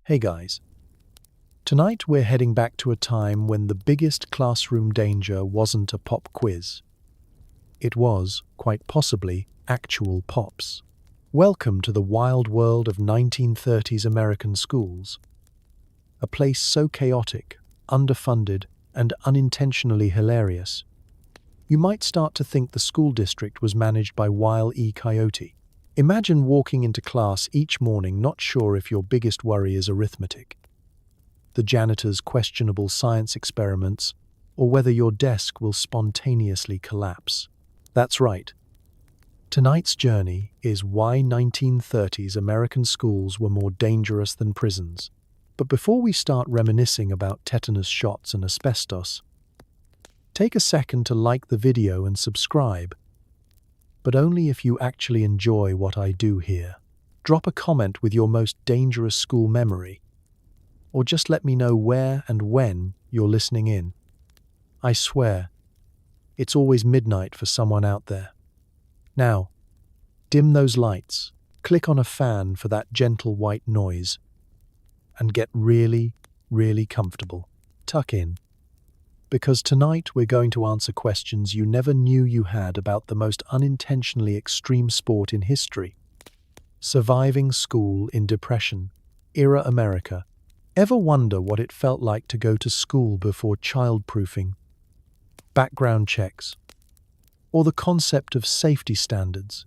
Hey guys, tonight we're heading back to a time when the biggest classroom danger wasn't a pop quiz. It was, quite possibly, actual pops. Welcome to the wild world of 1930s American schools. A place so chaotic, underfunded, and unintentionally hilarious. You might start to think the school district was managed by Wile E. Coyote. Imagine walking into class each morning not sure if your biggest worry is arithmetic, the janitor's questionable science experiments, or whether your desk will spontaneously collapse. That's right. Tonight's journey is why 1930s American schools were more dangerous than prisons. But before we start reminiscing about tetanus shots and asbestos, take a second to like the video and subscribe. But only if you actually enjoy what I do here. Drop a comment with your most dangerous school memory, or just let me know where and when you're listening in. I swear, it's always midnight for someone out there. Now, dim those lights, click on a fan for that gentle white noise, and get really, really comfortable. Tuck in. Because tonight we're going to answer questions you never knew you had about the most unintentionally extreme sport in history. Surviving school in Depression-era America. Ever wonder what it felt like to go to school before childproofing, background checks, or the concept of safety standards?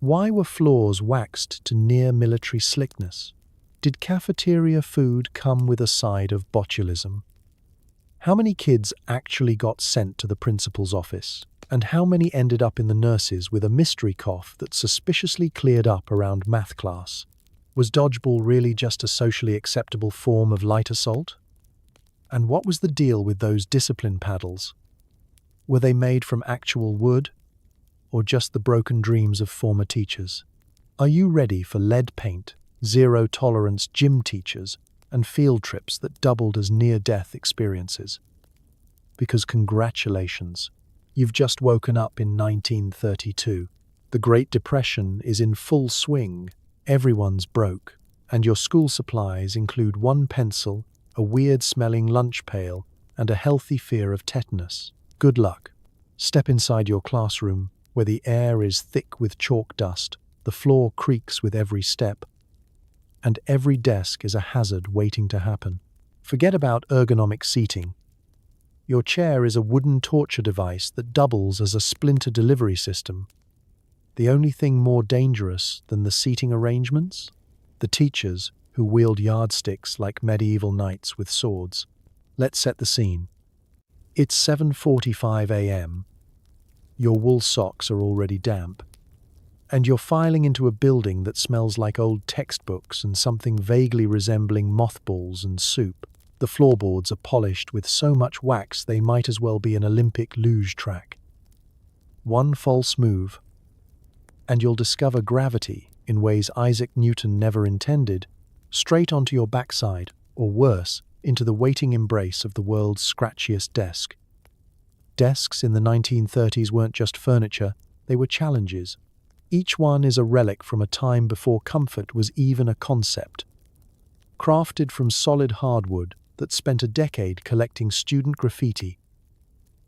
Why were floors waxed to near military slickness? Did cafeteria food come with a side of botulism? How many kids actually got sent to the principal's office? And how many ended up in the nurses with a mystery cough that suspiciously cleared up around math class? Was dodgeball really just a socially acceptable form of light assault? And what was the deal with those discipline paddles? Were they made from actual wood, or just the broken dreams of former teachers? Are you ready for lead paint, zero-tolerance gym teachers, and field trips that doubled as near-death experiences? Because congratulations, you've just woken up in 1932. The Great Depression is in full swing, everyone's broke, and your school supplies include one pencil, a weird-smelling lunch pail, and a healthy fear of tetanus. Good luck. Step inside your classroom, where the air is thick with chalk dust, the floor creaks with every step, and every desk is a hazard waiting to happen. Forget about ergonomic seating. Your chair is a wooden torture device that doubles as a splinter delivery system. The only thing more dangerous than the seating arrangements? The teachers who wield yardsticks like medieval knights with swords. Let's set the scene. It's 7:45 a.m. Your wool socks are already damp, and you're filing into a building that smells like old textbooks and something vaguely resembling mothballs and soup. The floorboards are polished with so much wax they might as well be an Olympic luge track. One false move, and you'll discover gravity in ways Isaac Newton never intended, straight onto your backside, or worse, into the waiting embrace of the world's scratchiest desk. Desks in the 1930s weren't just furniture, they were challenges. Each one is a relic from a time before comfort was even a concept. Crafted from solid hardwood that spent a decade collecting student graffiti,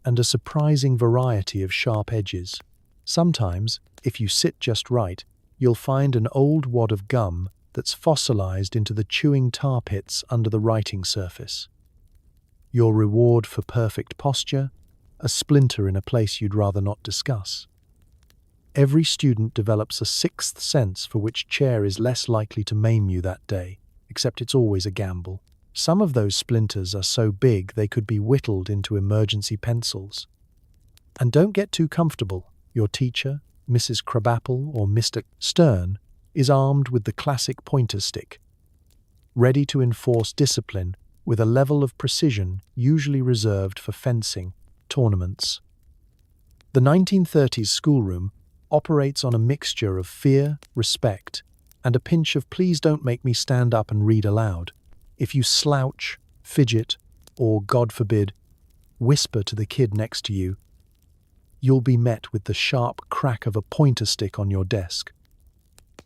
and a surprising variety of sharp edges. Sometimes, if you sit just right, you'll find an old wad of gum that's fossilized into the chewing tar pits under the writing surface. Your reward for perfect posture? A splinter in a place you'd rather not discuss. Every student develops a sixth sense for which chair is less likely to maim you that day, except it's always a gamble. Some of those splinters are so big they could be whittled into emergency pencils. And don't get too comfortable. Your teacher, Mrs. Crabapple or Mr. Stern, is armed with the classic pointer stick, ready to enforce discipline with a level of precision usually reserved for fencing tournaments. The 1930s schoolroom operates on a mixture of fear, respect, and a pinch of please don't make me stand up and read aloud. If you slouch, fidget, or, God forbid, whisper to the kid next to you, you'll be met with the sharp crack of a pointer stick on your desk,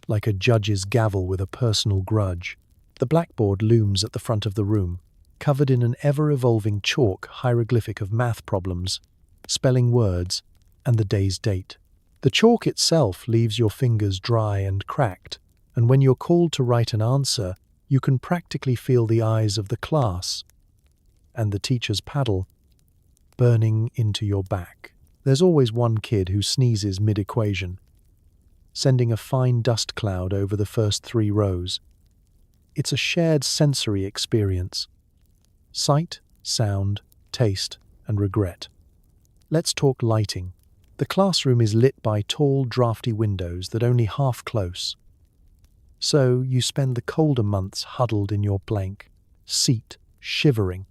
like a judge's gavel with a personal grudge. The blackboard looms at the front of the room, covered in an ever-evolving chalk hieroglyphic of math problems, spelling words, and the day's date. The chalk itself leaves your fingers dry and cracked, and when you're called to write an answer, you can practically feel the eyes of the class and the teacher's paddle burning into your back. There's always one kid who sneezes mid-equation, sending a fine dust cloud over the first 3 rows. It's a shared sensory experience. Sight, sound, taste, and regret. Let's talk lighting. The classroom is lit by tall, drafty windows that only half close. So you spend the colder months huddled in your blank seat, shivering.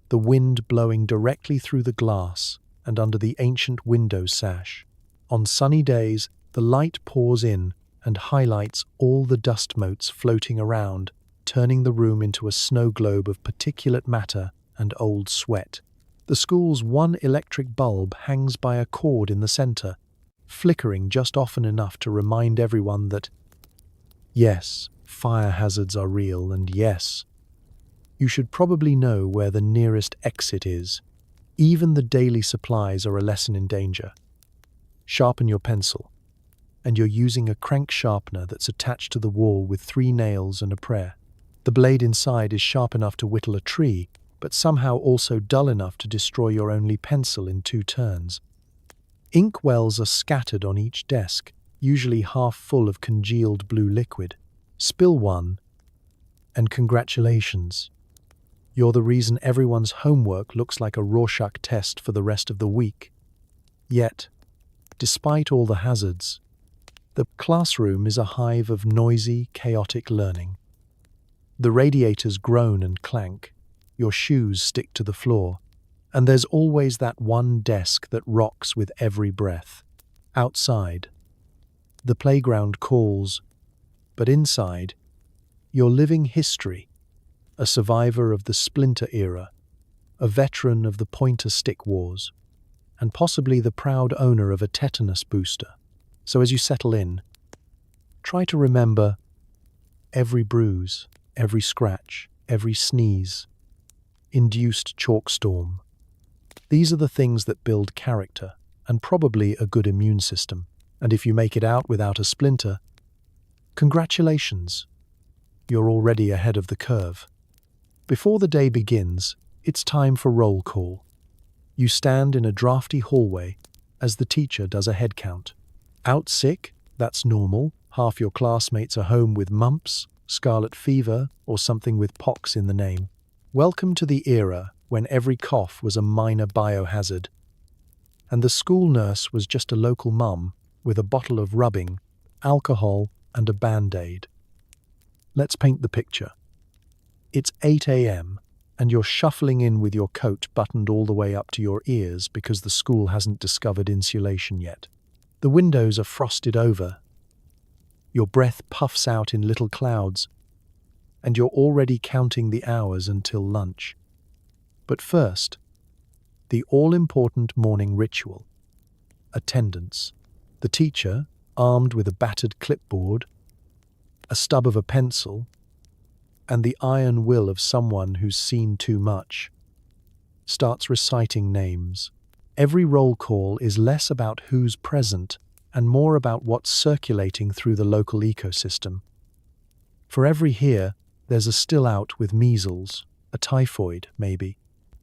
The wind blowing directly through the glass and under the ancient window sash. On sunny days, the light pours in and highlights all the dust motes floating around, turning the room into a snow globe of particulate matter and old sweat. The school's one electric bulb hangs by a cord in the center, flickering just often enough to remind everyone that, yes, fire hazards are real, and yes, you should probably know where the nearest exit is. Even the daily supplies are a lesson in danger. Sharpen your pencil, and you're using a crank sharpener that's attached to the wall with 3 nails and a prayer. The blade inside is sharp enough to whittle a tree, but somehow also dull enough to destroy your only pencil in 2 turns. Ink wells are scattered on each desk, usually half full of congealed blue liquid. Spill one, and congratulations. You're the reason everyone's homework looks like a Rorschach test for the rest of the week. Yet, despite all the hazards, the classroom is a hive of noisy, chaotic learning. The radiators groan and clank, your shoes stick to the floor, and there's always that one desk that rocks with every breath. Outside, the playground calls, but inside, you're living history, a survivor of the Splinter era, a veteran of the pointer stick wars, and possibly the proud owner of a tetanus booster. So as you settle in, try to remember every bruise, every scratch, every sneeze, induced chalk storm. These are the things that build character and probably a good immune system. And if you make it out without a splinter, congratulations, you're already ahead of the curve. Before the day begins, it's time for roll call. You stand in a drafty hallway as the teacher does a head count. Out sick? That's normal. Half your classmates are home with mumps, scarlet fever, or something with pox in the name. Welcome to the era when every cough was a minor biohazard, and the school nurse was just a local mum with a bottle of rubbing, alcohol, and a Band-Aid. Let's paint the picture. It's 8 a.m., and you're shuffling in with your coat buttoned all the way up to your ears because the school hasn't discovered insulation yet. The windows are frosted over. Your breath puffs out in little clouds, and you're already counting the hours until lunch. But first, the all-important morning ritual. Attendance. The teacher, armed with a battered clipboard, a stub of a pencil, and the iron will of someone who's seen too much, starts reciting names. Every roll call is less about who's present and more about what's circulating through the local ecosystem. For every here, there's a still out with measles, a typhoid, maybe,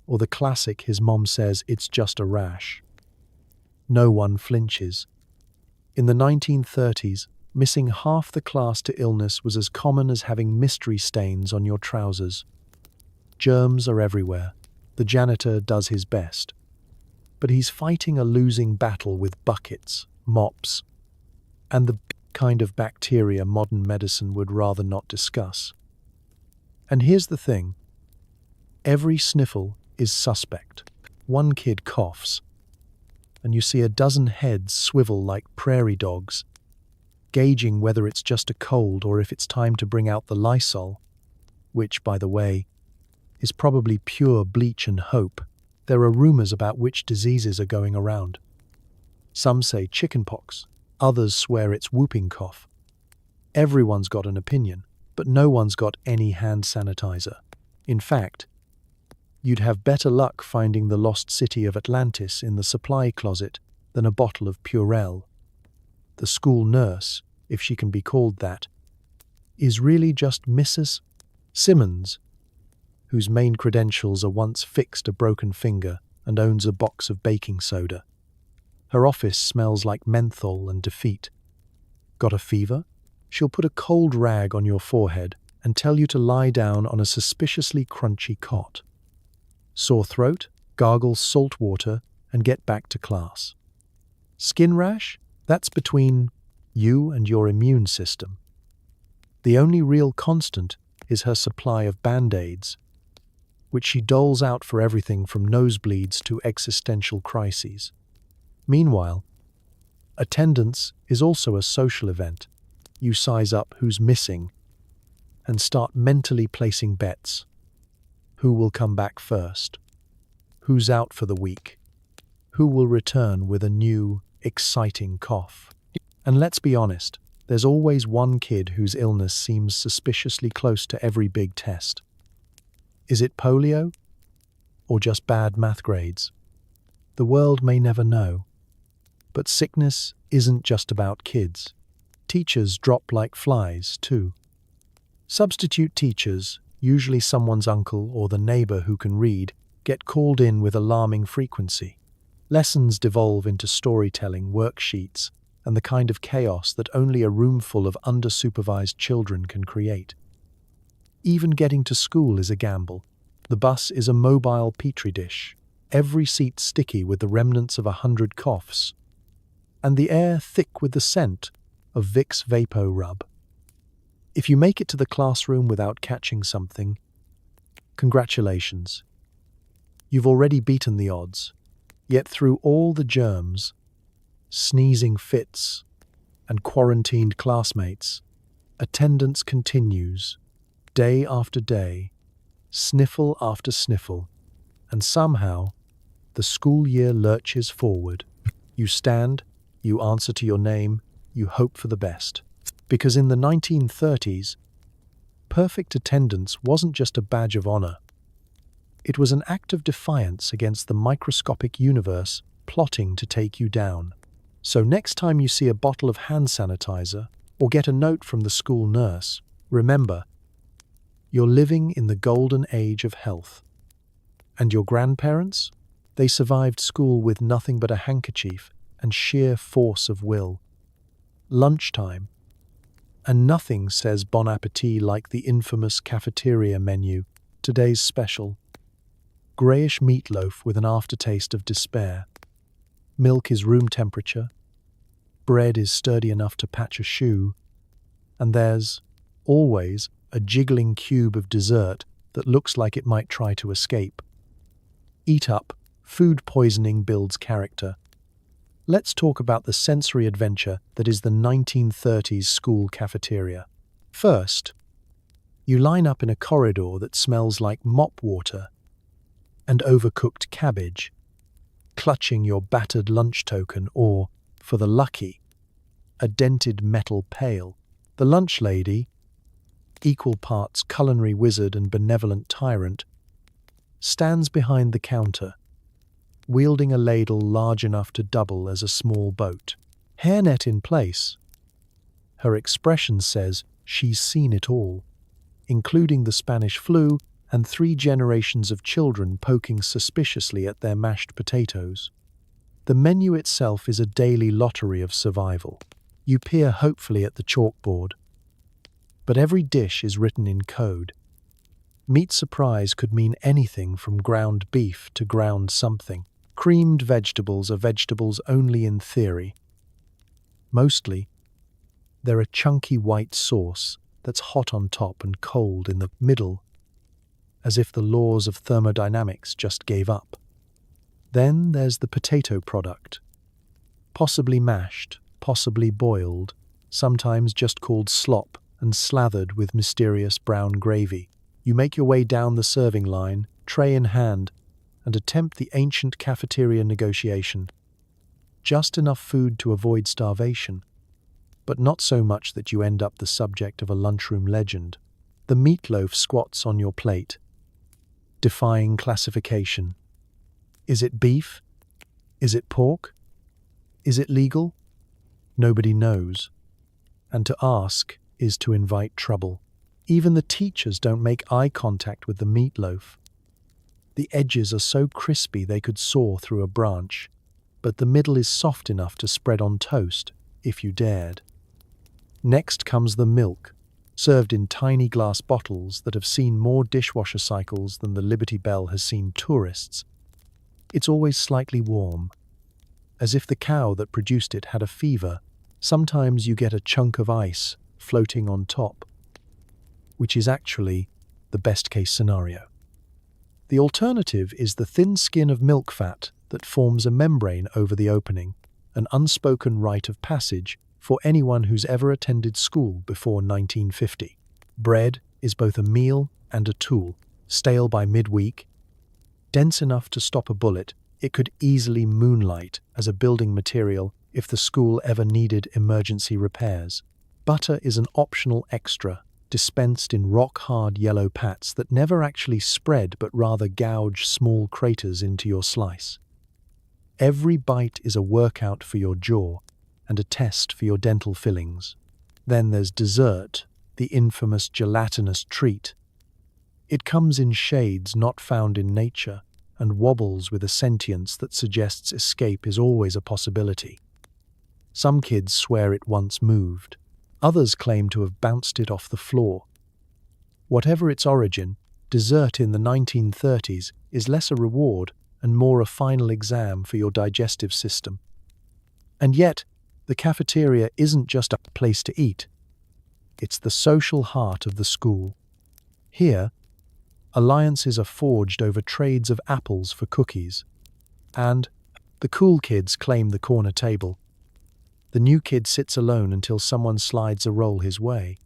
or the classic his mom says it's just a rash. No one flinches. In the 1930s, missing half the class to illness was as common as having mystery stains on your trousers. Germs are everywhere. The janitor does his best. But he's fighting a losing battle with buckets, mops, and the kind of bacteria modern medicine would rather not discuss. And here's the thing. Every sniffle is suspect. One kid coughs, and you see a dozen heads swivel like prairie dogs, gauging whether it's just a cold or if it's time to bring out the Lysol, which, by the way, is probably pure bleach and hope. There are rumors about which diseases are going around. Some say chickenpox, others swear it's whooping cough. Everyone's got an opinion. but no one's got any hand sanitizer. In fact, you'd have better luck finding the lost city of Atlantis in the supply closet than a bottle of Purell. The school nurse, if she can be called that, is really just Mrs. Simmons, whose main credentials are once fixed a broken finger and owns a box of baking soda. Her office smells like menthol and defeat. Got a fever? She'll put a cold rag on your forehead and tell you to lie down on a suspiciously crunchy cot. Sore throat? Gargle salt water and get back to class. Skin rash? That's between you and your immune system. The only real constant is her supply of Band-Aids, which she doles out for everything from nosebleeds to existential crises. Meanwhile, attendance is also a social event. You size up who's missing and start mentally placing bets. Who will come back first? Who's out for the week? Who will return with a new, exciting cough? And let's be honest, there's always one kid whose illness seems suspiciously close to every big test. Is it polio? Or just bad math grades? The world may never know. But sickness isn't just about kids. Teachers drop like flies, too. Substitute teachers, usually someone's uncle or the neighbor who can read, get called in with alarming frequency. Lessons devolve into storytelling worksheets and the kind of chaos that only a room full of undersupervised children can create. Even getting to school is a gamble. The bus is a mobile petri dish, every seat sticky with the remnants of 100 coughs, and the air thick with the scent of Vicks Vapo Rub. If you make it to the classroom without catching something, congratulations. You've already beaten the odds. Yet through all the germs, sneezing fits, and quarantined classmates, attendance continues, day after day, sniffle after sniffle, and somehow the school year lurches forward. You stand, you answer to your name, you hope for the best. Because in the 1930s, perfect attendance wasn't just a badge of honor. It was an act of defiance against the microscopic universe plotting to take you down. So next time you see a bottle of hand sanitizer or get a note from the school nurse, remember, you're living in the golden age of health. And your grandparents? They survived school with nothing but a handkerchief and sheer force of will. Lunchtime. And nothing says bon appetit like the infamous cafeteria menu, today's special. Greyish meatloaf with an aftertaste of despair. Milk is room temperature. Bread is sturdy enough to patch a shoe. And there's, always, a jiggling cube of dessert that looks like it might try to escape. Eat up. Food poisoning builds character. Let's talk about the sensory adventure that is the 1930s school cafeteria. First, you line up in a corridor that smells like mop water and overcooked cabbage, clutching your battered lunch token or, for the lucky, a dented metal pail. The lunch lady, equal parts culinary wizard and benevolent tyrant, stands behind the counter, wielding a ladle large enough to double as a small boat. Hairnet in place, her expression says she's seen it all, including the Spanish flu and 3 generations of children poking suspiciously at their mashed potatoes. The menu itself is a daily lottery of survival. You peer hopefully at the chalkboard, but every dish is written in code. Meat surprise could mean anything from ground beef to ground something. Creamed vegetables are vegetables only in theory. Mostly, they're a chunky white sauce that's hot on top and cold in the middle, as if the laws of thermodynamics just gave up. Then there's the potato product, possibly mashed, possibly boiled, sometimes just called slop and slathered with mysterious brown gravy. You make your way down the serving line, tray in hand, and attempt the ancient cafeteria negotiation. Just enough food to avoid starvation, but not so much that you end up the subject of a lunchroom legend. The meatloaf squats on your plate, defying classification. Is it beef? Is it pork? Is it legal? Nobody knows. And to ask is to invite trouble. Even the teachers don't make eye contact with the meatloaf. The edges are so crispy they could saw through a branch, but the middle is soft enough to spread on toast, if you dared. Next comes the milk, served in tiny glass bottles that have seen more dishwasher cycles than the Liberty Bell has seen tourists. It's always slightly warm, as if the cow that produced it had a fever. Sometimes you get a chunk of ice floating on top, which is actually the best-case scenario. The alternative is the thin skin of milk fat that forms a membrane over the opening, an unspoken rite of passage for anyone who's ever attended school before 1950. Bread is both a meal and a tool, stale by midweek, dense enough to stop a bullet. It could easily moonlight as a building material if the school ever needed emergency repairs. Butter is an optional extra, dispensed in rock-hard yellow pats that never actually spread but rather gouge small craters into your slice. Every bite is a workout for your jaw and a test for your dental fillings. Then there's dessert, the infamous gelatinous treat. It comes in shades not found in nature and wobbles with a sentience that suggests escape is always a possibility. Some kids swear it once moved. Others claim to have bounced it off the floor. Whatever its origin, dessert in the 1930s is less a reward and more a final exam for your digestive system. And yet, the cafeteria isn't just a place to eat. It's the social heart of the school. Here, alliances are forged over trades of apples for cookies. And the cool kids claim the corner table. The new kid sits alone until someone slides a roll his way.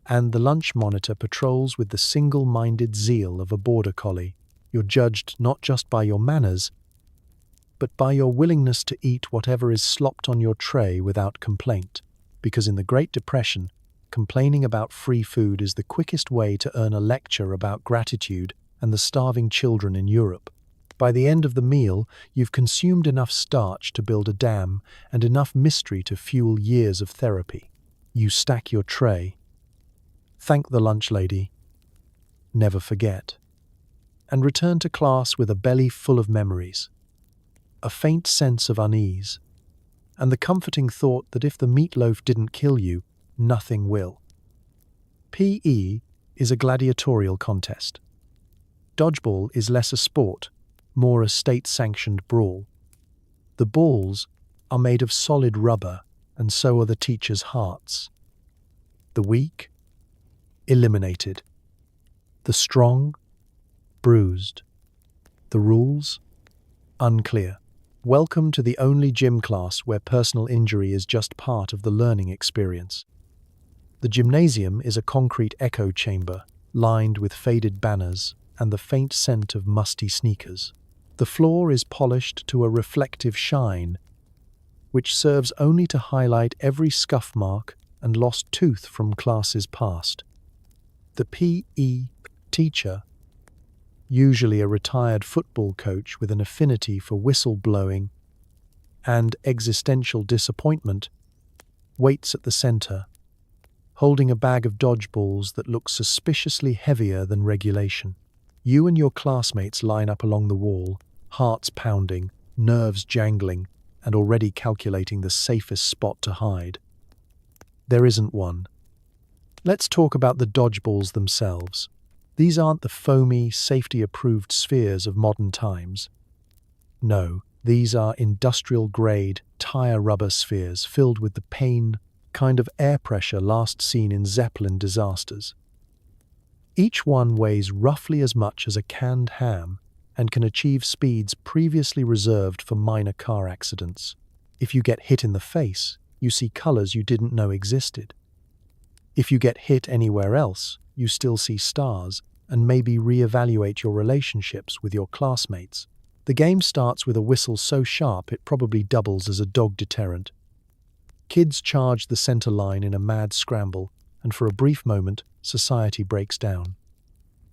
And the lunch monitor patrols with the single-minded zeal of a border collie. You're judged not just by your manners, but by your willingness to eat whatever is slopped on your tray without complaint. Because in the Great Depression, complaining about free food is the quickest way to earn a lecture about gratitude and the starving children in Europe. By the end of the meal, you've consumed enough starch to build a dam and enough mystery to fuel years of therapy. You stack your tray. Thank the lunch lady. Never forget. And return to class with a belly full of memories, a faint sense of unease, and the comforting thought that if the meatloaf didn't kill you, nothing will. PE is a gladiatorial contest. Dodgeball is less a sport, more a state-sanctioned brawl. The balls are made of solid rubber, and so are the teachers' hearts. The weak? Eliminated. The strong? Bruised. The rules? Unclear. Welcome to the only gym class where personal injury is just part of the learning experience. The gymnasium is a concrete echo chamber, lined with faded banners and the faint scent of musty sneakers. The floor is polished to a reflective shine, which serves only to highlight every scuff mark and lost tooth from classes past. The PE teacher, usually a retired football coach with an affinity for whistleblowing and existential disappointment, waits at the center, holding a bag of dodgeballs that looks suspiciously heavier than regulation. You and your classmates line up along the wall, hearts pounding, nerves jangling, and already calculating the safest spot to hide. There isn't one. Let's talk about the dodgeballs themselves. These aren't the foamy, safety-approved spheres of modern times. No, these are industrial-grade, tire-rubber spheres filled with the pain kind of air pressure last seen in Zeppelin disasters. Each one weighs roughly as much as a canned ham and can achieve speeds previously reserved for minor car accidents. If you get hit in the face, you see colors you didn't know existed. If you get hit anywhere else, you still see stars and maybe reevaluate your relationships with your classmates. The game starts with a whistle so sharp it probably doubles as a dog deterrent. Kids charge the center line in a mad scramble, and for a brief moment, society breaks down.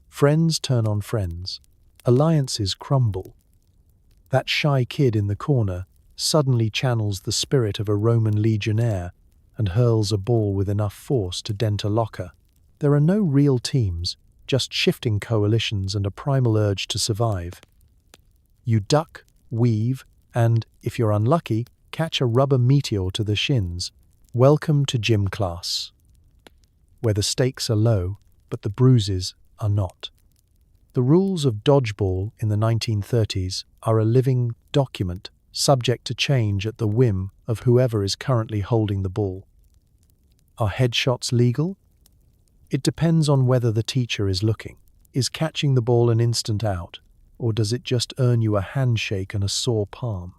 Friends turn on friends. Alliances crumble. That shy kid in the corner suddenly channels the spirit of a Roman legionnaire and hurls a ball with enough force to dent a locker. There are no real teams, just shifting coalitions and a primal urge to survive. You duck, weave, and, if you're unlucky, catch a rubber meteor to the shins. Welcome to gym class, where the stakes are low, but the bruises are not. The rules of dodgeball in the 1930s are a living document, subject to change at the whim of whoever is currently holding the ball. Are headshots legal? It depends on whether the teacher is looking. Is catching the ball an instant out, or does it just earn you a handshake and a sore palm?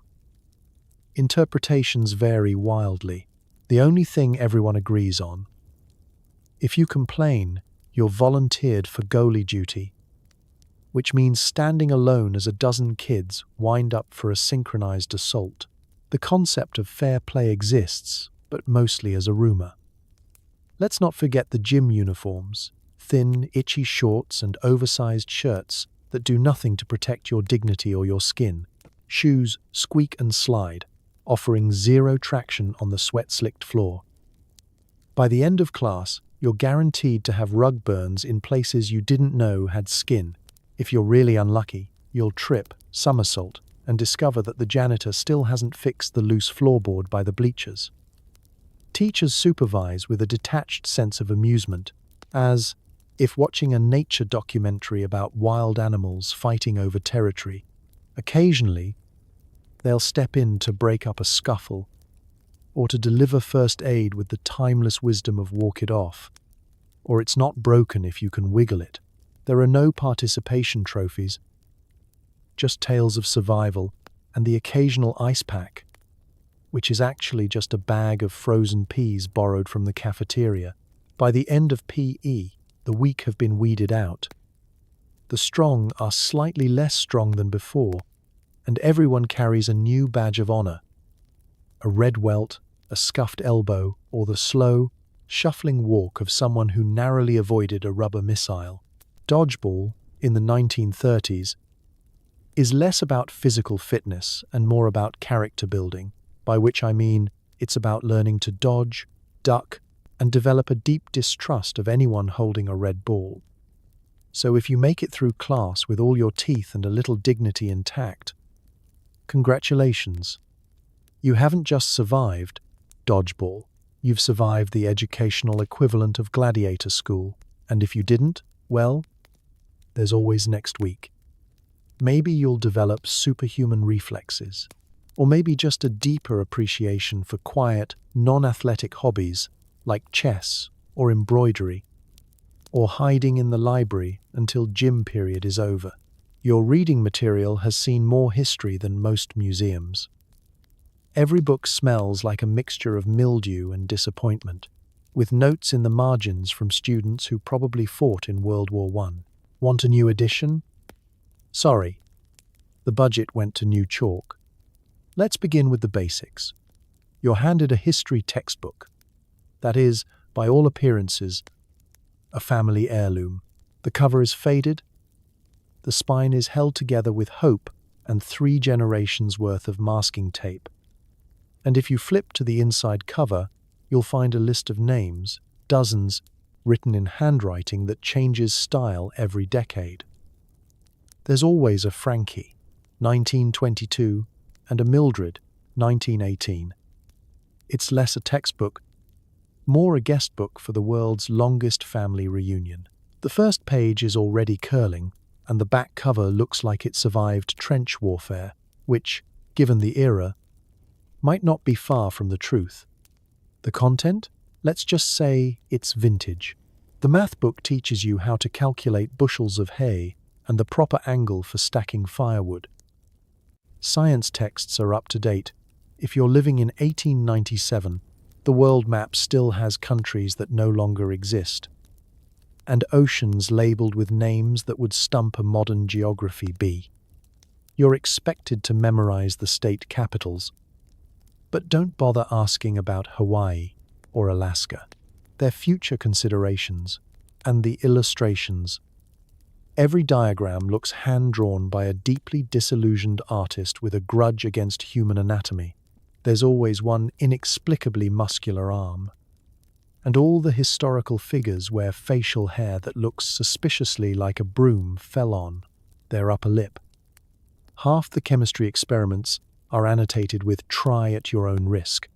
Interpretations vary wildly. The only thing everyone agrees on: if you complain, you're volunteered for goalie duty, which means standing alone as a dozen kids wind up for a synchronized assault. The concept of fair play exists, but mostly as a rumor. Let's not forget the gym uniforms, thin, itchy shorts and oversized shirts that do nothing to protect your dignity or your skin. Shoes squeak and slide, offering zero traction on the sweat-slicked floor. By the end of class, you're guaranteed to have rug burns in places you didn't know had skin. If you're really unlucky, you'll trip, somersault, and discover that the janitor still hasn't fixed the loose floorboard by the bleachers. Teachers supervise with a detached sense of amusement, as if watching a nature documentary about wild animals fighting over territory. Occasionally, they'll step in to break up a scuffle, or to deliver first aid with the timeless wisdom of walk it off, or it's not broken if you can wiggle it. There are no participation trophies, just tales of survival and the occasional ice pack, which is actually just a bag of frozen peas borrowed from the cafeteria. By the end of PE, the weak have been weeded out. The strong are slightly less strong than before, and everyone carries a new badge of honor: a red welt, a scuffed elbow, or the slow, shuffling walk of someone who narrowly avoided a rubber missile. Dodgeball, in the 1930s, is less about physical fitness and more about character building, by which I mean it's about learning to dodge, duck, and develop a deep distrust of anyone holding a red ball. So if you make it through class with all your teeth and a little dignity intact, congratulations. You haven't just survived dodgeball, you've survived the educational equivalent of gladiator school. And if you didn't, well, there's always next week. Maybe you'll develop superhuman reflexes, or maybe just a deeper appreciation for quiet, non-athletic hobbies like chess or embroidery, or hiding in the library until gym period is over. Your reading material has seen more history than most museums. Every book smells like a mixture of mildew and disappointment, with notes in the margins from students who probably fought in World War I. Want a new edition? Sorry, the budget went to new chalk. Let's begin with the basics. You're handed a history textbook. That is, by all appearances, a family heirloom. The cover is faded. The spine is held together with hope and 3 generations worth of masking tape. And if you flip to the inside cover, you'll find a list of names, dozens, written in handwriting that changes style every decade. There's always a Frankie, 1922, and a Mildred, 1918. It's less a textbook, more a guest book for the world's longest family reunion. The first page is already curling, and the back cover looks like it survived trench warfare, which, given the era, might not be far from the truth. The content? Let's just say it's vintage. The math book teaches you how to calculate bushels of hay and the proper angle for stacking firewood. Science texts are up to date. If you're living in 1897, the world map still has countries that no longer exist, and oceans labeled with names that would stump a modern geography bee. You're expected to memorize the state capitals, but don't bother asking about Hawaii or Alaska. their future considerations, and the illustrations. Every diagram looks hand-drawn by a deeply disillusioned artist with a grudge against human anatomy. There's always one inexplicably muscular arm. And all the historical figures wear facial hair that looks suspiciously like a broom fell on their upper lip. Half the chemistry experiments are annotated with "try at your own risk,"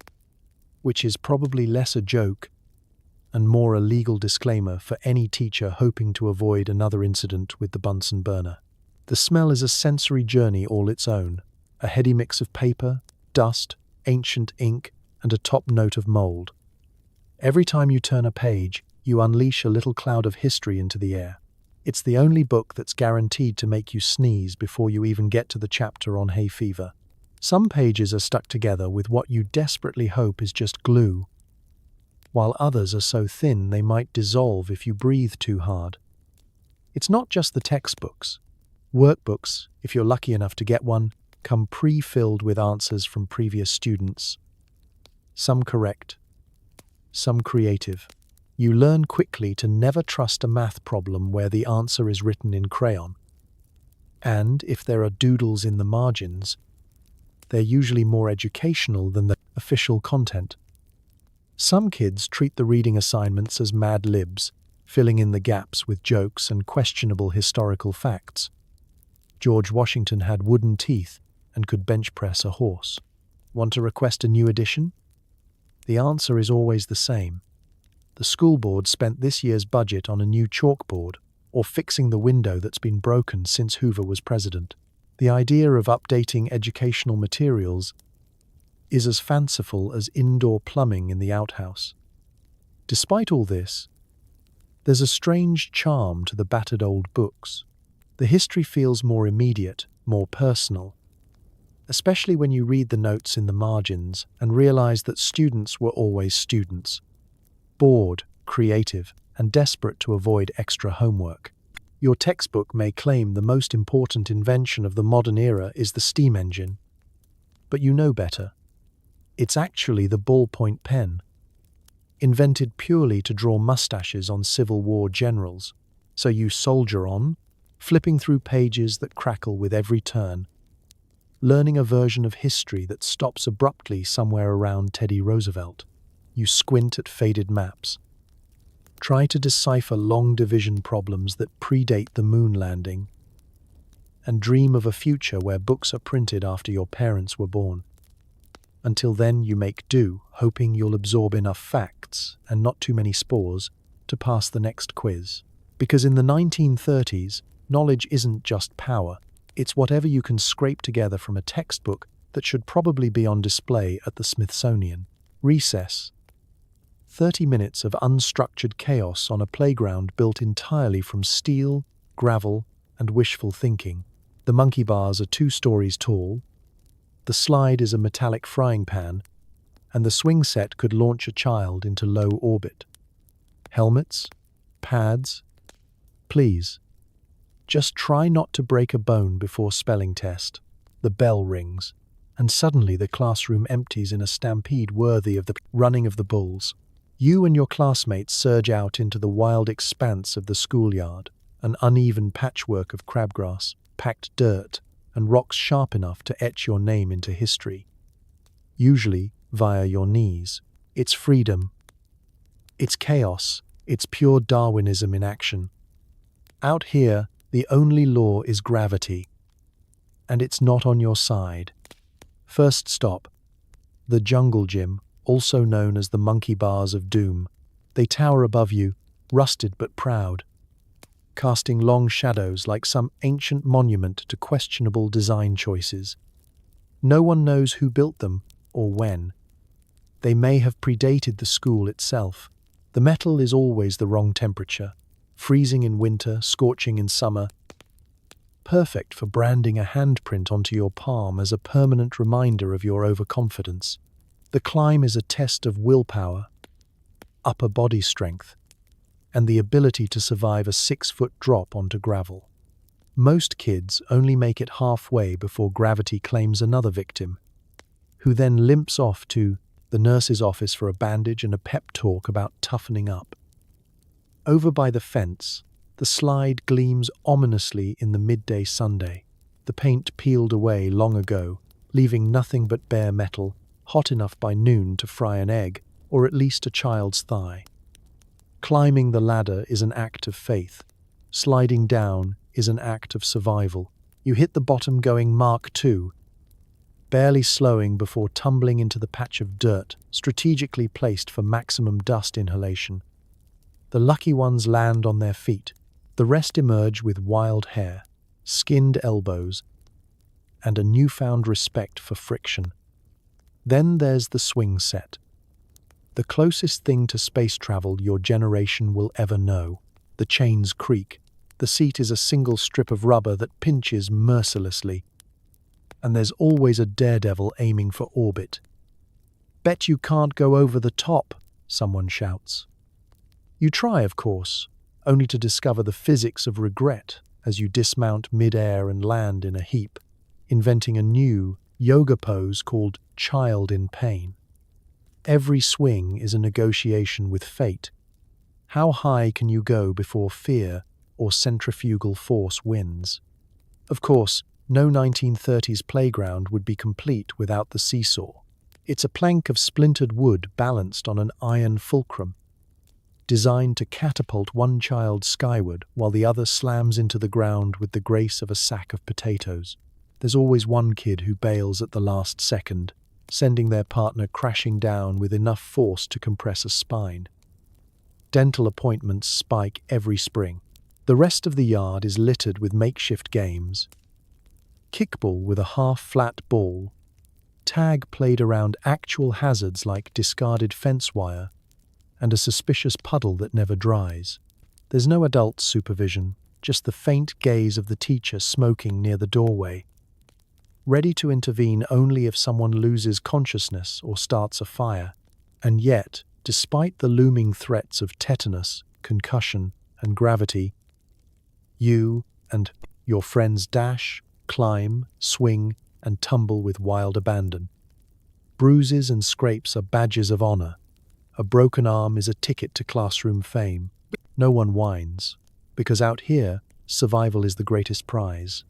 which is probably less a joke and more a legal disclaimer for any teacher hoping to avoid another incident with the Bunsen burner. The smell is a sensory journey all its own, a heady mix of paper, dust, ancient ink, and a top note of mold. Every time you turn a page, you unleash a little cloud of history into the air. It's the only book that's guaranteed to make you sneeze before you even get to the chapter on hay fever. Some pages are stuck together with what you desperately hope is just glue, while others are so thin they might dissolve if you breathe too hard. It's not just the textbooks. Workbooks, if you're lucky enough to get one, come pre-filled with answers from previous students. Some correct, some creative. You learn quickly to never trust a math problem where the answer is written in crayon. And if there are doodles in the margins, they're usually more educational than the official content. Some kids treat the reading assignments as Mad Libs, filling in the gaps with jokes and questionable historical facts. George Washington had wooden teeth and could bench press a horse. Want to request a new edition? The answer is always the same. The school board spent this year's budget on a new chalkboard or fixing the window that's been broken since Hoover was president. The idea of updating educational materials is as fanciful as indoor plumbing in the outhouse. Despite all this, there's a strange charm to the battered old books. The history feels more immediate, more personal, especially when you read the notes in the margins and realize that students were always students, bored, creative, and desperate to avoid extra homework. Your textbook may claim the most important invention of the modern era is the steam engine, but you know better. It's actually the ballpoint pen, invented purely to draw mustaches on Civil War generals. So you soldier on, flipping through pages that crackle with every turn, learning a version of history that stops abruptly somewhere around Teddy Roosevelt. You squint at faded maps, try to decipher long division problems that predate the moon landing, and dream of a future where books are printed after your parents were born. Until then, you make do, hoping you'll absorb enough facts and not too many spores to pass the next quiz. Because in the 1930s, knowledge isn't just power, it's whatever you can scrape together from a textbook that should probably be on display at the Smithsonian. Recess. 30 minutes of unstructured chaos on a playground built entirely from steel, gravel, and wishful thinking. The monkey bars are 2 stories tall, the slide is a metallic frying pan, and the swing set could launch a child into low orbit. Helmets? Pads? Please. Just try not to break a bone before spelling test. The bell rings, and suddenly the classroom empties in a stampede worthy of the running of the bulls. You and your classmates surge out into the wild expanse of the schoolyard, an uneven patchwork of crabgrass, packed dirt, and rocks sharp enough to etch your name into history. Usually via your knees. It's freedom. It's chaos. It's pure Darwinism in action. Out here, the only law is gravity, and it's not on your side. First stop, the jungle gym, also known as the monkey bars of doom. They tower above you, rusted but proud, casting long shadows like some ancient monument to questionable design choices. No one knows who built them or when. They may have predated the school itself. The metal is always the wrong temperature, freezing in winter, scorching in summer, perfect for branding a handprint onto your palm as a permanent reminder of your overconfidence. The climb is a test of willpower, upper body strength, and the ability to survive a 6-foot drop onto gravel. Most kids only make it halfway before gravity claims another victim, who then limps off to the nurse's office for a bandage and a pep talk about toughening up. Over by the fence, the slide gleams ominously in the midday Sunday, the paint peeled away long ago, leaving nothing but bare metal, hot enough by noon to fry an egg, or at least a child's thigh. Climbing the ladder is an act of faith. Sliding down is an act of survival. You hit the bottom going Mark II, barely slowing before tumbling into the patch of dirt strategically placed for maximum dust inhalation. The lucky ones land on their feet. The rest emerge with wild hair, skinned elbows, and a newfound respect for friction. Then there's the swing set. The closest thing to space travel your generation will ever know. The chains creak. The seat is a single strip of rubber that pinches mercilessly. And there's always a daredevil aiming for orbit. "Bet you can't go over the top," someone shouts. You try, of course, only to discover the physics of regret as you dismount mid-air and land in a heap, inventing a new yoga pose called child in pain. Every swing is a negotiation with fate. How high can you go before fear or centrifugal force wins? Of course, no 1930s playground would be complete without the seesaw. It's a plank of splintered wood balanced on an iron fulcrum, designed to catapult one child skyward while the other slams into the ground with the grace of a sack of potatoes. There's always one kid who bails at the last second, sending their partner crashing down with enough force to compress a spine. Dental appointments spike every spring. The rest of the yard is littered with makeshift games. Kickball with a half-flat ball, tag played around actual hazards like discarded fence wire, and a suspicious puddle that never dries. There's no adult supervision, just the faint gaze of the teacher smoking near the doorway, ready to intervene only if someone loses consciousness or starts a fire. And yet, despite the looming threats of tetanus, concussion, and gravity, you and your friends dash, climb, swing, and tumble with wild abandon. Bruises and scrapes are badges of honor. A broken arm is a ticket to classroom fame. No one whines, because out here, survival is the greatest prize.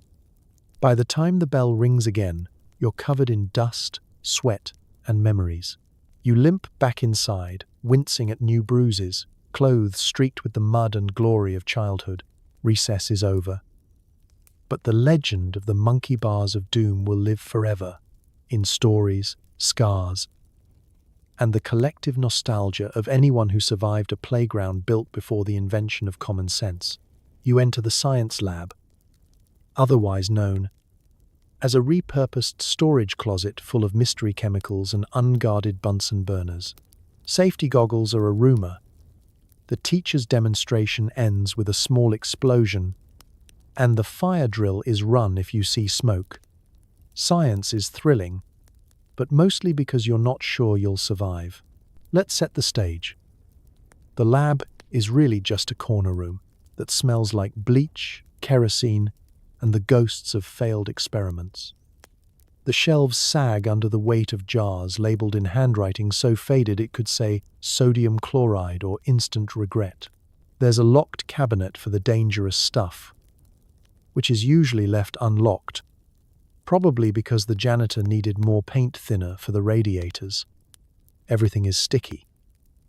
By the time the bell rings again, you're covered in dust, sweat, and memories. You limp back inside, wincing at new bruises, clothes streaked with the mud and glory of childhood. Recess is over. But the legend of the monkey bars of doom will live forever, in stories, scars, and the collective nostalgia of anyone who survived a playground built before the invention of common sense. You enter the science lab, otherwise known as a repurposed storage closet full of mystery chemicals and unguarded Bunsen burners. Safety goggles are a rumor. The teacher's demonstration ends with a small explosion, and the fire drill is run if you see smoke. Science is thrilling, but mostly because you're not sure you'll survive. Let's set the stage. The lab is really just a corner room that smells like bleach, kerosene, and the ghosts of failed experiments. The shelves sag under the weight of jars labeled in handwriting so faded it could say sodium chloride or instant regret. There's a locked cabinet for the dangerous stuff, which is usually left unlocked, probably because the janitor needed more paint thinner for the radiators. Everything is sticky.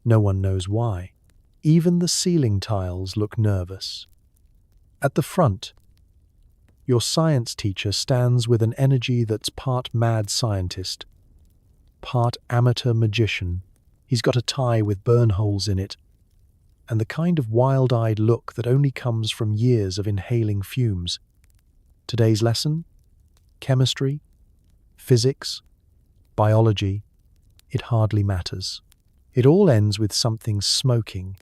No one knows why. Even the ceiling tiles look nervous. At the front, your science teacher stands with an energy that's part mad scientist, part amateur magician. He's got a tie with burn holes in it, and the kind of wild-eyed look that only comes from years of inhaling fumes. Today's lesson? Chemistry, physics, biology, it hardly matters. It all ends with something smoking,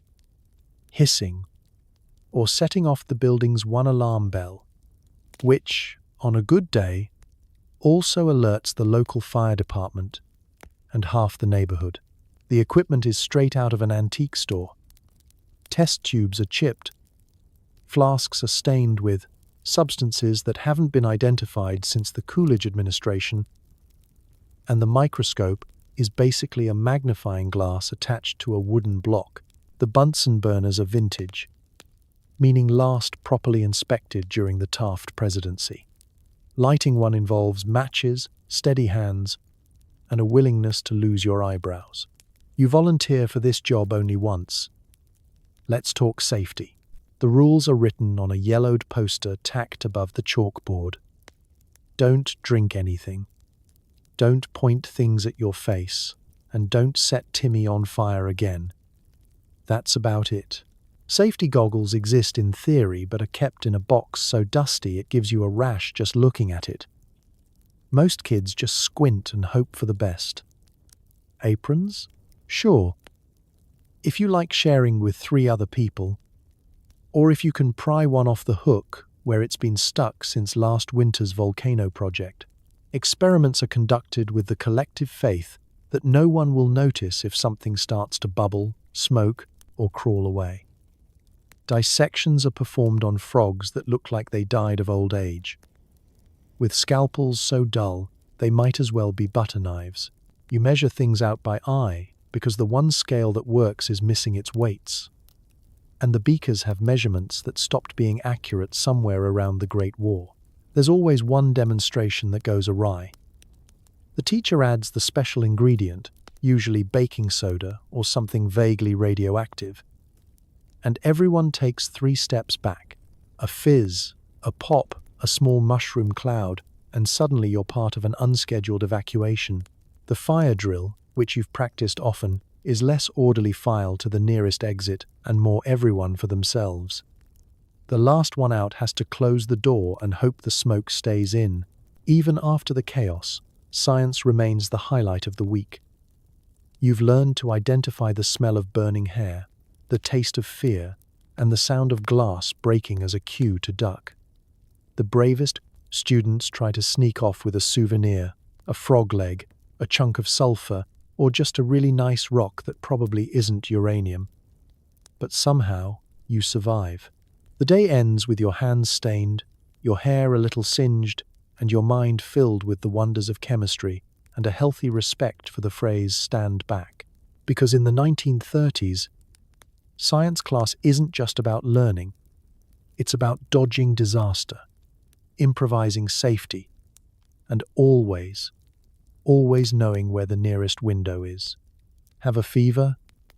hissing, or setting off the building's one alarm bell, which, on a good day, also alerts the local fire department and half the neighborhood. The equipment is straight out of an antique store. Test tubes are chipped. Flasks are stained with substances that haven't been identified since the Coolidge administration, and the microscope is basically a magnifying glass attached to a wooden block. The Bunsen burners are vintage, meaning last properly inspected during the Taft presidency. Lighting one involves matches, steady hands, and a willingness to lose your eyebrows. You volunteer for this job only once. Let's talk safety. The rules are written on a yellowed poster tacked above the chalkboard. Don't drink anything. Don't point things at your face. And don't set Timmy on fire again. That's about it. Safety goggles exist in theory but are kept in a box so dusty it gives you a rash just looking at it. Most kids just squint and hope for the best. Aprons? Sure. If you like sharing with 3 other people, or if you can pry one off the hook where it's been stuck since last winter's volcano project. Experiments are conducted with the collective faith that no one will notice if something starts to bubble, smoke, or crawl away. Dissections are performed on frogs that look like they died of old age. With scalpels so dull, they might as well be butter knives. You measure things out by eye because the one scale that works is missing its weights. And the beakers have measurements that stopped being accurate somewhere around the Great War. There's always one demonstration that goes awry. The teacher adds the special ingredient, usually baking soda or something vaguely radioactive, and everyone takes 3 steps back. A fizz, a pop, a small mushroom cloud, and suddenly you're part of an unscheduled evacuation. The fire drill, which you've practiced often, is less orderly file to the nearest exit and more everyone for themselves. The last one out has to close the door and hope the smoke stays in. Even after the chaos, science remains the highlight of the week. You've learned to identify the smell of burning hair, the taste of fear, and the sound of glass breaking as a cue to duck. The bravest students try to sneak off with a souvenir, a frog leg, a chunk of sulfur, or just a really nice rock that probably isn't uranium. But somehow, you survive. The day ends with your hands stained, your hair a little singed, and your mind filled with the wonders of chemistry and a healthy respect for the phrase "stand back." Because in the 1930s, science class isn't just about learning. It's about dodging disaster, improvising safety, and always knowing where the nearest window is. Have a fever?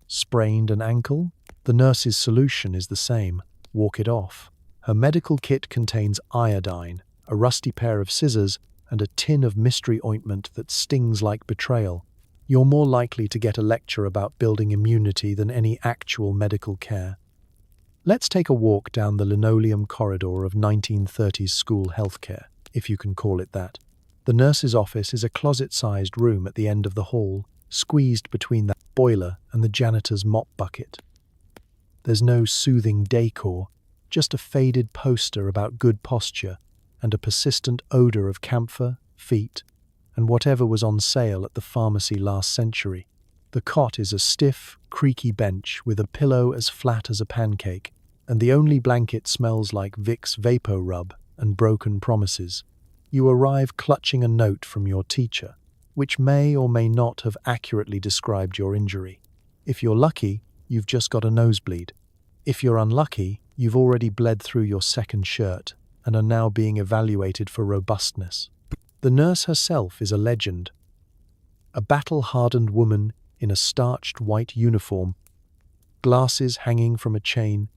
Sprained an ankle? The nurse's solution is the same. Walk it off. Her medical kit contains iodine, a rusty pair of scissors, and a tin of mystery ointment that stings like betrayal. You're more likely to get a lecture about building immunity than any actual medical care. Let's take a walk down the linoleum corridor of 1930s school healthcare, if you can call it that. The nurse's office is a closet-sized room at the end of the hall, squeezed between the boiler and the janitor's mop bucket. There's no soothing decor, just a faded poster about good posture and a persistent odor of camphor, feet, and whatever was on sale at the pharmacy last century. The cot is a stiff, creaky bench with a pillow as flat as a pancake, and the only blanket smells like Vicks Vapo Rub and broken promises. You arrive clutching a note from your teacher, which may or may not have accurately described your injury. If you're lucky, you've just got a nosebleed. If you're unlucky, you've already bled through your second shirt and are now being evaluated for robustness. The nurse herself is a legend. A battle-hardened woman in a starched white uniform, glasses hanging from a chain,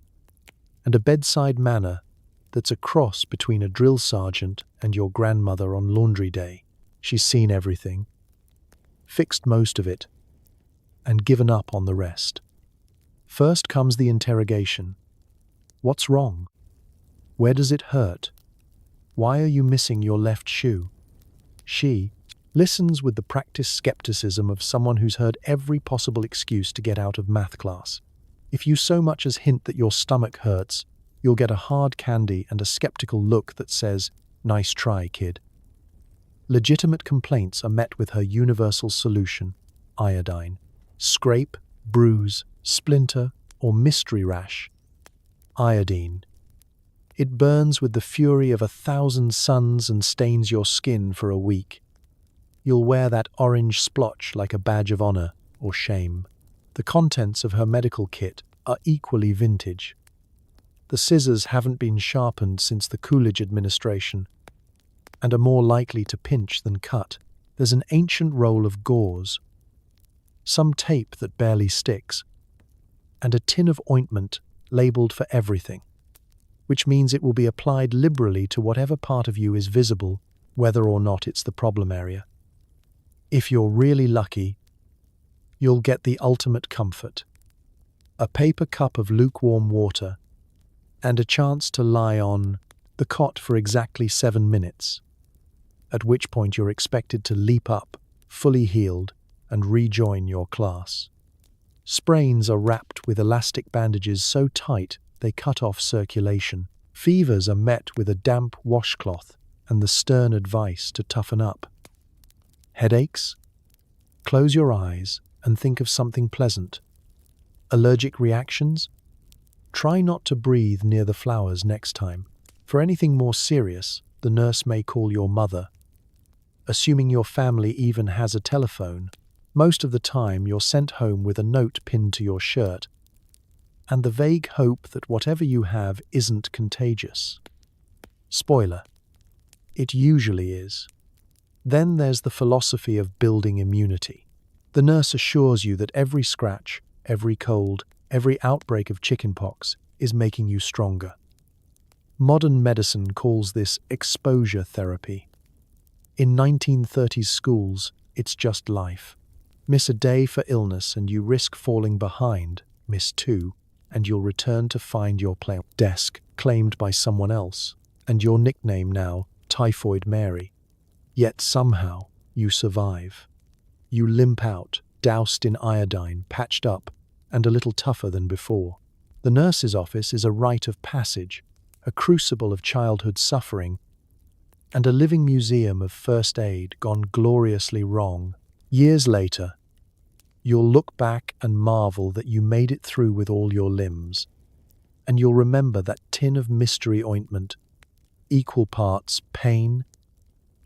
and a bedside manner that's a cross between a drill sergeant and your grandmother on laundry day. She's seen everything, fixed most of it, and given up on the rest. First comes the interrogation. What's wrong? Where does it hurt? Why are you missing your left shoe? She listens with the practiced skepticism of someone who's heard every possible excuse to get out of math class. If you so much as hint that your stomach hurts, you'll get a hard candy and a skeptical look that says, "Nice try, kid." Legitimate complaints are met with her universal solution, iodine. Scrape, bruise, splinter, or mystery rash. Iodine. It burns with the fury of 1,000 suns and stains your skin for a week. You'll wear that orange splotch like a badge of honor or shame. The contents of her medical kit are equally vintage. The scissors haven't been sharpened since the Coolidge administration and are more likely to pinch than cut. There's an ancient roll of gauze, some tape that barely sticks, and a tin of ointment labeled for everything, which means it will be applied liberally to whatever part of you is visible, whether or not it's the problem area. If you're really lucky, you'll get the ultimate comfort: a paper cup of lukewarm water and a chance to lie on the cot for exactly 7 minutes, at which point you're expected to leap up, fully healed, and rejoin your class. Sprains are wrapped with elastic bandages so tight they cut off circulation. Fevers are met with a damp washcloth and the stern advice to toughen up. Headaches? Close your eyes and think of something pleasant. Allergic reactions? Try not to breathe near the flowers next time. For anything more serious, the nurse may call your mother. Assuming your family even has a telephone, most of the time you're sent home with a note pinned to your shirt and the vague hope that whatever you have isn't contagious. Spoiler: it usually is. Then there's the philosophy of building immunity. The nurse assures you that every scratch, every cold, every outbreak of chickenpox is making you stronger. Modern medicine calls this exposure therapy. In 1930s schools, it's just life. Miss a day for illness and you risk falling behind. Miss 2, and you'll return to find your desk claimed by someone else, and your nickname now, Typhoid Mary. Yet somehow, you survive. You limp out, doused in iodine, patched up, and a little tougher than before. The nurse's office is a rite of passage, a crucible of childhood suffering, and a living museum of first aid gone gloriously wrong. Years later, you'll look back and marvel that you made it through with all your limbs, and you'll remember that tin of mystery ointment, equal parts pain,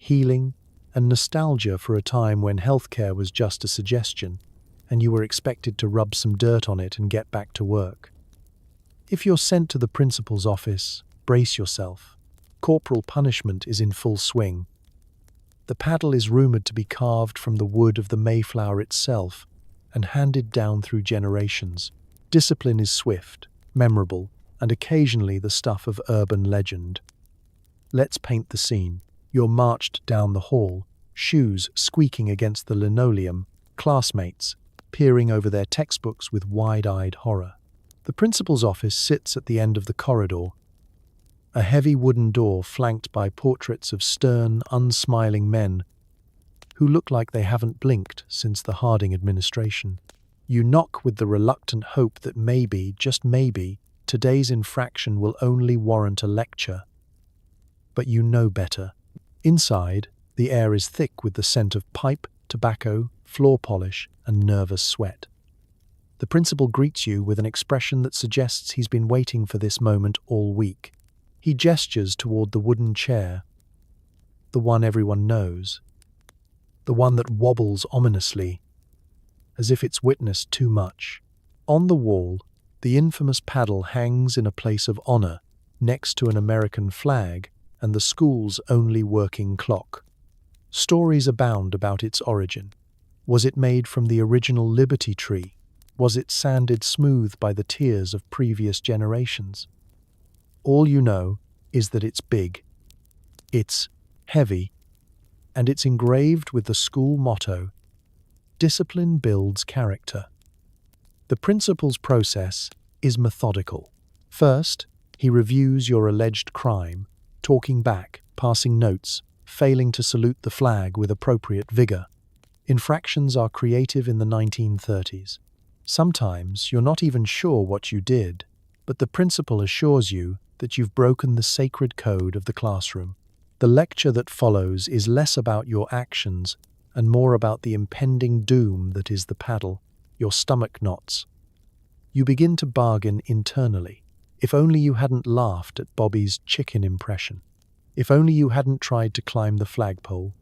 healing, and nostalgia for a time when healthcare was just a suggestion, and you were expected to rub some dirt on it and get back to work. If you're sent to the principal's office, brace yourself. Corporal punishment is in full swing. The paddle is rumored to be carved from the wood of the Mayflower itself and handed down through generations. Discipline is swift, memorable, and occasionally the stuff of urban legend. Let's paint the scene. You're marched down the hall, shoes squeaking against the linoleum, classmates peering over their textbooks with wide-eyed horror. The principal's office sits at the end of the corridor, a heavy wooden door flanked by portraits of stern, unsmiling men who look like they haven't blinked since the Harding administration. You knock with the reluctant hope that maybe, just maybe, today's infraction will only warrant a lecture. But you know better. Inside, the air is thick with the scent of pipe, tobacco, floor polish, and nervous sweat. The principal greets you with an expression that suggests he's been waiting for this moment all week. He gestures toward the wooden chair, the one everyone knows, the one that wobbles ominously, as if it's witnessed too much. On the wall, the infamous paddle hangs in a place of honor, next to an American flag and the school's only working clock. Stories abound about its origin. Was it made from the original Liberty Tree? Was it sanded smooth by the tears of previous generations? All you know is that it's big, it's heavy, and it's engraved with the school motto, "Discipline builds character." The principal's process is methodical. First, he reviews your alleged crime, talking back, passing notes, failing to salute the flag with appropriate vigor. Infractions are creative in the 1930s. Sometimes you're not even sure what you did, but the principal assures you that you've broken the sacred code of the classroom. The lecture that follows is less about your actions and more about the impending doom that is the paddle. Your stomach knots. You begin to bargain internally. If only you hadn't laughed at Bobby's chicken impression. If only you hadn't tried to climb the flagpole.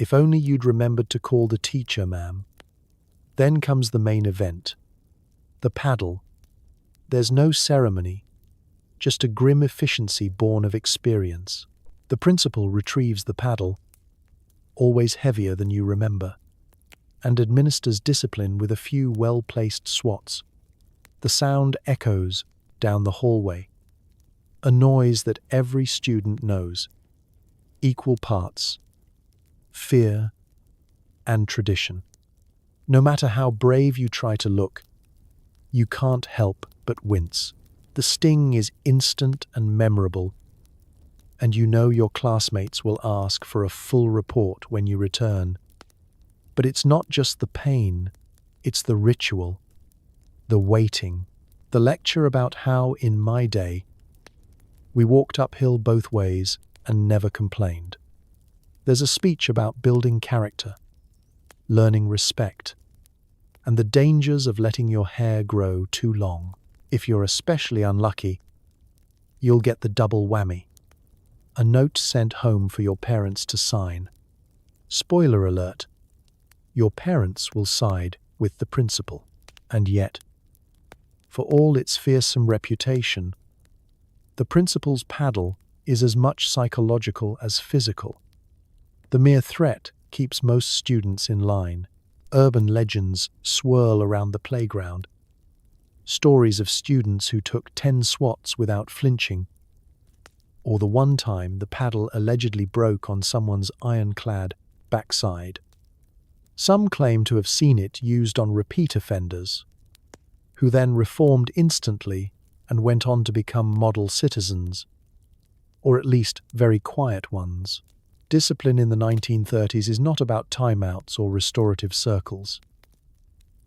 If only you'd remembered to call the teacher, ma'am. Then comes the main event. The paddle. There's no ceremony, just a grim efficiency born of experience. The principal retrieves the paddle, always heavier than you remember, and administers discipline with a few well-placed swats. The sound echoes down the hallway, a noise that every student knows, equal parts fear and tradition. No matter how brave you try to look, you can't help but wince. The sting is instant and memorable, and you know your classmates will ask for a full report when you return. But it's not just the pain, it's the ritual, the waiting, the lecture about how, in my day, we walked uphill both ways and never complained. There's a speech about building character, learning respect, and the dangers of letting your hair grow too long. If you're especially unlucky, you'll get the double whammy. A note sent home for your parents to sign. Spoiler alert, your parents will side with the principal. And yet, for all its fearsome reputation, the principal's paddle is as much psychological as physical. The mere threat keeps most students in line. Urban legends swirl around the playground. Stories of students who took 10 swats without flinching, or the one time the paddle allegedly broke on someone's ironclad backside. Some claim to have seen it used on repeat offenders, who then reformed instantly and went on to become model citizens, or at least very quiet ones. Discipline in the 1930s is not about timeouts or restorative circles.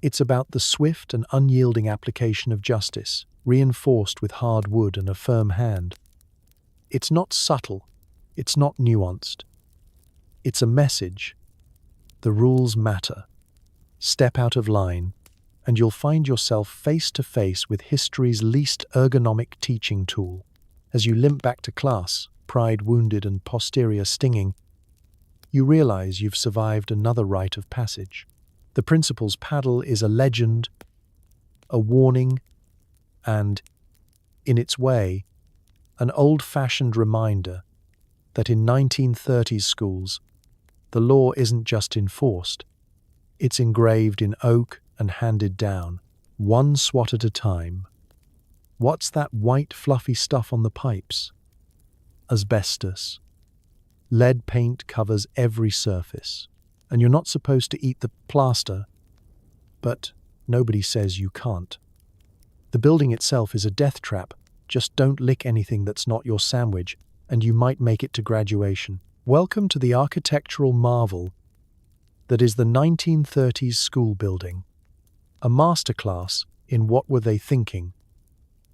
It's about the swift and unyielding application of justice, reinforced with hard wood and a firm hand. It's not subtle, it's not nuanced. It's a message. The rules matter. Step out of line, and you'll find yourself face to face with history's least ergonomic teaching tool. As you limp back to class, pride wounded and posterior stinging, you realize you've survived another rite of passage. The principal's paddle is a legend, a warning, and, in its way, an old-fashioned reminder that in 1930s schools, the law isn't just enforced, it's engraved in oak and handed down, one swat at a time. What's that white fluffy stuff on the pipes? Asbestos. Lead paint covers every surface, and you're not supposed to eat the plaster, but nobody says you can't. The building itself is a death trap. Just don't lick anything that's not your sandwich, and you might make it to graduation. Welcome to the architectural marvel that is the 1930s school building. A masterclass in what were they thinking?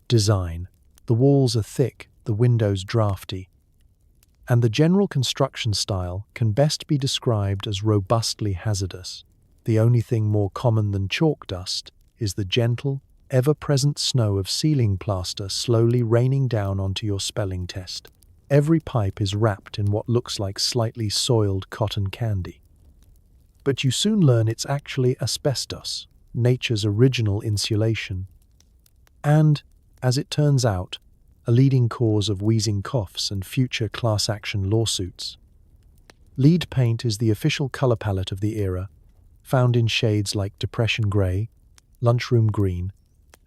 Design. The walls are thick, the windows drafty, and the general construction style can best be described as robustly hazardous. The only thing more common than chalk dust is the gentle, ever-present snow of ceiling plaster slowly raining down onto your spelling test. Every pipe is wrapped in what looks like slightly soiled cotton candy. But you soon learn it's actually asbestos, nature's original insulation. And, as it turns out, a leading cause of wheezing coughs and future class action lawsuits. Lead paint is the official color palette of the era, found in shades like Depression Gray, Lunchroom Green,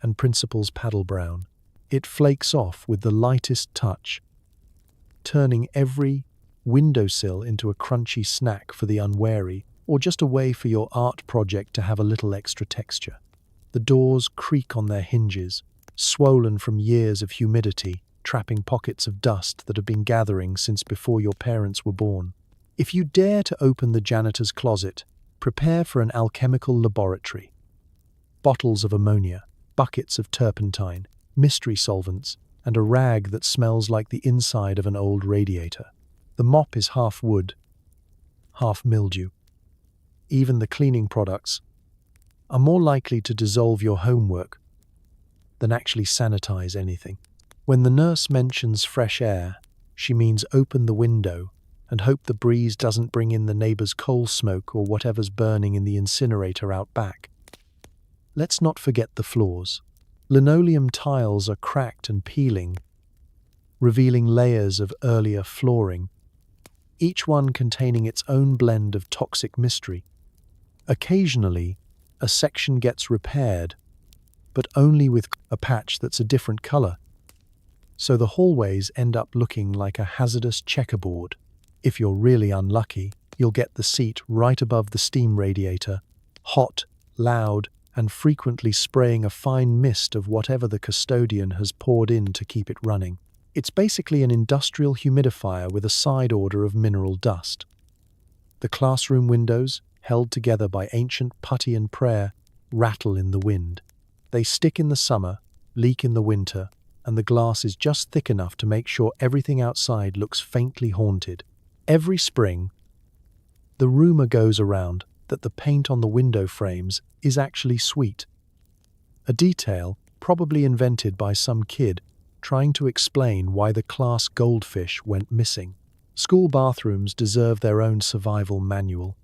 and Principal's Paddle Brown. It flakes off with the lightest touch, turning every windowsill into a crunchy snack for the unwary, or just a way for your art project to have a little extra texture. The doors creak on their hinges, swollen from years of humidity, trapping pockets of dust that have been gathering since before your parents were born. If you dare to open the janitor's closet, prepare for an alchemical laboratory. Bottles of ammonia, buckets of turpentine, mystery solvents, and a rag that smells like the inside of an old radiator. The mop is half wood, half mildew. Even the cleaning products are more likely to dissolve your homework than actually sanitize anything. When the nurse mentions fresh air, she means open the window and hope the breeze doesn't bring in the neighbor's coal smoke or whatever's burning in the incinerator out back. Let's not forget the floors. Linoleum tiles are cracked and peeling, revealing layers of earlier flooring, each one containing its own blend of toxic mystery. Occasionally, a section gets repaired, but only with a patch that's a different color. So the hallways end up looking like a hazardous checkerboard. If you're really unlucky, you'll get the seat right above the steam radiator, hot, loud, and frequently spraying a fine mist of whatever the custodian has poured in to keep it running. It's basically an industrial humidifier with a side order of mineral dust. The classroom windows, held together by ancient putty and prayer, rattle in the wind. They stick in the summer, leak in the winter, and the glass is just thick enough to make sure everything outside looks faintly haunted. Every spring, the rumor goes around that the paint on the window frames is actually sweet. A detail probably invented by some kid trying to explain why the class goldfish went missing. School bathrooms deserve their own survival manual.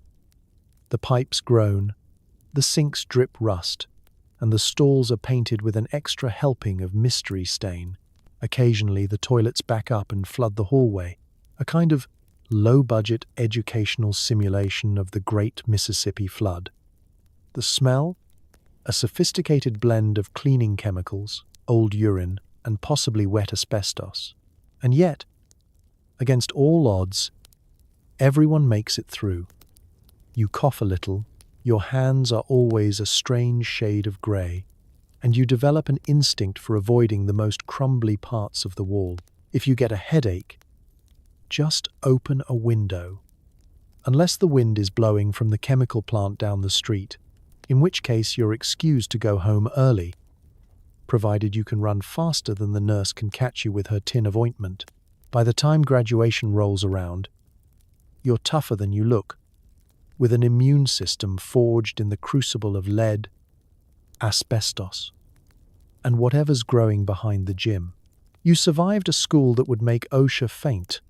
The pipes groan, the sinks drip rust, and the stalls are painted with an extra helping of mystery stain. Occasionally, the toilets back up and flood the hallway, a kind of low-budget educational simulation of the Great Mississippi Flood. The smell? A sophisticated blend of cleaning chemicals, old urine, and possibly wet asbestos. And yet, against all odds, everyone makes it through. You cough a little, your hands are always a strange shade of grey, and you develop an instinct for avoiding the most crumbly parts of the wall. If you get a headache, just open a window. Unless the wind is blowing from the chemical plant down the street, in which case you're excused to go home early, provided you can run faster than the nurse can catch you with her tin of ointment. By the time graduation rolls around, you're tougher than you look, with an immune system forged in the crucible of lead, asbestos, and whatever's growing behind the gym. You survived a school that would make OSHA faint.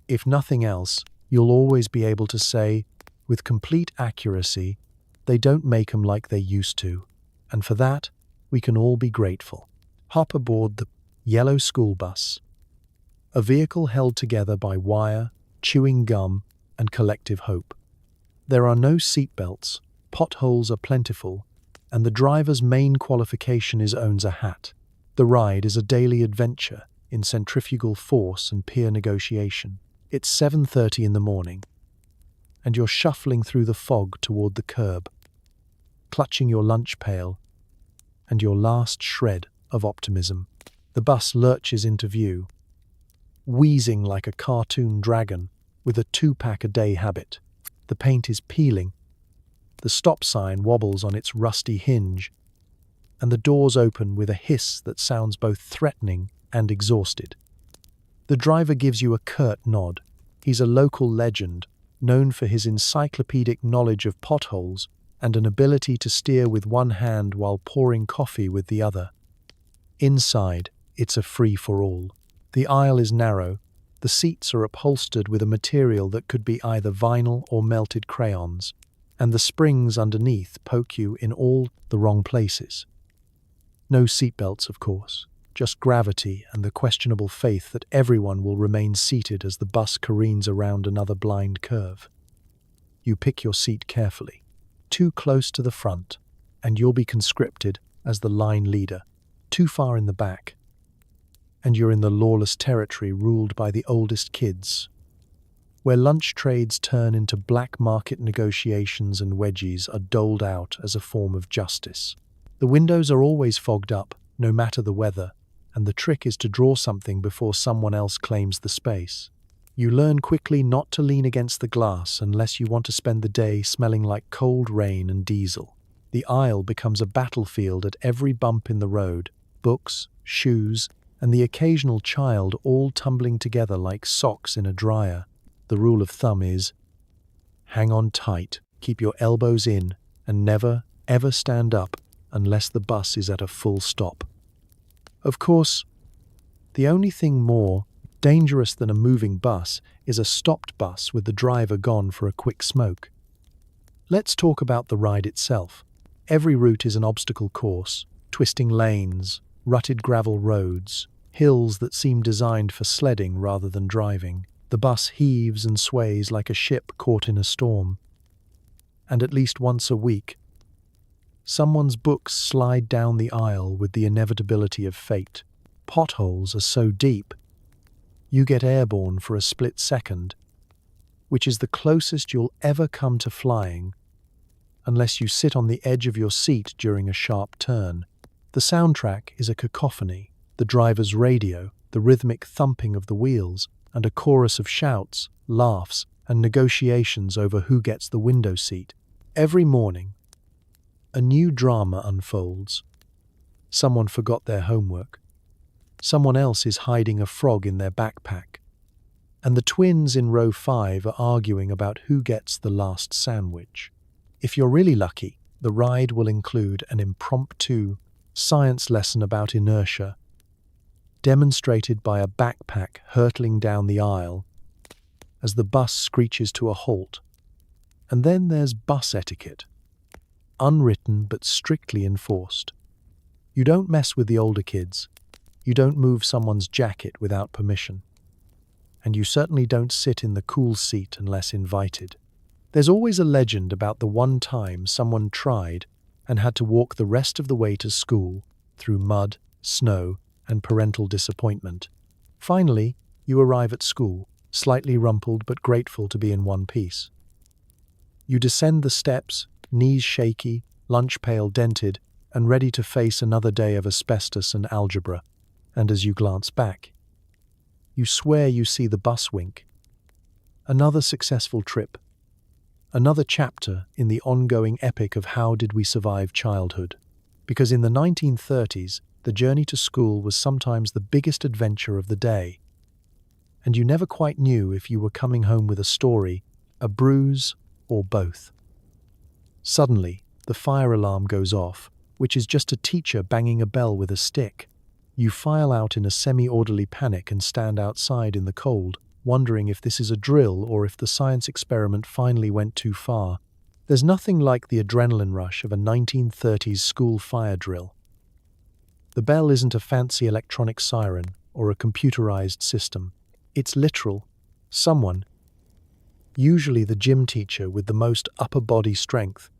If nothing else, you'll always be able to say, with complete accuracy, they don't make 'em like they used to, and for that, we can all be grateful. Hop aboard the yellow school bus, a vehicle held together by wire, chewing gum, and collective hope. There are no seatbelts, potholes are plentiful, and the driver's main qualification is owns a hat. The ride is a daily adventure in centrifugal force and peer negotiation. It's 7:30 in the morning, and you're shuffling through the fog toward the curb, clutching your lunch pail and your last shred of optimism. The bus lurches into view, wheezing like a cartoon dragon with a 2-pack-a-day habit. The paint is peeling, the stop sign wobbles on its rusty hinge, and the doors open with a hiss that sounds both threatening and exhausted. The driver gives you a curt nod. He's a local legend, known for his encyclopedic knowledge of potholes and an ability to steer with one hand while pouring coffee with the other. Inside, it's a free-for-all. The aisle is narrow, the seats are upholstered with a material that could be either vinyl or melted crayons, and the springs underneath poke you in all the wrong places. No seatbelts, of course, just gravity and the questionable faith that everyone will remain seated as the bus careens around another blind curve. You pick your seat carefully, too close to the front, and you'll be conscripted as the line leader. Too far in the back, and you're in the lawless territory ruled by the oldest kids, where lunch trades turn into black market negotiations and wedgies are doled out as a form of justice. The windows are always fogged up, no matter the weather, and the trick is to draw something before someone else claims the space. You learn quickly not to lean against the glass unless you want to spend the day smelling like cold rain and diesel. The aisle becomes a battlefield at every bump in the road, books, shoes, and the occasional child all tumbling together like socks in a dryer. The rule of thumb is, hang on tight, keep your elbows in, and never, ever stand up unless the bus is at a full stop. Of course, the only thing more dangerous than a moving bus is a stopped bus with the driver gone for a quick smoke. Let's talk about the ride itself. Every route is an obstacle course, twisting lanes, rutted gravel roads, hills that seem designed for sledding rather than driving. The bus heaves and sways like a ship caught in a storm. And at least once a week, someone's books slide down the aisle with the inevitability of fate. Potholes are so deep, you get airborne for a split second, which is the closest you'll ever come to flying, unless you sit on the edge of your seat during a sharp turn. The soundtrack is a cacophony, the driver's radio, the rhythmic thumping of the wheels, and a chorus of shouts, laughs, and negotiations over who gets the window seat. Every morning, a new drama unfolds. Someone forgot their homework. Someone else is hiding a frog in their backpack. And the twins in row 5 are arguing about who gets the last sandwich. If you're really lucky, the ride will include an impromptu science lesson about inertia, demonstrated by a backpack hurtling down the aisle as the bus screeches to a halt. And then there's bus etiquette, unwritten but strictly enforced. You don't mess with the older kids. You don't move someone's jacket without permission. And you certainly don't sit in the cool seat unless invited. There's always a legend about the one time someone tried and had to walk the rest of the way to school through mud, snow, and parental disappointment. Finally, you arrive at school, slightly rumpled but grateful to be in one piece. You descend the steps, knees shaky, lunch pail dented, and ready to face another day of asbestos and algebra. And as you glance back, you swear you see the bus wink. Another successful trip. Another chapter in the ongoing epic of how did we survive childhood. Because in the 1930s, the journey to school was sometimes the biggest adventure of the day. And you never quite knew if you were coming home with a story, a bruise, or both. Suddenly, the fire alarm goes off, which is just a teacher banging a bell with a stick. You file out in a semi-orderly panic and stand outside in the cold, wondering if this is a drill or if the science experiment finally went too far. There's nothing like the adrenaline rush of a 1930s school fire drill. The bell isn't a fancy electronic siren or a computerized system. It's literal. Someone, usually the gym teacher with the most upper body strength,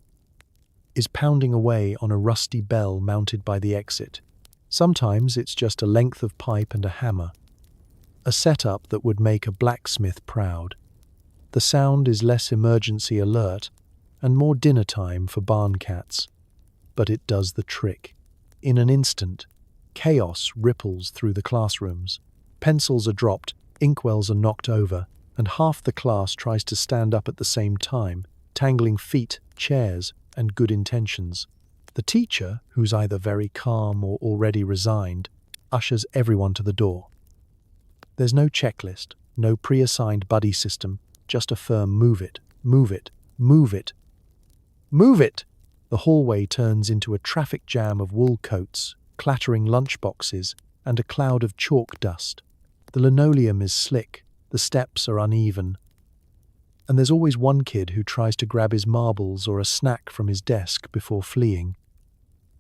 is pounding away on a rusty bell mounted by the exit. Sometimes it's just a length of pipe and a hammer, a setup that would make a blacksmith proud. The sound is less emergency alert and more dinner time for barn cats, but it does the trick. In an instant, chaos ripples through the classrooms. Pencils are dropped, inkwells are knocked over, and half the class tries to stand up at the same time, tangling feet, chairs, and good intentions. The teacher, who's either very calm or already resigned, ushers everyone to the door. There's no checklist, no pre-assigned buddy system, just a firm move it, move it, move it, move it. The hallway turns into a traffic jam of wool coats, clattering lunchboxes, and a cloud of chalk dust. The linoleum is slick, the steps are uneven, and there's always one kid who tries to grab his marbles or a snack from his desk before fleeing.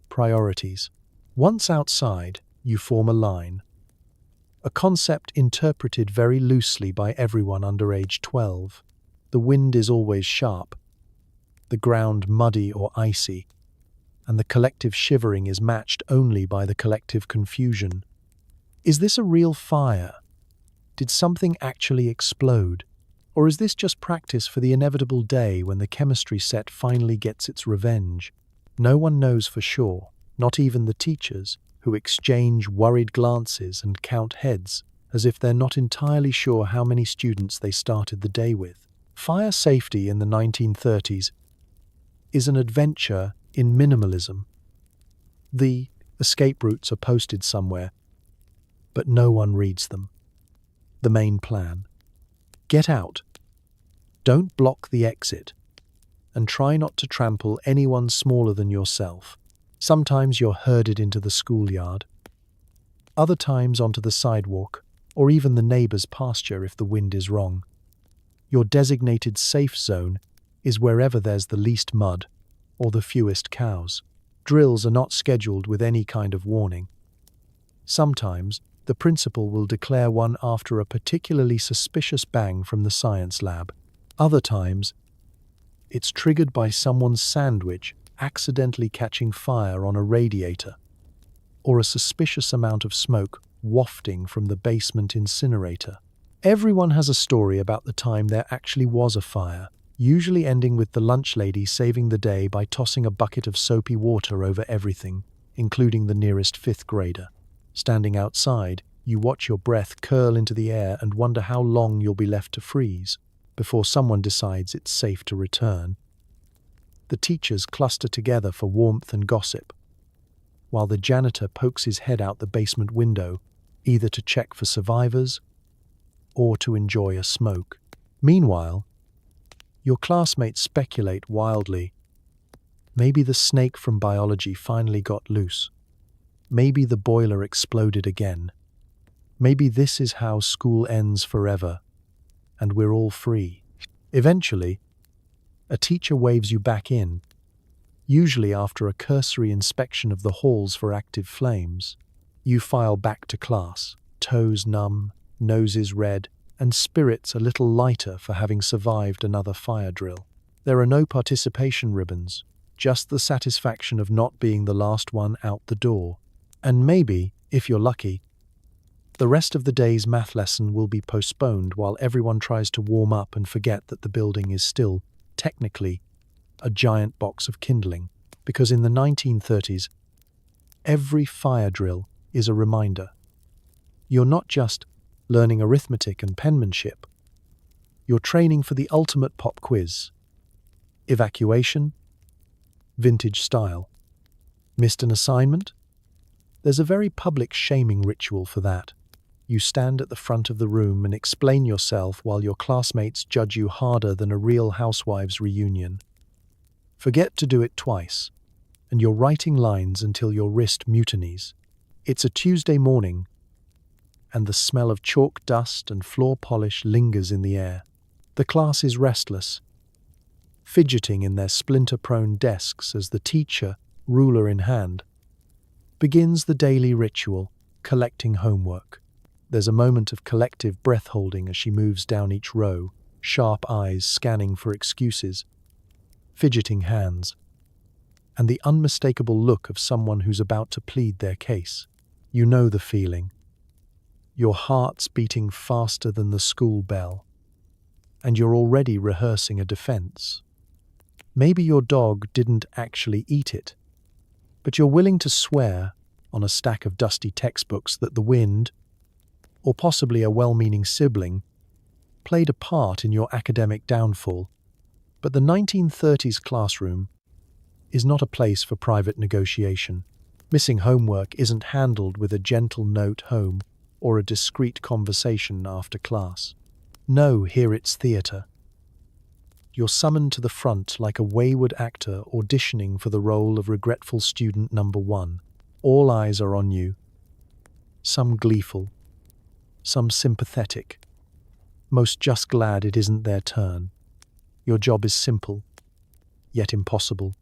Priorities. Once outside, you form a line. A concept interpreted very loosely by everyone under age 12. The wind is always sharp, the ground muddy or icy, and the collective shivering is matched only by the collective confusion. Is this a real fire? Did something actually explode? Or is this just practice for the inevitable day when the chemistry set finally gets its revenge? No one knows for sure, not even the teachers, who exchange worried glances and count heads, as if they're not entirely sure how many students they started the day with. Fire safety in the 1930s is an adventure in minimalism. The escape routes are posted somewhere, but no one reads them. The main plan. Get out. Don't block the exit. And try not to trample anyone smaller than yourself. Sometimes you're herded into the schoolyard. Other times onto the sidewalk, or even the neighbor's pasture if the wind is wrong. Your designated safe zone is wherever there's the least mud or the fewest cows. Drills are not scheduled with any kind of warning. Sometimes, the principal will declare one after a particularly suspicious bang from the science lab. Other times, it's triggered by someone's sandwich accidentally catching fire on a radiator, or a suspicious amount of smoke wafting from the basement incinerator. Everyone has a story about the time there actually was a fire, usually ending with the lunch lady saving the day by tossing a bucket of soapy water over everything, including the nearest fifth grader. Standing outside, you watch your breath curl into the air and wonder how long you'll be left to freeze before someone decides it's safe to return. The teachers cluster together for warmth and gossip, while the janitor pokes his head out the basement window, either to check for survivors or to enjoy a smoke. Meanwhile, your classmates speculate wildly. Maybe the snake from biology finally got loose. Maybe the boiler exploded again. Maybe this is how school ends forever, and we're all free. Eventually, a teacher waves you back in, usually after a cursory inspection of the halls for active flames. You file back to class, toes numb, noses red, and spirits a little lighter for having survived another fire drill. There are no participation ribbons, just the satisfaction of not being the last one out the door. And maybe, if you're lucky, the rest of the day's math lesson will be postponed while everyone tries to warm up and forget that the building is still, technically, a giant box of kindling. Because in the 1930s, every fire drill is a reminder. You're not just learning arithmetic and penmanship. You're training for the ultimate pop quiz. Evacuation? Vintage style. Missed an assignment? There's a very public shaming ritual for that. You stand at the front of the room and explain yourself while your classmates judge you harder than a Real Housewives reunion. Forget to do it twice, and you're writing lines until your wrist mutinies. It's a Tuesday morning, and the smell of chalk dust and floor polish lingers in the air. The class is restless, fidgeting in their splinter-prone desks as the teacher, ruler in hand, begins the daily ritual, collecting homework. There's a moment of collective breath-holding as she moves down each row, sharp eyes scanning for excuses, fidgeting hands, and the unmistakable look of someone who's about to plead their case. You know the feeling. Your heart's beating faster than the school bell, and you're already rehearsing a defense. Maybe your dog didn't actually eat it, but you're willing to swear on a stack of dusty textbooks that the wind, or possibly a well-meaning sibling, played a part in your academic downfall. But the 1930s classroom is not a place for private negotiation. Missing homework isn't handled with a gentle note home or a discreet conversation after class. No, here it's theatre. You're summoned to the front like a wayward actor auditioning for the role of regretful student number one. All eyes are on you. Some gleeful, some sympathetic, most just glad it isn't their turn. Your job is simple, yet impossible.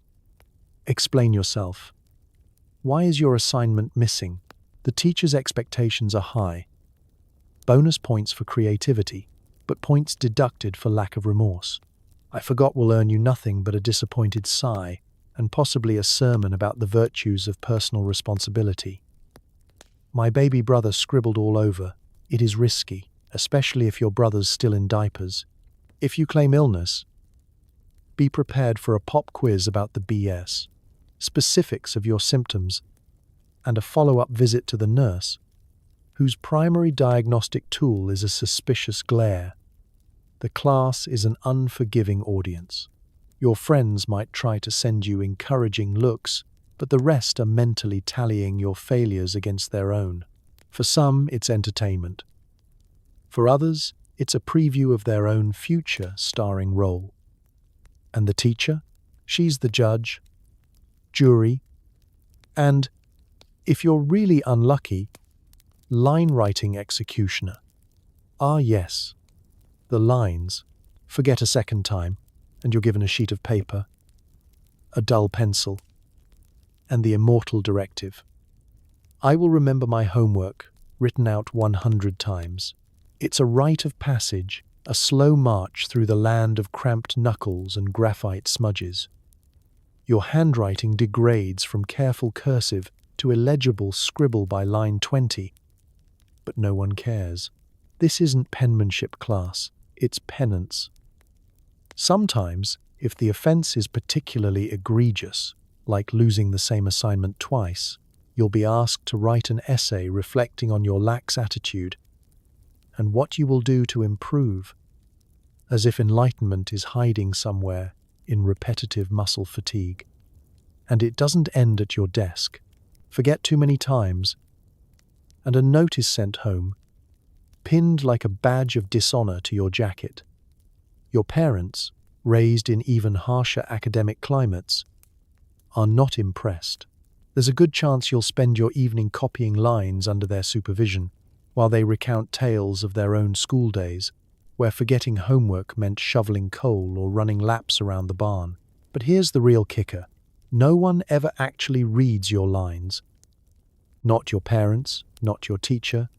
Explain yourself. Why is your assignment missing? The teacher's expectations are high. Bonus points for creativity, but points deducted for lack of remorse. I forgot will earn you nothing but a disappointed sigh, and possibly a sermon about the virtues of personal responsibility. My baby brother scribbled all over. It is risky, especially if your brother's still in diapers. If you claim illness, be prepared for a pop quiz about the BS, specifics of your symptoms, and a follow-up visit to the nurse, whose primary diagnostic tool is a suspicious glare. The class is an unforgiving audience. Your friends might try to send you encouraging looks, but the rest are mentally tallying your failures against their own. For some, it's entertainment. For others, it's a preview of their own future starring role. And the teacher? She's the judge, jury, and, if you're really unlucky, Line writing executioner. Ah yes, the lines. Forget a second time, and you're given a sheet of paper, a dull pencil, and the immortal directive. I will remember my homework, written out 100 times. It's a rite of passage, a slow march through the land of cramped knuckles and graphite smudges. Your handwriting degrades from careful cursive to illegible scribble by line 20. But no one cares. This isn't penmanship class, it's penance. Sometimes, if the offense is particularly egregious, like losing the same assignment twice, you'll be asked to write an essay reflecting on your lax attitude and what you will do to improve, as if enlightenment is hiding somewhere in repetitive muscle fatigue. And it doesn't end at your desk. Forget too many times, and a note is sent home, pinned like a badge of dishonor to your jacket. Your parents, raised in even harsher academic climates, are not impressed. There's a good chance you'll spend your evening copying lines under their supervision, while they recount tales of their own school days, where forgetting homework meant shoveling coal or running laps around the barn. But here's the real kicker. No one ever actually reads your lines. Not your parents, not your teacher,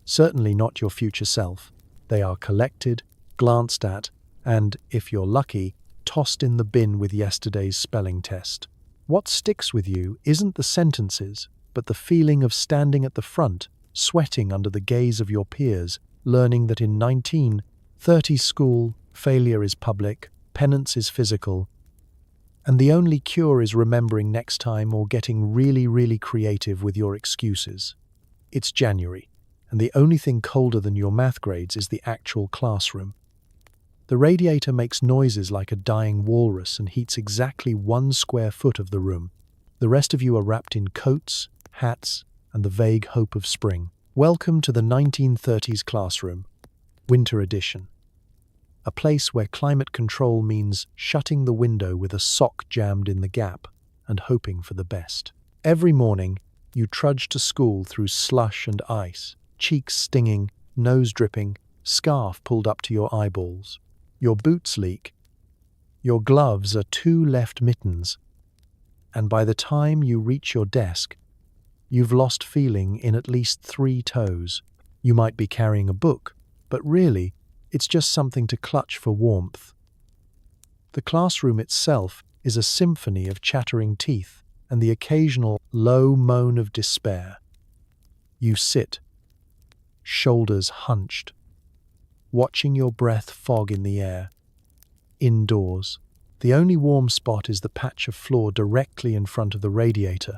certainly not your future self. They are collected, glanced at, and, if you're lucky, tossed in the bin with yesterday's spelling test. What sticks with you isn't the sentences, but the feeling of standing at the front, sweating under the gaze of your peers, learning that in 1930s school, failure is public, penance is physical, and the only cure is remembering next time or getting really creative with your excuses. It's January, and the only thing colder than your math grades is the actual classroom. The radiator makes noises like a dying walrus and heats exactly 1 square foot of the room. The rest of you are wrapped in coats, hats, and the vague hope of spring. Welcome to the 1930s classroom, Winter Edition. A place where climate control means shutting the window with a sock jammed in the gap and hoping for the best. Every morning, you trudge to school through slush and ice, cheeks stinging, nose dripping, scarf pulled up to your eyeballs. Your boots leak. Your gloves are 2 left mittens. And by the time you reach your desk, you've lost feeling in at least 3 toes. You might be carrying a book, but really, it's just something to clutch for warmth. The classroom itself is a symphony of chattering teeth and the occasional low moan of despair. You sit, shoulders hunched, watching your breath fog in the air. Indoors, the only warm spot is the patch of floor directly in front of the radiator,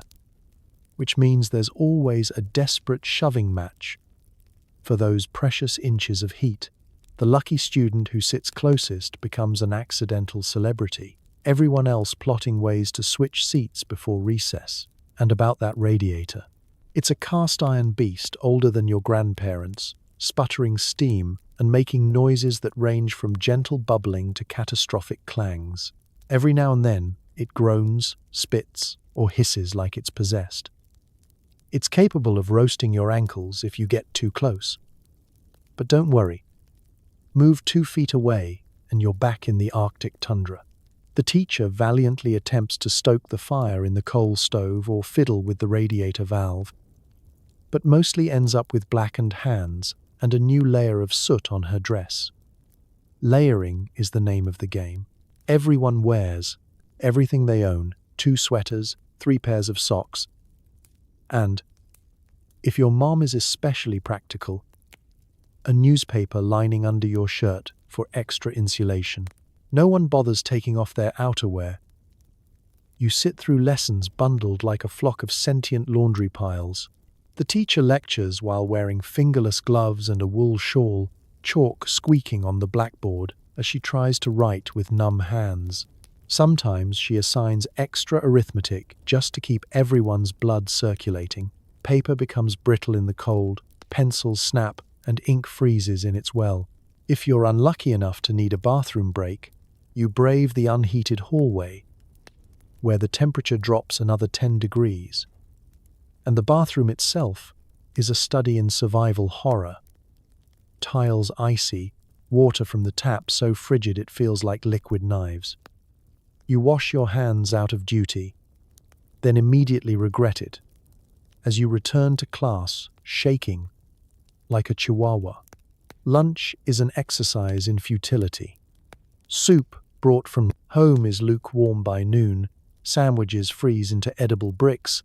which means there's always a desperate shoving match for those precious inches of heat. The lucky student who sits closest becomes an accidental celebrity, everyone else plotting ways to switch seats before recess. And about that radiator. It's a cast-iron beast older than your grandparents, sputtering steam and making noises that range from gentle bubbling to catastrophic clangs. Every now and then, it groans, spits, or hisses like it's possessed. It's capable of roasting your ankles if you get too close. But don't worry. Move 2 feet away, and you're back in the Arctic tundra. The teacher valiantly attempts to stoke the fire in the coal stove or fiddle with the radiator valve, but mostly ends up with blackened hands and a new layer of soot on her dress. Layering is the name of the game. Everyone wears everything they own, 2 sweaters, 3 pairs of socks, and, if your mom is especially practical, a newspaper lining under your shirt for extra insulation. No one bothers taking off their outerwear. You sit through lessons bundled like a flock of sentient laundry piles. The teacher lectures while wearing fingerless gloves and a wool shawl, chalk squeaking on the blackboard as she tries to write with numb hands. Sometimes she assigns extra arithmetic just to keep everyone's blood circulating. Paper becomes brittle in the cold, pencils snap, and ink freezes in its well. If you're unlucky enough to need a bathroom break, you brave the unheated hallway, where the temperature drops another 10 degrees. And the bathroom itself is a study in survival horror. Tiles icy, water from the tap so frigid it feels like liquid knives. You wash your hands out of duty, then immediately regret it, as you return to class, shaking like a chihuahua. Lunch is an exercise in futility. Soup brought from home is lukewarm by noon, sandwiches freeze into edible bricks,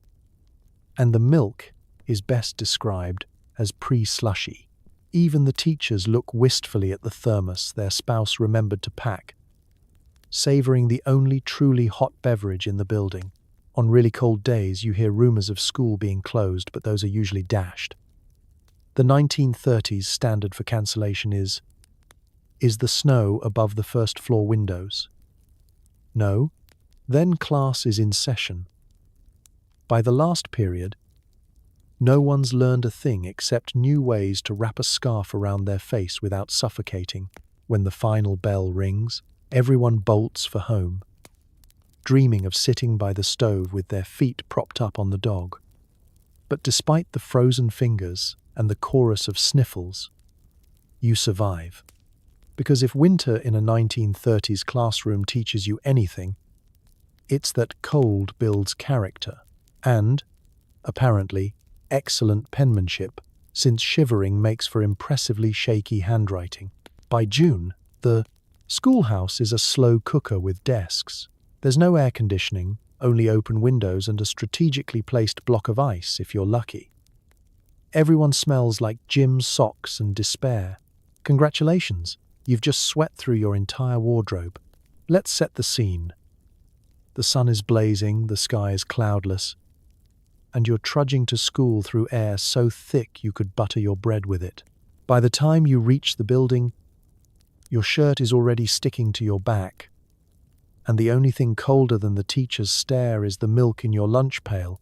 and the milk is best described as pre-slushy. Even the teachers look wistfully at the thermos their spouse remembered to pack, savoring the only truly hot beverage in the building. On really cold days, you hear rumors of school being closed, but those are usually dashed. The 1930s standard for cancellation is the snow above the first floor windows? No? Then class is in session. By the last period, no one's learned a thing except new ways to wrap a scarf around their face without suffocating. When the final bell rings, everyone bolts for home, dreaming of sitting by the stove with their feet propped up on the dog. But despite the frozen fingers and the chorus of sniffles, you survive. Because if winter in a 1930s classroom teaches you anything, it's that cold builds character and, apparently, excellent penmanship, since shivering makes for impressively shaky handwriting. By June, the schoolhouse is a slow cooker with desks. There's no air conditioning, only open windows and a strategically placed block of ice if you're lucky. Everyone smells like gym socks and despair. Congratulations, you've just sweat through your entire wardrobe. Let's set the scene. The sun is blazing, the sky is cloudless, and you're trudging to school through air so thick you could butter your bread with it. By the time you reach the building, your shirt is already sticking to your back, and the only thing colder than the teacher's stare is the milk in your lunch pail,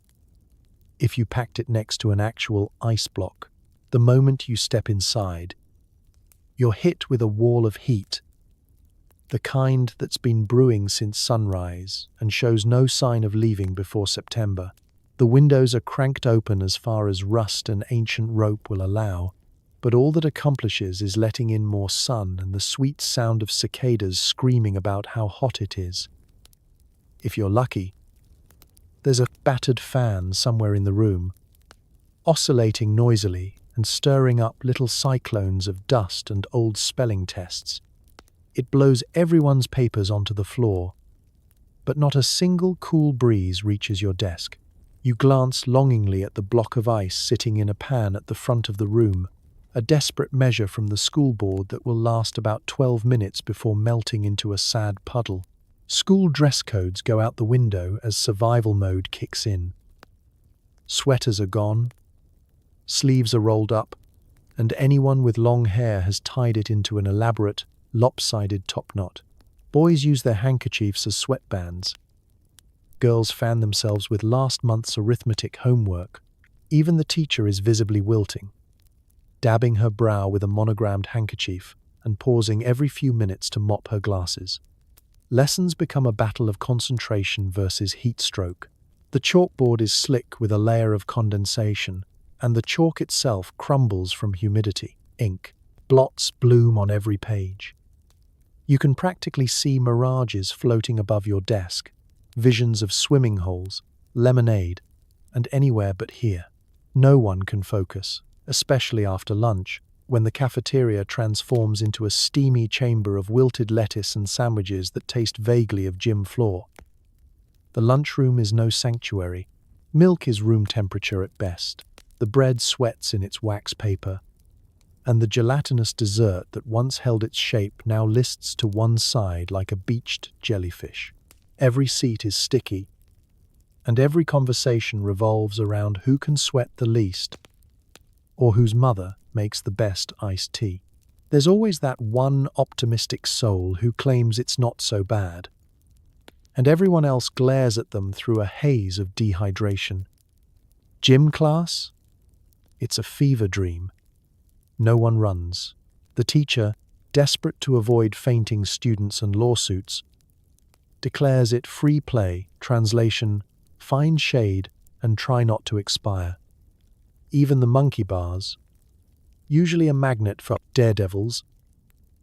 if you packed it next to an actual ice block. The moment you step inside, you're hit with a wall of heat, the kind that's been brewing since sunrise and shows no sign of leaving before September. The windows are cranked open as far as rust and ancient rope will allow, but all that accomplishes is letting in more sun and the sweet sound of cicadas screaming about how hot it is. If you're lucky, there's a battered fan somewhere in the room, oscillating noisily and stirring up little cyclones of dust and old spelling tests. It blows everyone's papers onto the floor, but not a single cool breeze reaches your desk. You glance longingly at the block of ice sitting in a pan at the front of the room, a desperate measure from the school board that will last about 12 minutes before melting into a sad puddle. School dress codes go out the window as survival mode kicks in. Sweaters are gone, sleeves are rolled up, and anyone with long hair has tied it into an elaborate, lopsided top knot. Boys use their handkerchiefs as sweatbands. Girls fan themselves with last month's arithmetic homework. Even the teacher is visibly wilting, dabbing her brow with a monogrammed handkerchief and pausing every few minutes to mop her glasses. Lessons become a battle of concentration versus heat stroke. The chalkboard is slick with a layer of condensation, and the chalk itself crumbles from humidity. Ink blots bloom on every page. You can practically see mirages floating above your desk, visions of swimming holes, lemonade, and anywhere but here. No one can focus, especially after lunch, when the cafeteria transforms into a steamy chamber of wilted lettuce and sandwiches that taste vaguely of gym floor. The lunchroom is no sanctuary. Milk is room temperature at best. The bread sweats in its wax paper, and the gelatinous dessert that once held its shape now lists to one side like a beached jellyfish. Every seat is sticky, and every conversation revolves around who can sweat the least, or whose mother makes the best iced tea. There's always that one optimistic soul who claims it's not so bad, and everyone else glares at them through a haze of dehydration. Gym class? It's a fever dream. No one runs. The teacher, desperate to avoid fainting students and lawsuits, declares it free play, translation, find shade and try not to expire. Even the monkey bars, usually a magnet for daredevils,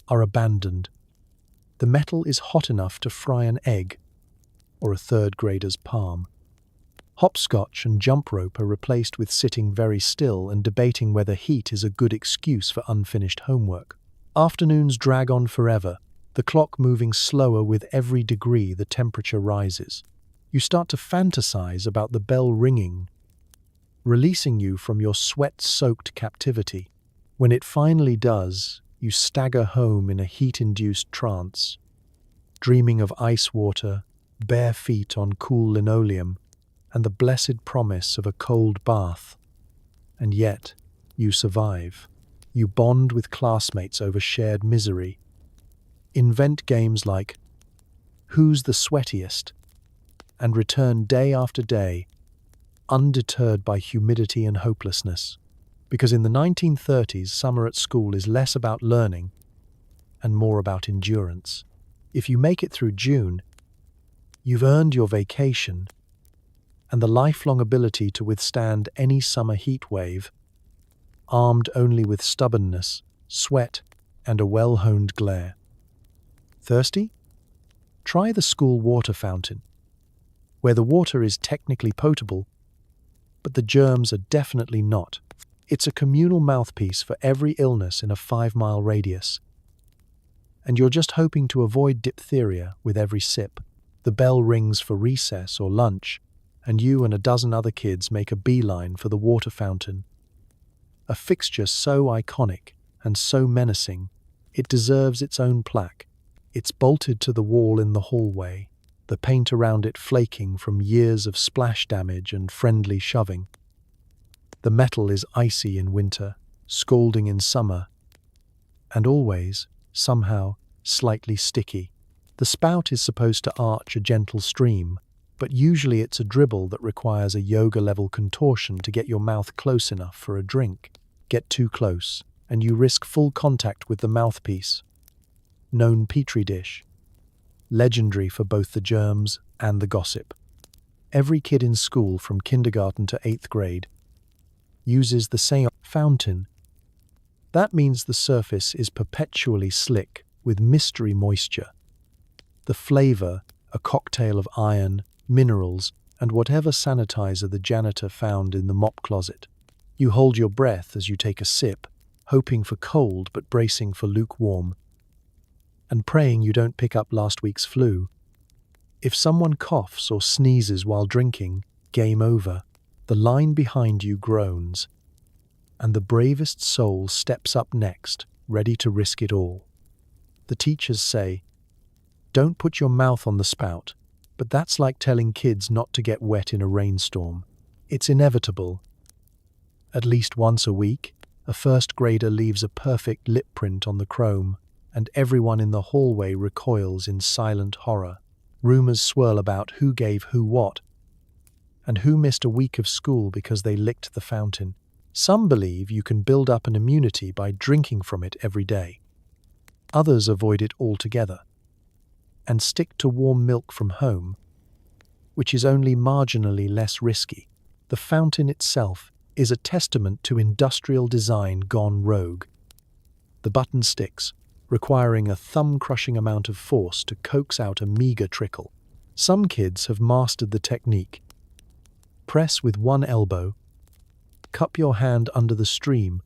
are abandoned. The metal is hot enough to fry an egg or a third grader's palm. Hopscotch and jump rope are replaced with sitting very still and debating whether heat is a good excuse for unfinished homework. Afternoons drag on forever, the clock moving slower with every degree the temperature rises. You start to fantasize about the bell ringing, releasing you from your sweat-soaked captivity. When it finally does, you stagger home in a heat-induced trance, dreaming of ice water, bare feet on cool linoleum, and the blessed promise of a cold bath. And yet, you survive. You bond with classmates over shared misery. Invent games like Who's the Sweatiest? And return day after day, undeterred by humidity and hopelessness. Because in the 1930s, summer at school is less about learning and more about endurance. If you make it through June, you've earned your vacation and the lifelong ability to withstand any summer heat wave, armed only with stubbornness, sweat, and a well-honed glare. Thirsty? Try the school water fountain, where the water is technically potable, but the germs are definitely not. It's a communal mouthpiece for every illness in a 5-mile radius. And you're just hoping to avoid diphtheria with every sip. The bell rings for recess or lunch, and you and a dozen other kids make a beeline for the water fountain. A fixture so iconic and so menacing, it deserves its own plaque. It's bolted to the wall in the hallway, the paint around it flaking from years of splash damage and friendly shoving. The metal is icy in winter, scalding in summer, and always, somehow, slightly sticky. The spout is supposed to arch a gentle stream, but usually it's a dribble that requires a yoga-level contortion to get your mouth close enough for a drink. Get too close, and you risk full contact with the mouthpiece. Known petri dish. Legendary for both the germs and the gossip. Every kid in school from kindergarten to 8th grade uses the same fountain. That means the surface is perpetually slick with mystery moisture. The flavor, a cocktail of iron, minerals, and whatever sanitizer the janitor found in the mop closet. You hold your breath as you take a sip, hoping for cold but bracing for lukewarm, and praying you don't pick up last week's flu. If someone coughs or sneezes while drinking, game over. The line behind you groans, and the bravest soul steps up next, ready to risk it all. The teachers say, "Don't put your mouth on the spout," but that's like telling kids not to get wet in a rainstorm. It's inevitable. At least once a week, a first grader leaves a perfect lip print on the chrome, and everyone in the hallway recoils in silent horror. Rumors swirl about who gave who what, and who missed a week of school because they licked the fountain. Some believe you can build up an immunity by drinking from it every day. Others avoid it altogether and stick to warm milk from home, which is only marginally less risky. The fountain itself is a testament to industrial design gone rogue. The button sticks, requiring a thumb-crushing amount of force to coax out a meager trickle. Some kids have mastered the technique. Press with one elbow, cup your hand under the stream,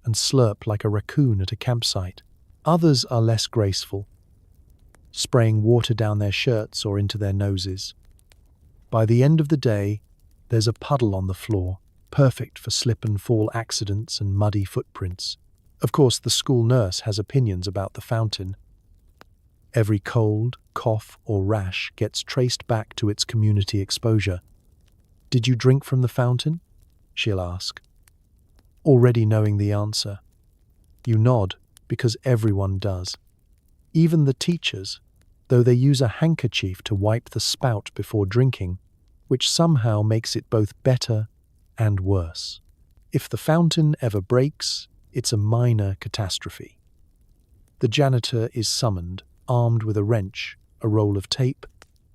and slurp like a raccoon at a campsite. Others are less graceful, spraying water down their shirts or into their noses. By the end of the day, there's a puddle on the floor, perfect for slip-and-fall accidents and muddy footprints. Of course, the school nurse has opinions about the fountain. Every cold, cough, or rash gets traced back to its community exposure. "Did you drink from the fountain?" she'll ask, already knowing the answer. You nod, because everyone does. Even the teachers, though they use a handkerchief to wipe the spout before drinking, which somehow makes it both better and worse. If the fountain ever breaks, it's a minor catastrophe. The janitor is summoned, armed with a wrench, a roll of tape,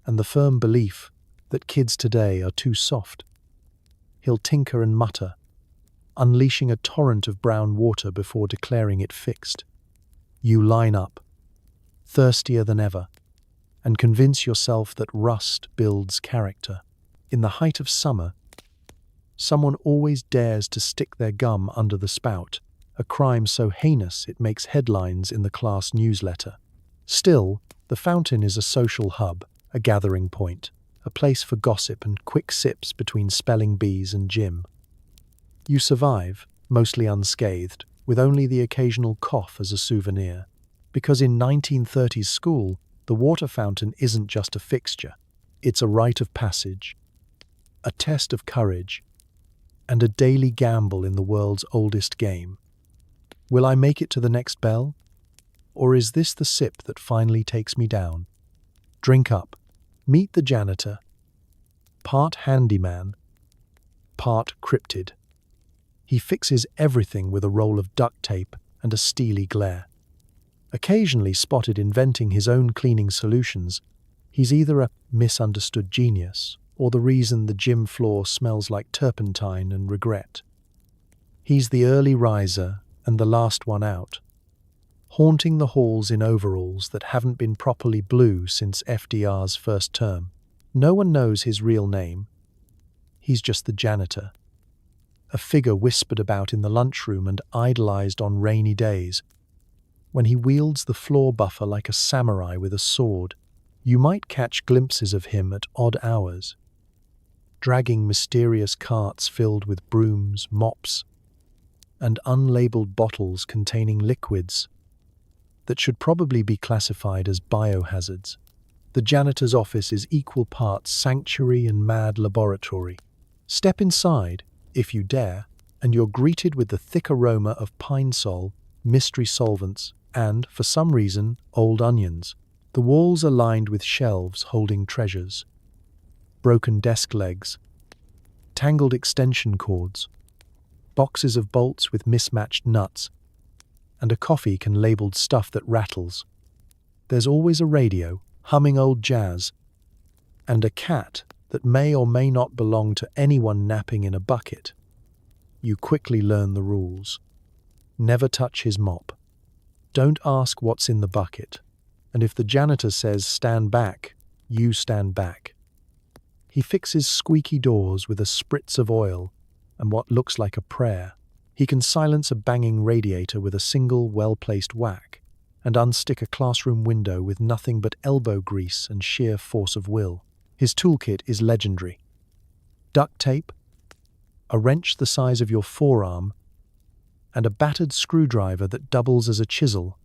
and the firm belief that kids today are too soft. He'll tinker and mutter, unleashing a torrent of brown water before declaring it fixed. You line up, thirstier than ever, and convince yourself that rust builds character. In the height of summer, someone always dares to stick their gum under the spout, a crime so heinous it makes headlines in the class newsletter. Still, the fountain is a social hub, a gathering point, a place for gossip and quick sips between spelling bees and gym. You survive, mostly unscathed, with only the occasional cough as a souvenir. Because in 1930s school, the water fountain isn't just a fixture. It's a rite of passage, a test of courage, and a daily gamble in the world's oldest game. Will I make it to the next bell? Or is this the sip that finally takes me down? Drink up. Meet the janitor. Part handyman, part cryptid. He fixes everything with a roll of duct tape and a steely glare. Occasionally spotted inventing his own cleaning solutions, he's either a misunderstood genius or the reason the gym floor smells like turpentine and regret. He's the early riser and the last one out, haunting the halls in overalls that haven't been properly blue since FDR's first term. No one knows his real name. He's just the janitor, a figure whispered about in the lunchroom and idolized on rainy days. When he wields the floor buffer like a samurai with a sword, you might catch glimpses of him at odd hours, dragging mysterious carts filled with brooms, mops, and unlabeled bottles containing liquids that should probably be classified as biohazards. The janitor's office is equal parts sanctuary and mad laboratory. Step inside, if you dare, and you're greeted with the thick aroma of pine sol, mystery solvents, and, for some reason, old onions. The walls are lined with shelves holding treasures, broken desk legs, tangled extension cords, boxes of bolts with mismatched nuts, and a coffee can labeled stuff that rattles. There's always a radio, humming old jazz, and a cat that may or may not belong to anyone napping in a bucket. You quickly learn the rules. Never touch his mop. Don't ask what's in the bucket. And if the janitor says stand back, you stand back. He fixes squeaky doors with a spritz of oil and what looks like a prayer. He can silence a banging radiator with a single well-placed whack and unstick a classroom window with nothing but elbow grease and sheer force of will. His toolkit is legendary. Duct tape, a wrench the size of your forearm, and a battered screwdriver that doubles as a chisel,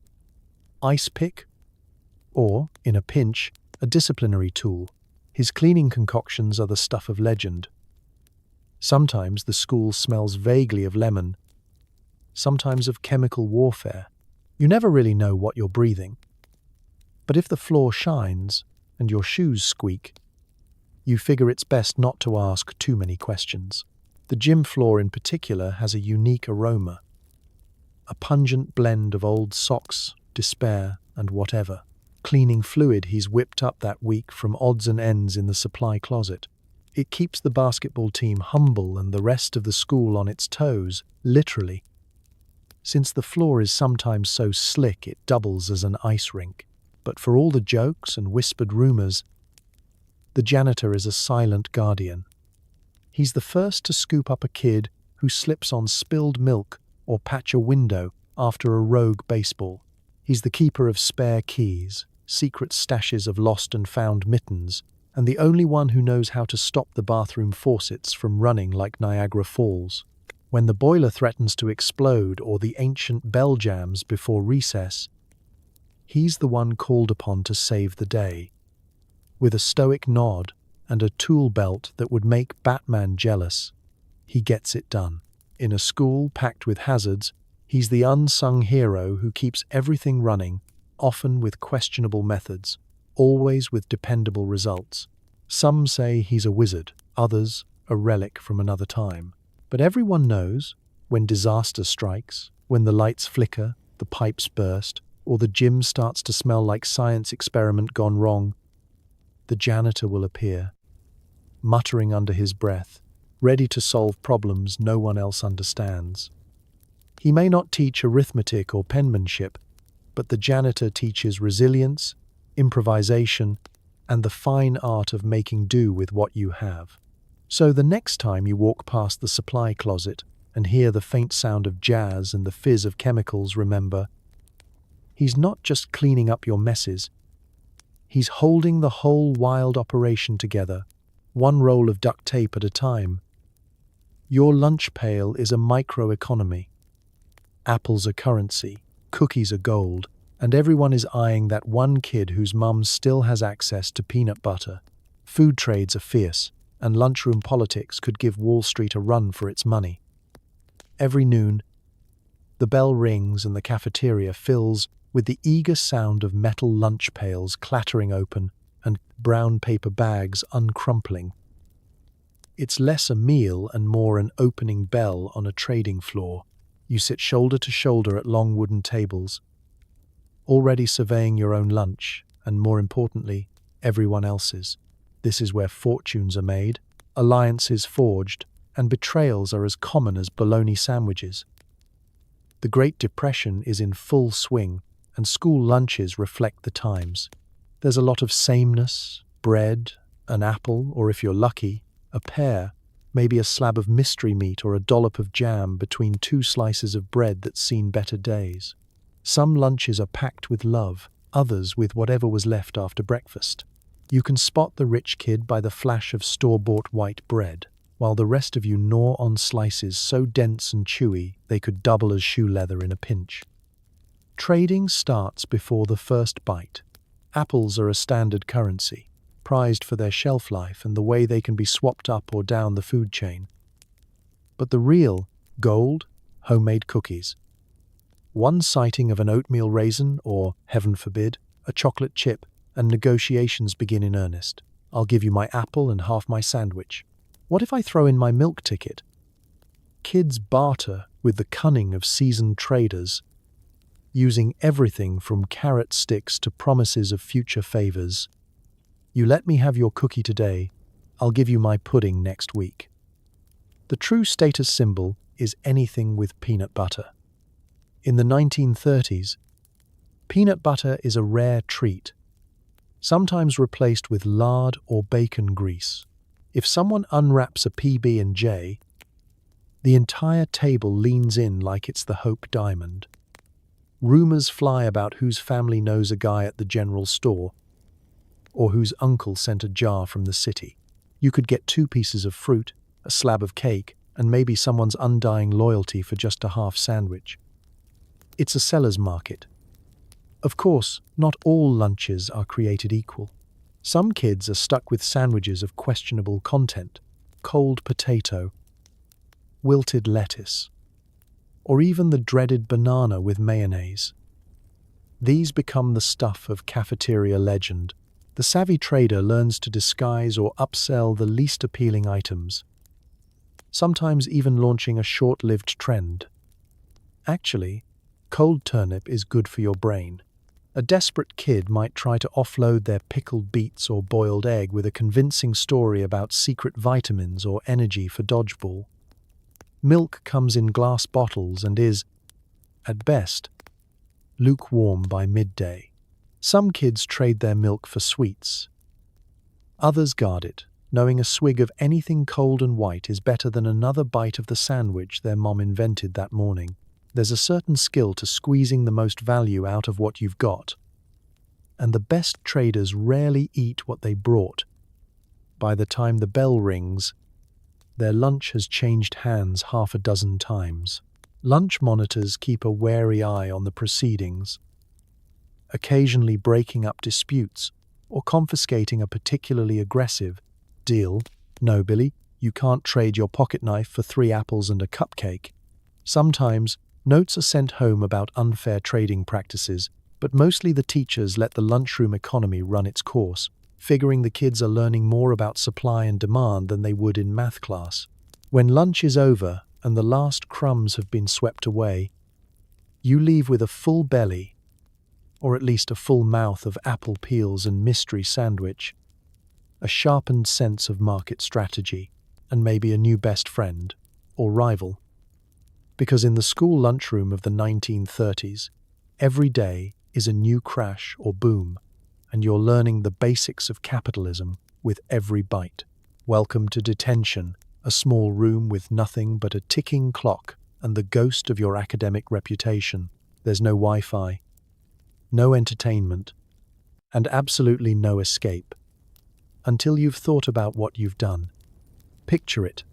ice pick, or, in a pinch, a disciplinary tool. His cleaning concoctions are the stuff of legend. Sometimes the school smells vaguely of lemon, sometimes of chemical warfare. You never really know what you're breathing. But if the floor shines and your shoes squeak, you figure it's best not to ask too many questions. The gym floor in particular has a unique aroma, a pungent blend of old socks, despair, and whatever cleaning fluid he's whipped up that week from odds and ends in the supply closet. It keeps the basketball team humble and the rest of the school on its toes, literally. Since the floor is sometimes so slick it doubles as an ice rink. But for all the jokes and whispered rumors, the janitor is a silent guardian. He's the first to scoop up a kid who slips on spilled milk or patch a window after a rogue baseball. He's the keeper of spare keys, secret stashes of lost and found mittens, and the only one who knows how to stop the bathroom faucets from running like Niagara Falls. When the boiler threatens to explode or the ancient bell jams before recess, he's the one called upon to save the day. With a stoic nod and a tool belt that would make Batman jealous, he gets it done. In a school packed with hazards, he's the unsung hero who keeps everything running, often with questionable methods, always with dependable results. Some say he's a wizard, others a relic from another time. But everyone knows, when disaster strikes, when the lights flicker, the pipes burst, or the gym starts to smell like science experiment gone wrong, the janitor will appear, muttering under his breath, ready to solve problems no one else understands. He may not teach arithmetic or penmanship, but the janitor teaches resilience, improvisation, and the fine art of making do with what you have. So the next time you walk past the supply closet and hear the faint sound of jazz and the fizz of chemicals, remember, he's not just cleaning up your messes, he's holding the whole wild operation together, one roll of duct tape at a time. Your lunch pail is a microeconomy. Apples are currency, cookies are gold, and everyone is eyeing that one kid whose mum still has access to peanut butter. Food trades are fierce, and lunchroom politics could give Wall Street a run for its money. Every noon, the bell rings and the cafeteria fills with the eager sound of metal lunch pails clattering open and brown paper bags uncrumpling. It's less a meal and more an opening bell on a trading floor. You sit shoulder to shoulder at long wooden tables, already surveying your own lunch, and more importantly, everyone else's. This is where fortunes are made, alliances forged, and betrayals are as common as bologna sandwiches. The Great Depression is in full swing, and school lunches reflect the times. There's a lot of sameness, bread, an apple, or if you're lucky, a pear, maybe a slab of mystery meat or a dollop of jam between two slices of bread that's seen better days. Some lunches are packed with love, others with whatever was left after breakfast. You can spot the rich kid by the flash of store-bought white bread, while the rest of you gnaw on slices so dense and chewy they could double as shoe leather in a pinch. Trading starts before the first bite. Apples are a standard currency, prized for their shelf life and the way they can be swapped up or down the food chain. But the real gold, homemade cookies. One sighting of an oatmeal raisin or, heaven forbid, a chocolate chip, and negotiations begin in earnest. I'll give you my apple and half my sandwich. What if I throw in my milk ticket? Kids barter with the cunning of seasoned traders, using everything from carrot sticks to promises of future favors. You let me have your cookie today, I'll give you my pudding next week. The true status symbol is anything with peanut butter. In the 1930s, peanut butter is a rare treat, sometimes replaced with lard or bacon grease. If someone unwraps a PB&J, the entire table leans in like it's the Hope Diamond. Rumors fly about whose family knows a guy at the general store, or whose uncle sent a jar from the city. You could get 2 pieces of fruit, a slab of cake, and maybe someone's undying loyalty for just a half sandwich. It's a seller's market. Of course, not all lunches are created equal. Some kids are stuck with sandwiches of questionable content, cold potato, wilted lettuce, or even the dreaded banana with mayonnaise. These become the stuff of cafeteria legend. The savvy trader learns to disguise or upsell the least appealing items, sometimes even launching a short-lived trend. Actually, cold turnip is good for your brain. A desperate kid might try to offload their pickled beets or boiled egg with a convincing story about secret vitamins or energy for dodgeball. Milk comes in glass bottles and is, at best, lukewarm by midday. Some kids trade their milk for sweets. Others guard it, knowing a swig of anything cold and white is better than another bite of the sandwich their mom invented that morning. There's a certain skill to squeezing the most value out of what you've got. And the best traders rarely eat what they brought. By the time the bell rings, their lunch has changed hands half a dozen times. Lunch monitors keep a wary eye on the proceedings, occasionally breaking up disputes or confiscating a particularly aggressive deal. No, Billy, you can't trade your pocket knife for 3 apples and a cupcake. Sometimes, notes are sent home about unfair trading practices, but mostly the teachers let the lunchroom economy run its course, figuring the kids are learning more about supply and demand than they would in math class. When lunch is over and the last crumbs have been swept away, you leave with a full belly, or at least a full mouth of apple peels and mystery sandwich, a sharpened sense of market strategy, and maybe a new best friend or rival. Because in the school lunchroom of the 1930s, every day is a new crash or boom, and you're learning the basics of capitalism with every bite. Welcome to Detention, a small room with nothing but a ticking clock and the ghost of your academic reputation. There's no Wi-Fi, no entertainment, and absolutely no escape. Until you've thought about what you've done. Picture it.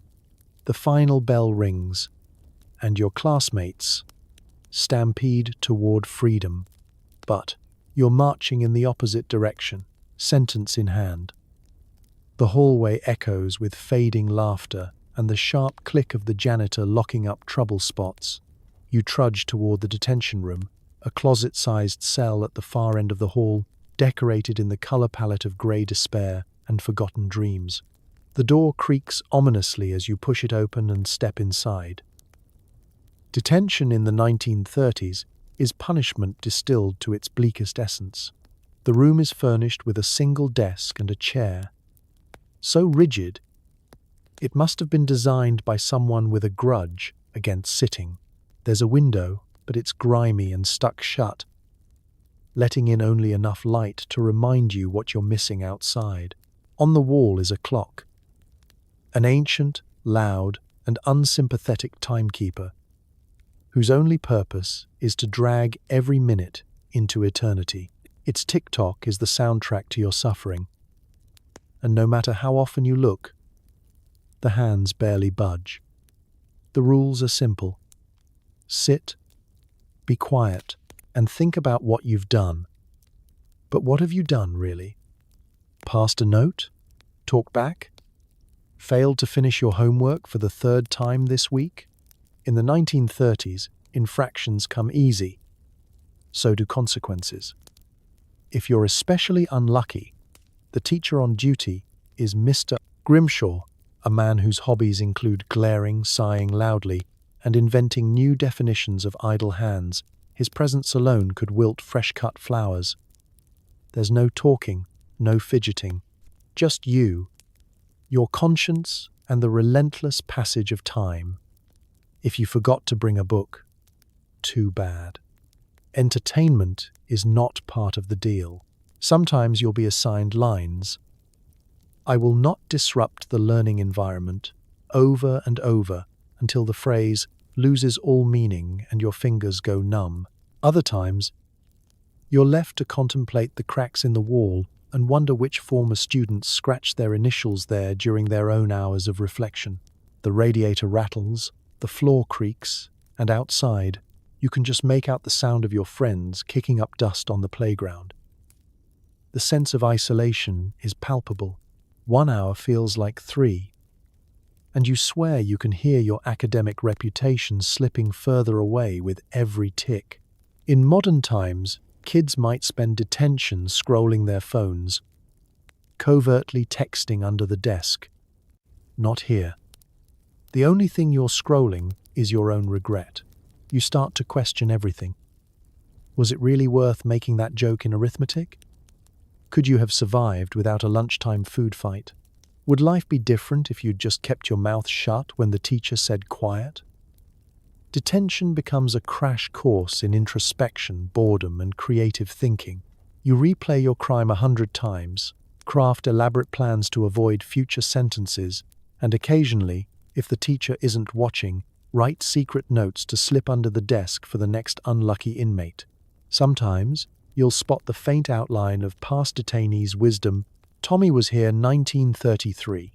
The final bell rings, and your classmates stampede toward freedom. But you're marching in the opposite direction, sentence in hand. The hallway echoes with fading laughter and the sharp click of the janitor locking up trouble spots. You trudge toward the detention room, a closet-sized cell at the far end of the hall, decorated in the color palette of grey despair and forgotten dreams. The door creaks ominously as you push it open and step inside. Detention in the 1930s is punishment distilled to its bleakest essence. The room is furnished with a single desk and a chair, so rigid it must have been designed by someone with a grudge against sitting. There's a window, but it's grimy and stuck shut, letting in only enough light to remind you what you're missing outside. On the wall is a clock, an ancient, loud, and unsympathetic timekeeper, whose only purpose is to drag every minute into eternity. Its tick-tock is the soundtrack to your suffering, and no matter how often you look, the hands barely budge. The rules are simple. Sit, be quiet, and think about what you've done. But what have you done, really? Passed a note? Talk back? Failed to finish your homework for the third time this week? In the 1930s, infractions come easy. So do consequences. If you're especially unlucky, the teacher on duty is Mr. Grimshaw, a man whose hobbies include glaring, sighing loudly, and inventing new definitions of idle hands. His presence alone could wilt fresh-cut flowers. There's no talking, no fidgeting, just you, your conscience, and the relentless passage of time. If you forgot to bring a book, too bad. Entertainment is not part of the deal. Sometimes you'll be assigned lines. I will not disrupt the learning environment, over and over, until the phrase loses all meaning and your fingers go numb. Other times, you're left to contemplate the cracks in the wall and wonder which former students scratched their initials there during their own hours of reflection. The radiator rattles, the floor creaks, and outside, you can just make out the sound of your friends kicking up dust on the playground. The sense of isolation is palpable. 1 hour feels like 3, and you swear you can hear your academic reputation slipping further away with every tick. In modern times, kids might spend detention scrolling their phones, covertly texting under the desk. Not here. The only thing you're scrolling is your own regret. You start to question everything. Was it really worth making that joke in arithmetic? Could you have survived without a lunchtime food fight? Would life be different if you'd just kept your mouth shut when the teacher said quiet? Detention becomes a crash course in introspection, boredom, and creative thinking. You replay your crime 100 times, craft elaborate plans to avoid future sentences, and occasionally, if the teacher isn't watching, write secret notes to slip under the desk for the next unlucky inmate. Sometimes, you'll spot the faint outline of past detainees' wisdom. Tommy was here 1933.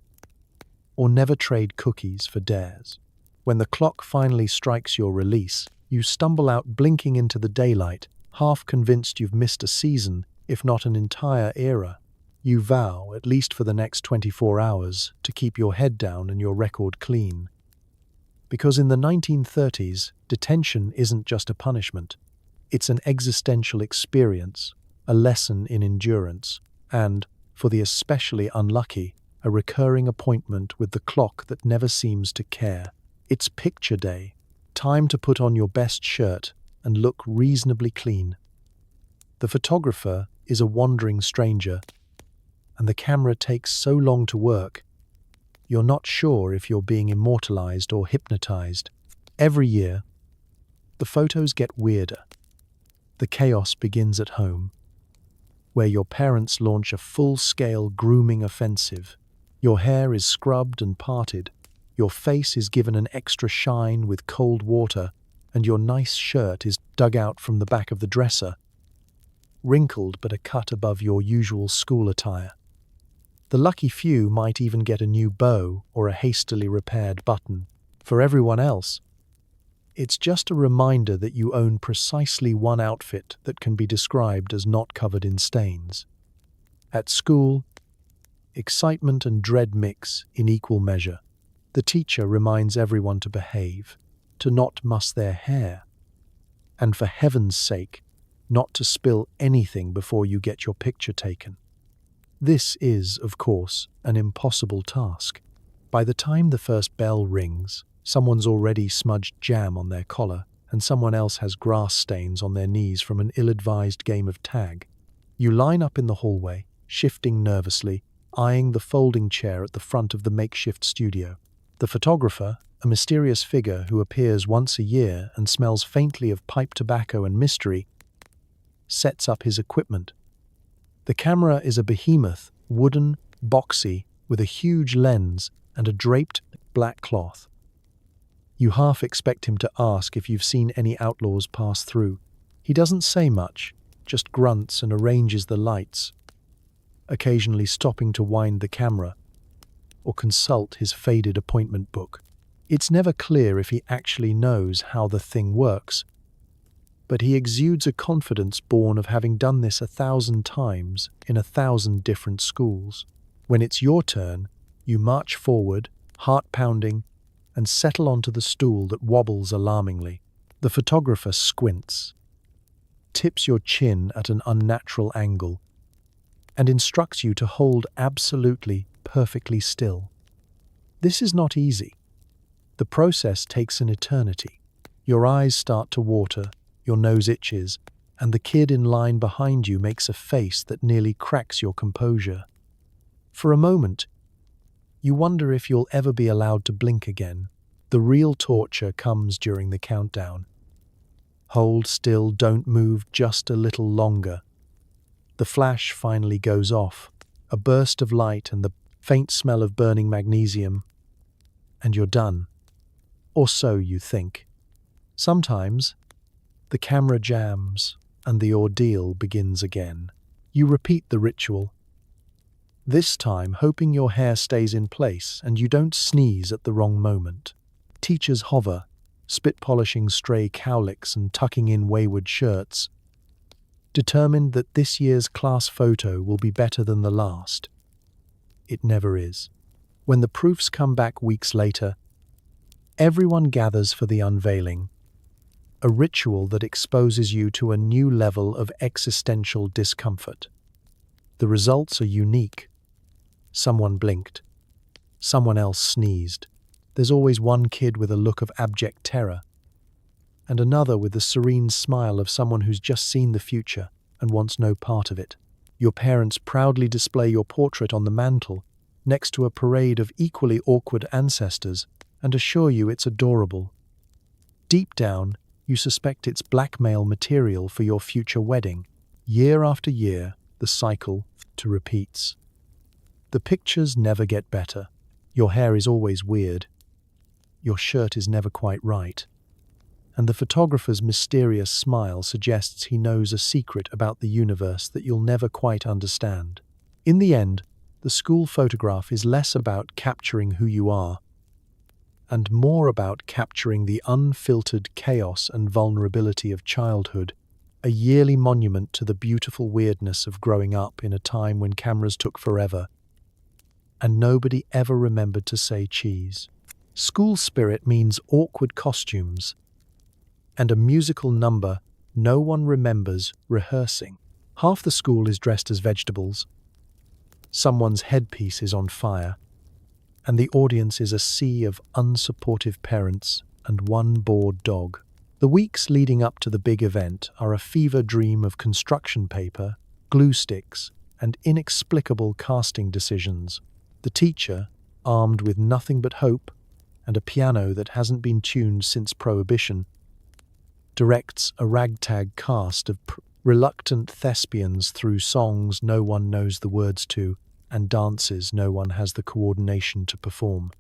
Or never trade cookies for dares. When the clock finally strikes your release, you stumble out blinking into the daylight, half convinced you've missed a season, if not an entire era. You vow, at least for the next 24 hours, to keep your head down and your record clean. Because in the 1930s, detention isn't just a punishment. It's an existential experience, a lesson in endurance, and, for the especially unlucky, a recurring appointment with the clock that never seems to care. It's picture day, time to put on your best shirt and look reasonably clean. The photographer is a wandering stranger, and the camera takes so long to work, You're not sure if you're being immortalized or hypnotized. Every year, the photos get weirder. The chaos begins at home, where your parents launch a full-scale grooming offensive. Your hair is scrubbed and parted, your face is given an extra shine with cold water, and your nice shirt is dug out from the back of the dresser, wrinkled but a cut above your usual school attire. The lucky few might even get a new bow or a hastily repaired button. For everyone else, it's just a reminder that you own precisely one outfit that can be described as not covered in stains. At school, excitement and dread mix in equal measure. The teacher reminds everyone to behave, to not muss their hair, and for heaven's sake, not to spill anything before you get your picture taken. This is, of course, an impossible task. By the time the first bell rings, someone's already smudged jam on their collar, and someone else has grass stains on their knees from an ill-advised game of tag. You line up in the hallway, shifting nervously, eyeing the folding chair at the front of the makeshift studio. The photographer, a mysterious figure who appears once a year and smells faintly of pipe tobacco and mystery, sets up his equipment. The camera is a behemoth, wooden, boxy, with a huge lens and a draped black cloth. You half expect him to ask if you've seen any outlaws pass through. He doesn't say much, just grunts and arranges the lights, occasionally stopping to wind the camera or consult his faded appointment book. It's never clear if he actually knows how the thing works, but he exudes a confidence born of having done this 1,000 times in 1,000 different schools. When it's your turn, you march forward, heart pounding, and settle onto the stool that wobbles alarmingly. The photographer squints, tips your chin at an unnatural angle, and instructs you to hold absolutely, perfectly still. This is not easy. The process takes an eternity. Your eyes start to water, your nose itches, and the kid in line behind you makes a face that nearly cracks your composure. For a moment, you wonder if you'll ever be allowed to blink again. The real torture comes during the countdown. Hold still, don't move just a little longer. The flash finally goes off, a burst of light and the faint smell of burning magnesium, and you're done. Or so you think. Sometimes, the camera jams and the ordeal begins again. You repeat the ritual, this time hoping your hair stays in place and you don't sneeze at the wrong moment. Teachers hover, spit polishing stray cowlicks and tucking in wayward shirts, determined that this year's class photo will be better than the last. It never is. When the proofs come back weeks later, everyone gathers for the unveiling, a ritual that exposes you to a new level of existential discomfort. The results are unique. Someone blinked. Someone else sneezed. There's always one kid with a look of abject terror, and another with the serene smile of someone who's just seen the future and wants no part of it. Your parents proudly display your portrait on the mantle, next to a parade of equally awkward ancestors, and assure you it's adorable. Deep down, you suspect it's blackmail material for your future wedding. Year after year, the cycle repeats. The pictures never get better. Your hair is always weird. Your shirt is never quite right. And the photographer's mysterious smile suggests he knows a secret about the universe that you'll never quite understand. In the end, the school photograph is less about capturing who you are, and more about capturing the unfiltered chaos and vulnerability of childhood, a yearly monument to the beautiful weirdness of growing up in a time when cameras took forever, and nobody ever remembered to say cheese. School spirit means awkward costumes, and a musical number no one remembers rehearsing. Half the school is dressed as vegetables, someone's headpiece is on fire, and the audience is a sea of unsupportive parents and one bored dog. The weeks leading up to the big event are a fever dream of construction paper, glue sticks, and inexplicable casting decisions. The teacher, armed with nothing but hope and a piano that hasn't been tuned since Prohibition, directs a ragtag cast of reluctant thespians through songs no one knows the words to and dances no one has the coordination to perform.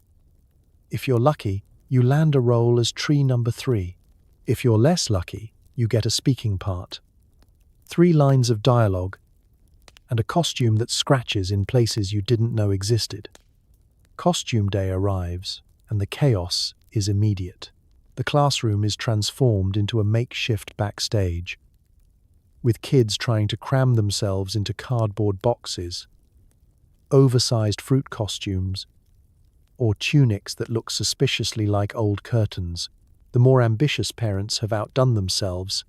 If you're lucky, you land a role as tree number 3. If you're less lucky, you get a speaking part. 3 lines of dialogue and a costume that scratches in places you didn't know existed. Costume day arrives, and the chaos is immediate. The classroom is transformed into a makeshift backstage, with kids trying to cram themselves into cardboard boxes, oversized fruit costumes, or tunics that look suspiciously like old curtains. The more ambitious parents have outdone themselves,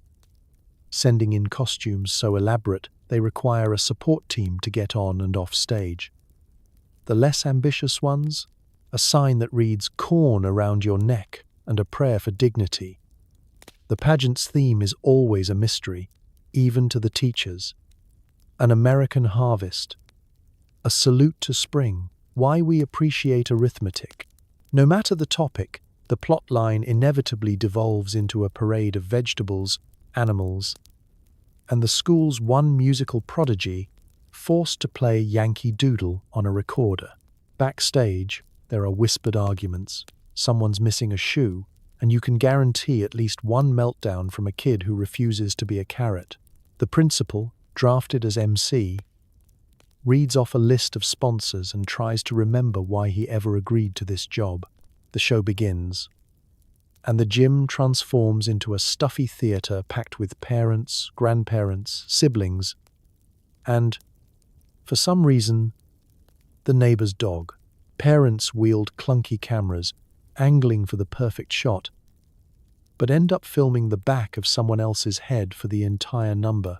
sending in costumes so elaborate they require a support team to get on and off stage. The less ambitious ones, a sign that reads "corn around your neck" and a prayer for dignity. The pageant's theme is always a mystery, even to the teachers. An American harvest, a salute to spring, why we appreciate arithmetic. No matter the topic, the plot line inevitably devolves into a parade of vegetables, animals, and the school's one musical prodigy forced to play Yankee Doodle on a recorder. Backstage, there are whispered arguments. Someone's missing a shoe, and you can guarantee at least one meltdown from a kid who refuses to be a carrot. The principal, drafted as MC, reads off a list of sponsors and tries to remember why he ever agreed to this job. The show begins, and the gym transforms into a stuffy theater packed with parents, grandparents, siblings, and, for some reason, the neighbor's dog. Parents wield clunky cameras, angling for the perfect shot, but end up filming the back of someone else's head for the entire number.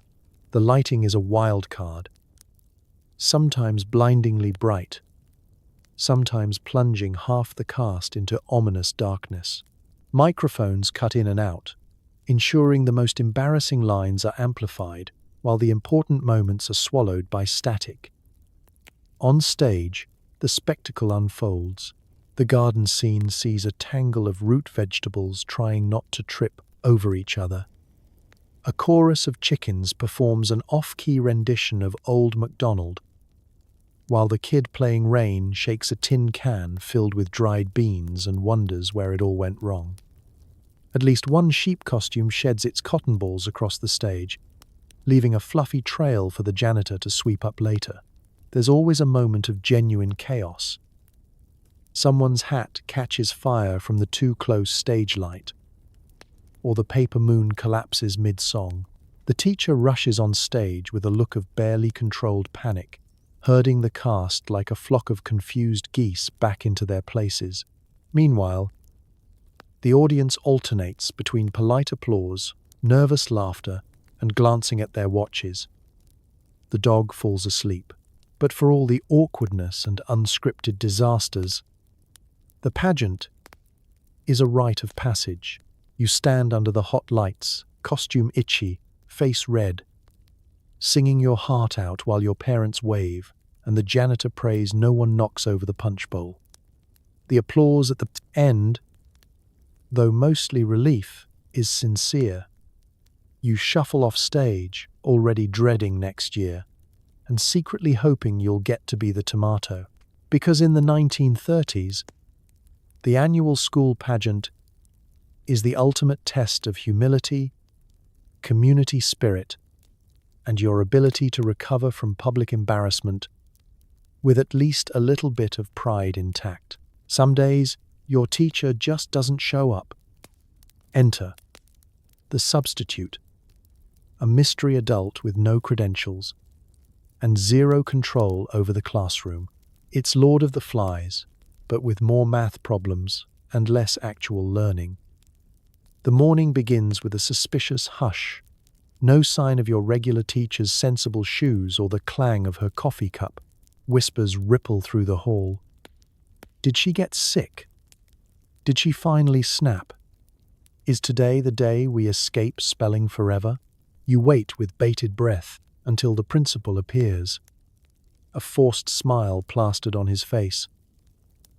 The lighting is a wild card, sometimes blindingly bright, sometimes plunging half the cast into ominous darkness. Microphones cut in and out, ensuring the most embarrassing lines are amplified while the important moments are swallowed by static. On stage, the spectacle unfolds. The garden scene sees a tangle of root vegetables trying not to trip over each other. A chorus of chickens performs an off-key rendition of Old MacDonald, while the kid playing Rain shakes a tin can filled with dried beans and wonders where it all went wrong. At least one sheep costume sheds its cotton balls across the stage, leaving a fluffy trail for the janitor to sweep up later. There's always a moment of genuine chaos. Someone's hat catches fire from the too close stage light, or the paper moon collapses mid-song. The teacher rushes on stage with a look of barely controlled panic, herding the cast like a flock of confused geese back into their places. Meanwhile, the audience alternates between polite applause, nervous laughter, and glancing at their watches. The dog falls asleep. But for all the awkwardness and unscripted disasters, the pageant is a rite of passage. You stand under the hot lights, costume itchy, face red, singing your heart out while your parents wave, and the janitor prays no one knocks over the punch bowl. The applause at the end, though mostly relief, is sincere. You shuffle off stage, already dreading next year, and secretly hoping you'll get to be the tomato. Because in the 1930s, the annual school pageant is the ultimate test of humility, community spirit, and your ability to recover from public embarrassment with at least a little bit of pride intact. Some days, your teacher just doesn't show up. Enter the substitute, a mystery adult with no credentials and zero control over the classroom. It's Lord of the Flies, but with more math problems and less actual learning. The morning begins with a suspicious hush. No sign of your regular teacher's sensible shoes or the clang of her coffee cup. Whispers ripple through the hall. Did she get sick? Did she finally snap? Is today the day we escape spelling forever? You wait with bated breath until the principal appears, a forced smile plastered on his face.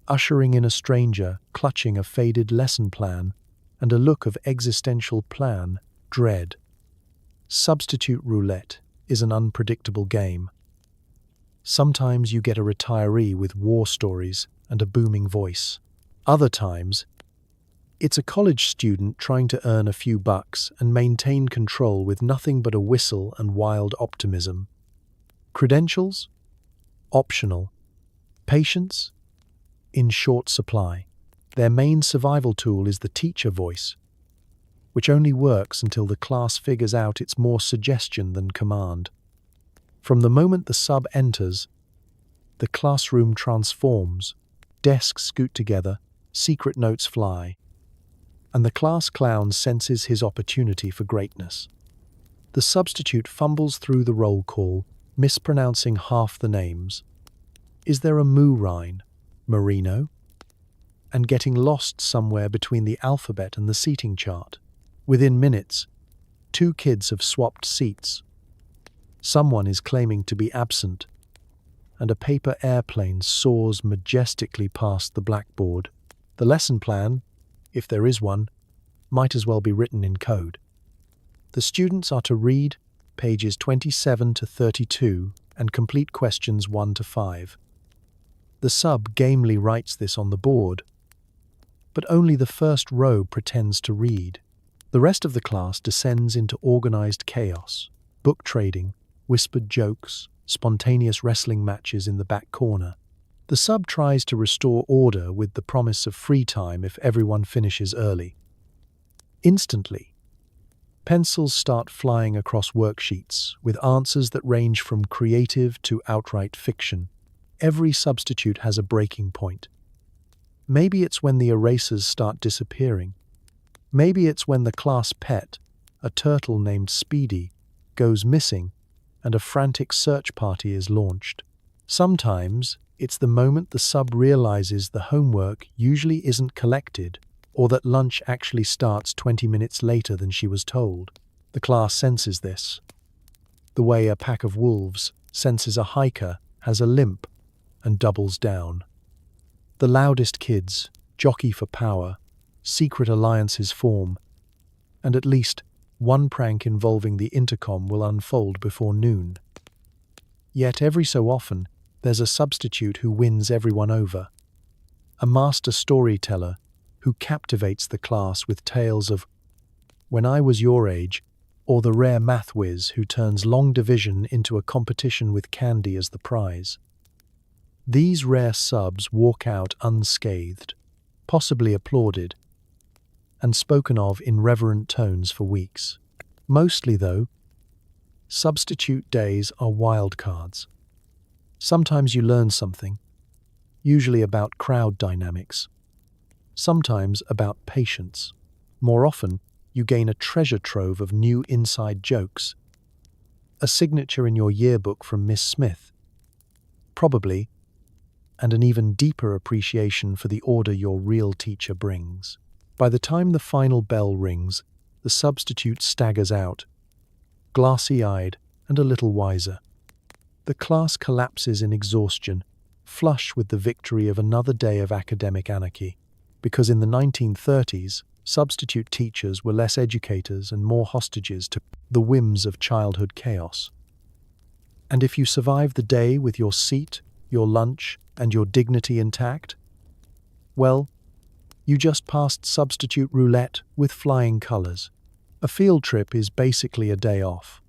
ushering in a stranger clutching a faded lesson plan and a look of existential dread. Substitute roulette is an unpredictable game. Sometimes you get a retiree with war stories and a booming voice. Other times, it's a college student trying to earn a few bucks and maintain control with nothing but a whistle and wild optimism. Credentials? Optional. Patience? In short supply. Their main survival tool is the teacher voice, which only works until the class figures out it's more suggestion than command. From the moment the sub enters, the classroom transforms, desks scoot together, secret notes fly, and the class clown senses his opportunity for greatness. The substitute fumbles through the roll call, mispronouncing half the names. Is there a Rhine, Marino? And getting lost somewhere between the alphabet and the seating chart. Within minutes, 2 kids have swapped seats. Someone is claiming to be absent, and a paper airplane soars majestically past the blackboard. The lesson plan, if there is one, might as well be written in code. The students are to read pages 27 to 32 and complete questions 1 to 5. The sub gamely writes this on the board, but only the first row pretends to read. The rest of the class descends into organized chaos, book trading, whispered jokes, spontaneous wrestling matches in the back corner. The sub tries to restore order with the promise of free time if everyone finishes early. Instantly, pencils start flying across worksheets with answers that range from creative to outright fiction. Every substitute has a breaking point. Maybe it's when the erasers start disappearing. Maybe it's when the class pet, a turtle named Speedy, goes missing and a frantic search party is launched. Sometimes it's the moment the sub realizes the homework usually isn't collected or that lunch actually starts 20 minutes later than she was told. The class senses this, the way a pack of wolves senses a hiker has a limp and doubles down. The loudest kids jockey for power, secret alliances form, and at least one prank involving the intercom will unfold before noon. Yet every so often, there's a substitute who wins everyone over. A master storyteller who captivates the class with tales of "when I was your age," or the rare math whiz who turns long division into a competition with candy as the prize. These rare subs walk out unscathed, possibly applauded, and spoken of in reverent tones for weeks. Mostly, though, substitute days are wild cards. Sometimes you learn something, usually about crowd dynamics, sometimes about patience. More often, you gain a treasure trove of new inside jokes, a signature in your yearbook from Miss Smith, probably, and an even deeper appreciation for the order your real teacher brings. By the time the final bell rings, the substitute staggers out, glassy-eyed and a little wiser. The class collapses in exhaustion, flush with the victory of another day of academic anarchy, because in the 1930s, substitute teachers were less educators and more hostages to the whims of childhood chaos. And if you survive the day with your seat, your lunch, and your dignity intact, well, you just passed substitute roulette with flying colors. A field trip is basically a day off.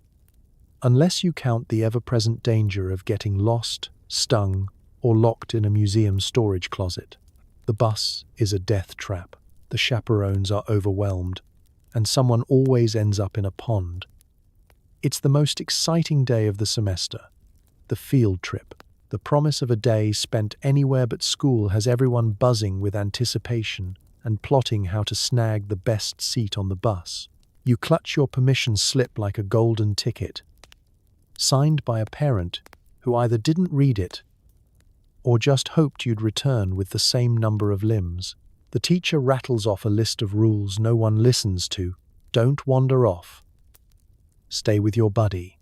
Unless you count the ever-present danger of getting lost, stung, or locked in a museum storage closet. The bus is a death trap. The chaperones are overwhelmed, and someone always ends up in a pond. It's the most exciting day of the semester. The field trip. The promise of a day spent anywhere but school has everyone buzzing with anticipation and plotting how to snag the best seat on the bus. You clutch your permission slip like a golden ticket, signed by a parent who either didn't read it or just hoped you'd return with the same number of limbs. The teacher rattles off a list of rules no one listens to. Don't wander off. Stay with your buddy.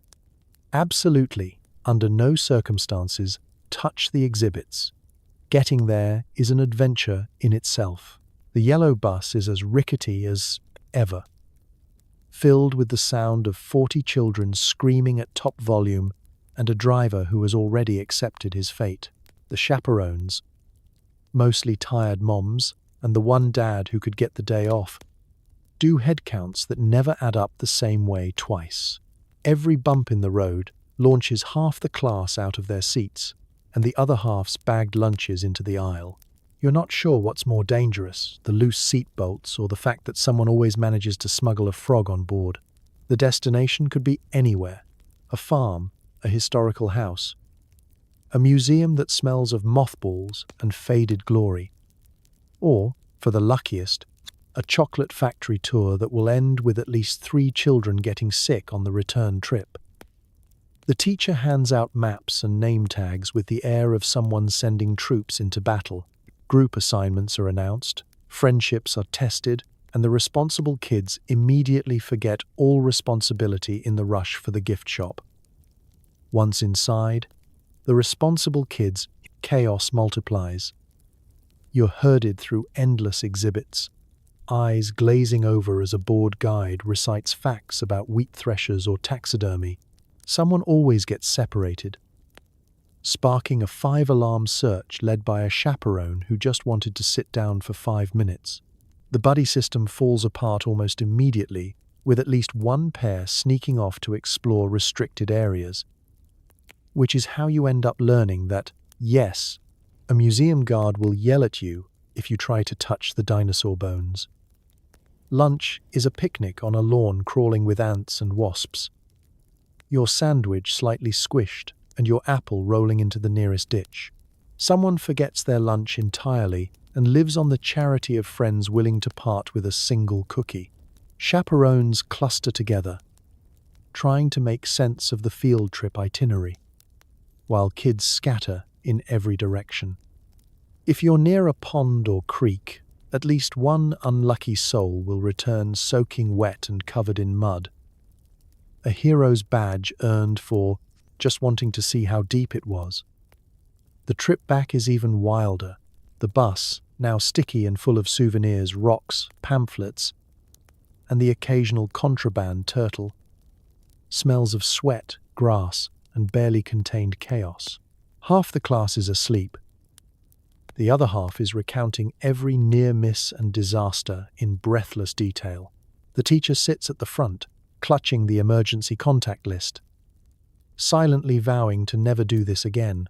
Absolutely, under no circumstances, touch the exhibits. Getting there is an adventure in itself. The yellow bus is as rickety as ever, filled with the sound of 40 children screaming at top volume and a driver who has already accepted his fate. The chaperones, mostly tired moms, and the one dad who could get the day off, do head counts that never add up the same way twice. Every bump in the road launches half the class out of their seats, and the other half's bagged lunches into the aisle. You're not sure what's more dangerous, the loose seat bolts or the fact that someone always manages to smuggle a frog on board. The destination could be anywhere: a farm, a historical house, a museum that smells of mothballs and faded glory, or, for the luckiest, a chocolate factory tour that will end with at least 3 children getting sick on the return trip. The teacher hands out maps and name tags with the air of someone sending troops into battle. Group assignments are announced, friendships are tested, and the responsible kids immediately forget all responsibility in the rush for the gift shop. Once inside, the responsible kids' chaos multiplies. You're herded through endless exhibits, eyes glazing over as a bored guide recites facts about wheat threshers or taxidermy. Someone always gets separated, sparking a 5-alarm search led by a chaperone who just wanted to sit down for 5 minutes. The buddy system falls apart almost immediately, with at least one pair sneaking off to explore restricted areas, which is how you end up learning that, yes, a museum guard will yell at you if you try to touch the dinosaur bones. Lunch is a picnic on a lawn crawling with ants and wasps. Your sandwich slightly squished and your apple rolling into the nearest ditch. Someone forgets their lunch entirely and lives on the charity of friends willing to part with a single cookie. Chaperones cluster together, trying to make sense of the field trip itinerary, while kids scatter in every direction. If you're near a pond or creek, at least one unlucky soul will return soaking wet and covered in mud. A hero's badge earned for just wanting to see how deep it was. The trip back is even wilder. The bus, now sticky and full of souvenirs, rocks, pamphlets, and the occasional contraband turtle, smells of sweat, grass, and barely contained chaos. Half the class is asleep. The other half is recounting every near miss and disaster in breathless detail. The teacher sits at the front, clutching the emergency contact list, silently vowing to never do this again.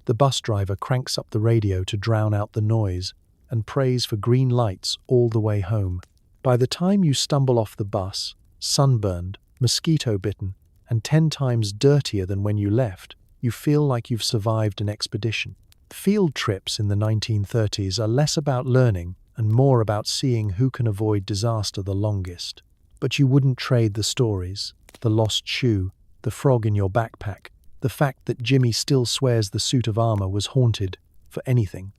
The bus driver cranks up the radio to drown out the noise and prays for green lights all the way home. By the time you stumble off the bus, sunburned, mosquito-bitten, and 10 times dirtier than when you left, you feel like you've survived an expedition. Field trips in the 1930s are less about learning and more about seeing who can avoid disaster the longest. But you wouldn't trade the stories, the lost shoe, the frog in your backpack, the fact that Jimmy still swears the suit of armor was haunted, for anything.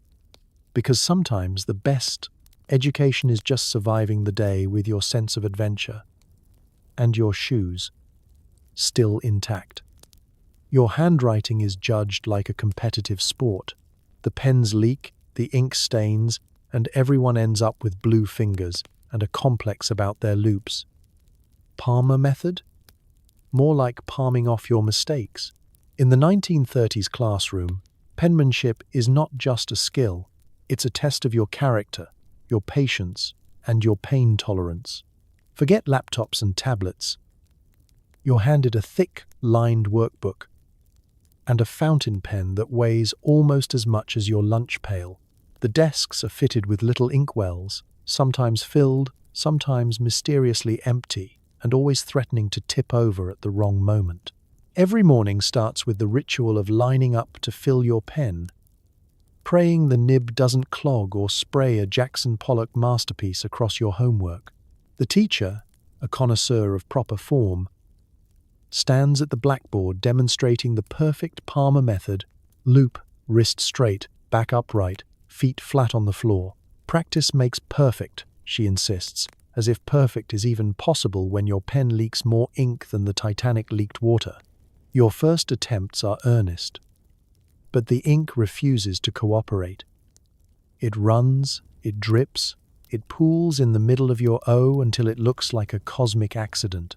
Because sometimes the best education is just surviving the day with your sense of adventure and your shoes still intact. Your handwriting is judged like a competitive sport. The pens leak, the ink stains, and everyone ends up with blue fingers and a complex about their loops. Palmer method? More like palming off your mistakes. In the 1930s classroom, penmanship is not just a skill, it's a test of your character, your patience, and your pain tolerance. Forget laptops and tablets. You're handed a thick, lined workbook and a fountain pen that weighs almost as much as your lunch pail. The desks are fitted with little inkwells, sometimes filled, sometimes mysteriously empty, and always threatening to tip over at the wrong moment. Every morning starts with the ritual of lining up to fill your pen, praying the nib doesn't clog or spray a Jackson Pollock masterpiece across your homework. The teacher, a connoisseur of proper form, stands at the blackboard demonstrating the perfect Palmer method: loop, wrist straight, back upright, feet flat on the floor. Practice makes perfect, she insists, as if perfect is even possible when your pen leaks more ink than the Titanic leaked water. Your first attempts are earnest, but the ink refuses to cooperate. It runs, it drips, it pools in the middle of your O until it looks like a cosmic accident.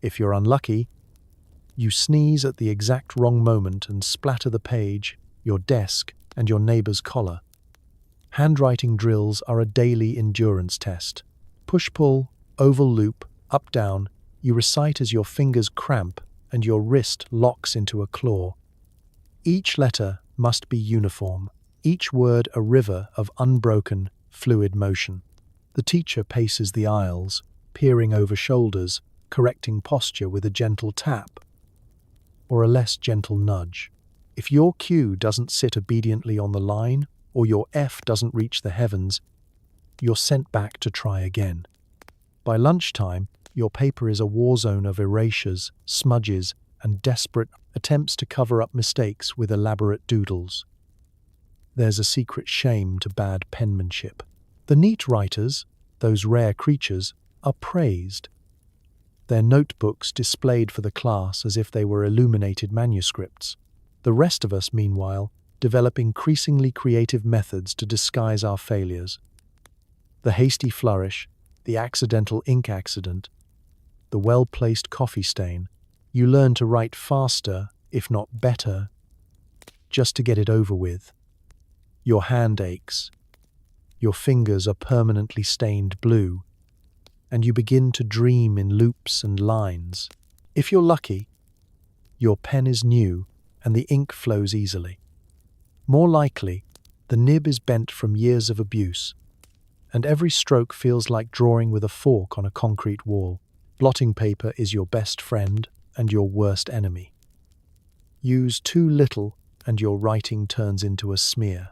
If you're unlucky, you sneeze at the exact wrong moment and splatter the page, your desk, and your neighbor's collar. Handwriting drills are a daily endurance test. Push-pull, oval loop, up-down, you recite as your fingers cramp and your wrist locks into a claw. Each letter must be uniform, each word a river of unbroken, fluid motion. The teacher paces the aisles, peering over shoulders, correcting posture with a gentle tap or a less gentle nudge. If your Q doesn't sit obediently on the line or your F doesn't reach the heavens, you're sent back to try again. By lunchtime, your paper is a war zone of erasures, smudges, and desperate attempts to cover up mistakes with elaborate doodles. There's a secret shame to bad penmanship. The neat writers, those rare creatures, are praised. Their notebooks displayed for the class as if they were illuminated manuscripts. The rest of us, meanwhile, develop increasingly creative methods to disguise our failures. The hasty flourish, the accidental ink accident, the well-placed coffee stain. You learn to write faster, if not better, just to get it over with. Your hand aches. Your fingers are permanently stained blue, and you begin to dream in loops and lines. If you're lucky, your pen is new and the ink flows easily. More likely, the nib is bent from years of abuse, and every stroke feels like drawing with a fork on a concrete wall. Blotting paper is your best friend and your worst enemy. Use too little and your writing turns into a smear.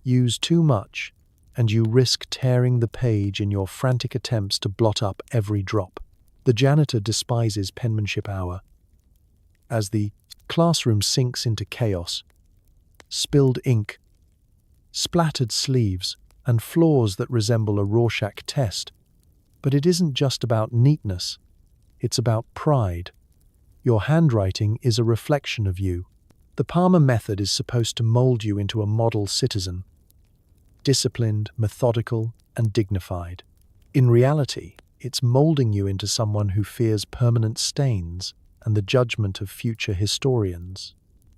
Use too much and you risk tearing the page in your frantic attempts to blot up every drop. The janitor despises penmanship hour. As the classroom sinks into chaos, spilled ink, splattered sleeves, and floors that resemble a Rorschach test. But it isn't just about neatness, it's about pride. Your handwriting is a reflection of you. The Palmer method is supposed to mold you into a model citizen, disciplined, methodical, and dignified. In reality, it's molding you into someone who fears permanent stains and the judgment of future historians.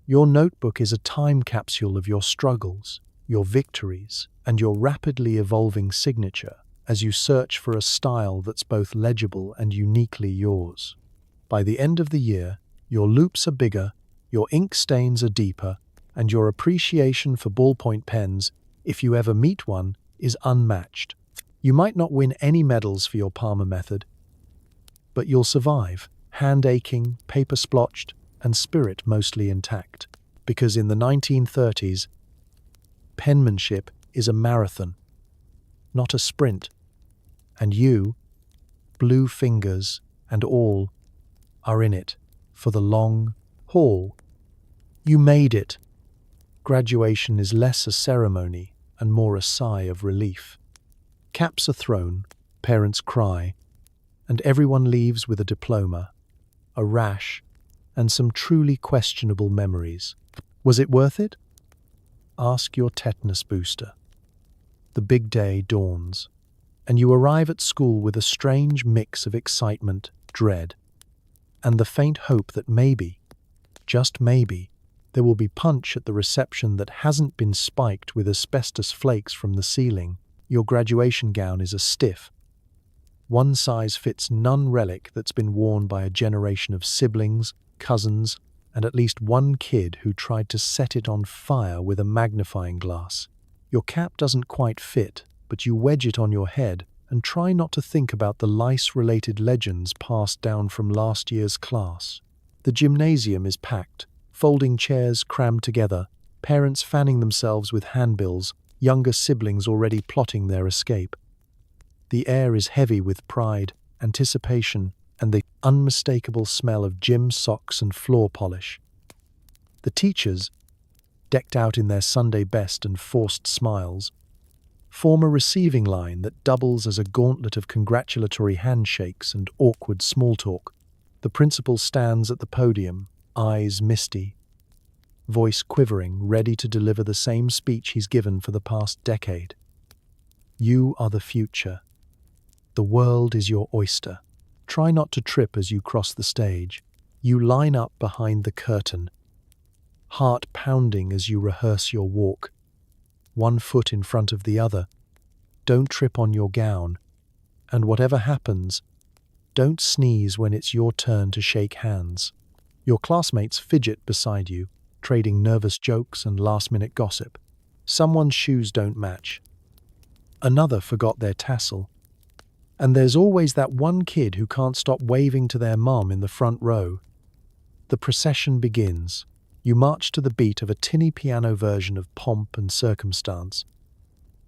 Your notebook is a time capsule of your struggles, your victories, and your rapidly evolving signature as you search for a style that's both legible and uniquely yours. By the end of the year, your loops are bigger, your ink stains are deeper, and your appreciation for ballpoint pens, if you ever meet one, is unmatched. You might not win any medals for your Palmer method, but you'll survive, hand aching, paper splotched, and spirit mostly intact. Because in the 1930s, penmanship is a marathon, not a sprint. And you, blue fingers and all, are in it for the long haul. You made it. Graduation is less a ceremony and more a sigh of relief. Caps are thrown, parents cry, and everyone leaves with a diploma, a rash, and some truly questionable memories. Was it worth it? Ask your tetanus booster. The big day dawns, and you arrive at school with a strange mix of excitement, dread, and the faint hope that maybe, just maybe, there will be punch at the reception that hasn't been spiked with asbestos flakes from the ceiling. Your graduation gown is a stiff, one-size-fits-none relic that's been worn by a generation of siblings, cousins, and at least one kid who tried to set it on fire with a magnifying glass. Your cap doesn't quite fit, but you wedge it on your head and try not to think about the lice-related legends passed down from last year's class. The gymnasium is packed, folding chairs crammed together, parents fanning themselves with handbills, younger siblings already plotting their escape. The air is heavy with pride, anticipation, and the unmistakable smell of gym socks and floor polish. The teachers, decked out in their Sunday best and forced smiles, form a receiving line that doubles as a gauntlet of congratulatory handshakes and awkward small talk. The principal stands at the podium, eyes misty, voice quivering, ready to deliver the same speech he's given for the past decade. You are the future. The world is your oyster. Try not to trip as you cross the stage. You line up behind the curtain, heart pounding as you rehearse your walk, one foot in front of the other. Don't trip on your gown. And whatever happens, don't sneeze when it's your turn to shake hands. Your classmates fidget beside you, trading nervous jokes and last-minute gossip. Someone's shoes don't match. Another forgot their tassel. And there's always that one kid who can't stop waving to their mom in the front row. The procession begins. You march to the beat of a tinny piano version of Pomp and Circumstance,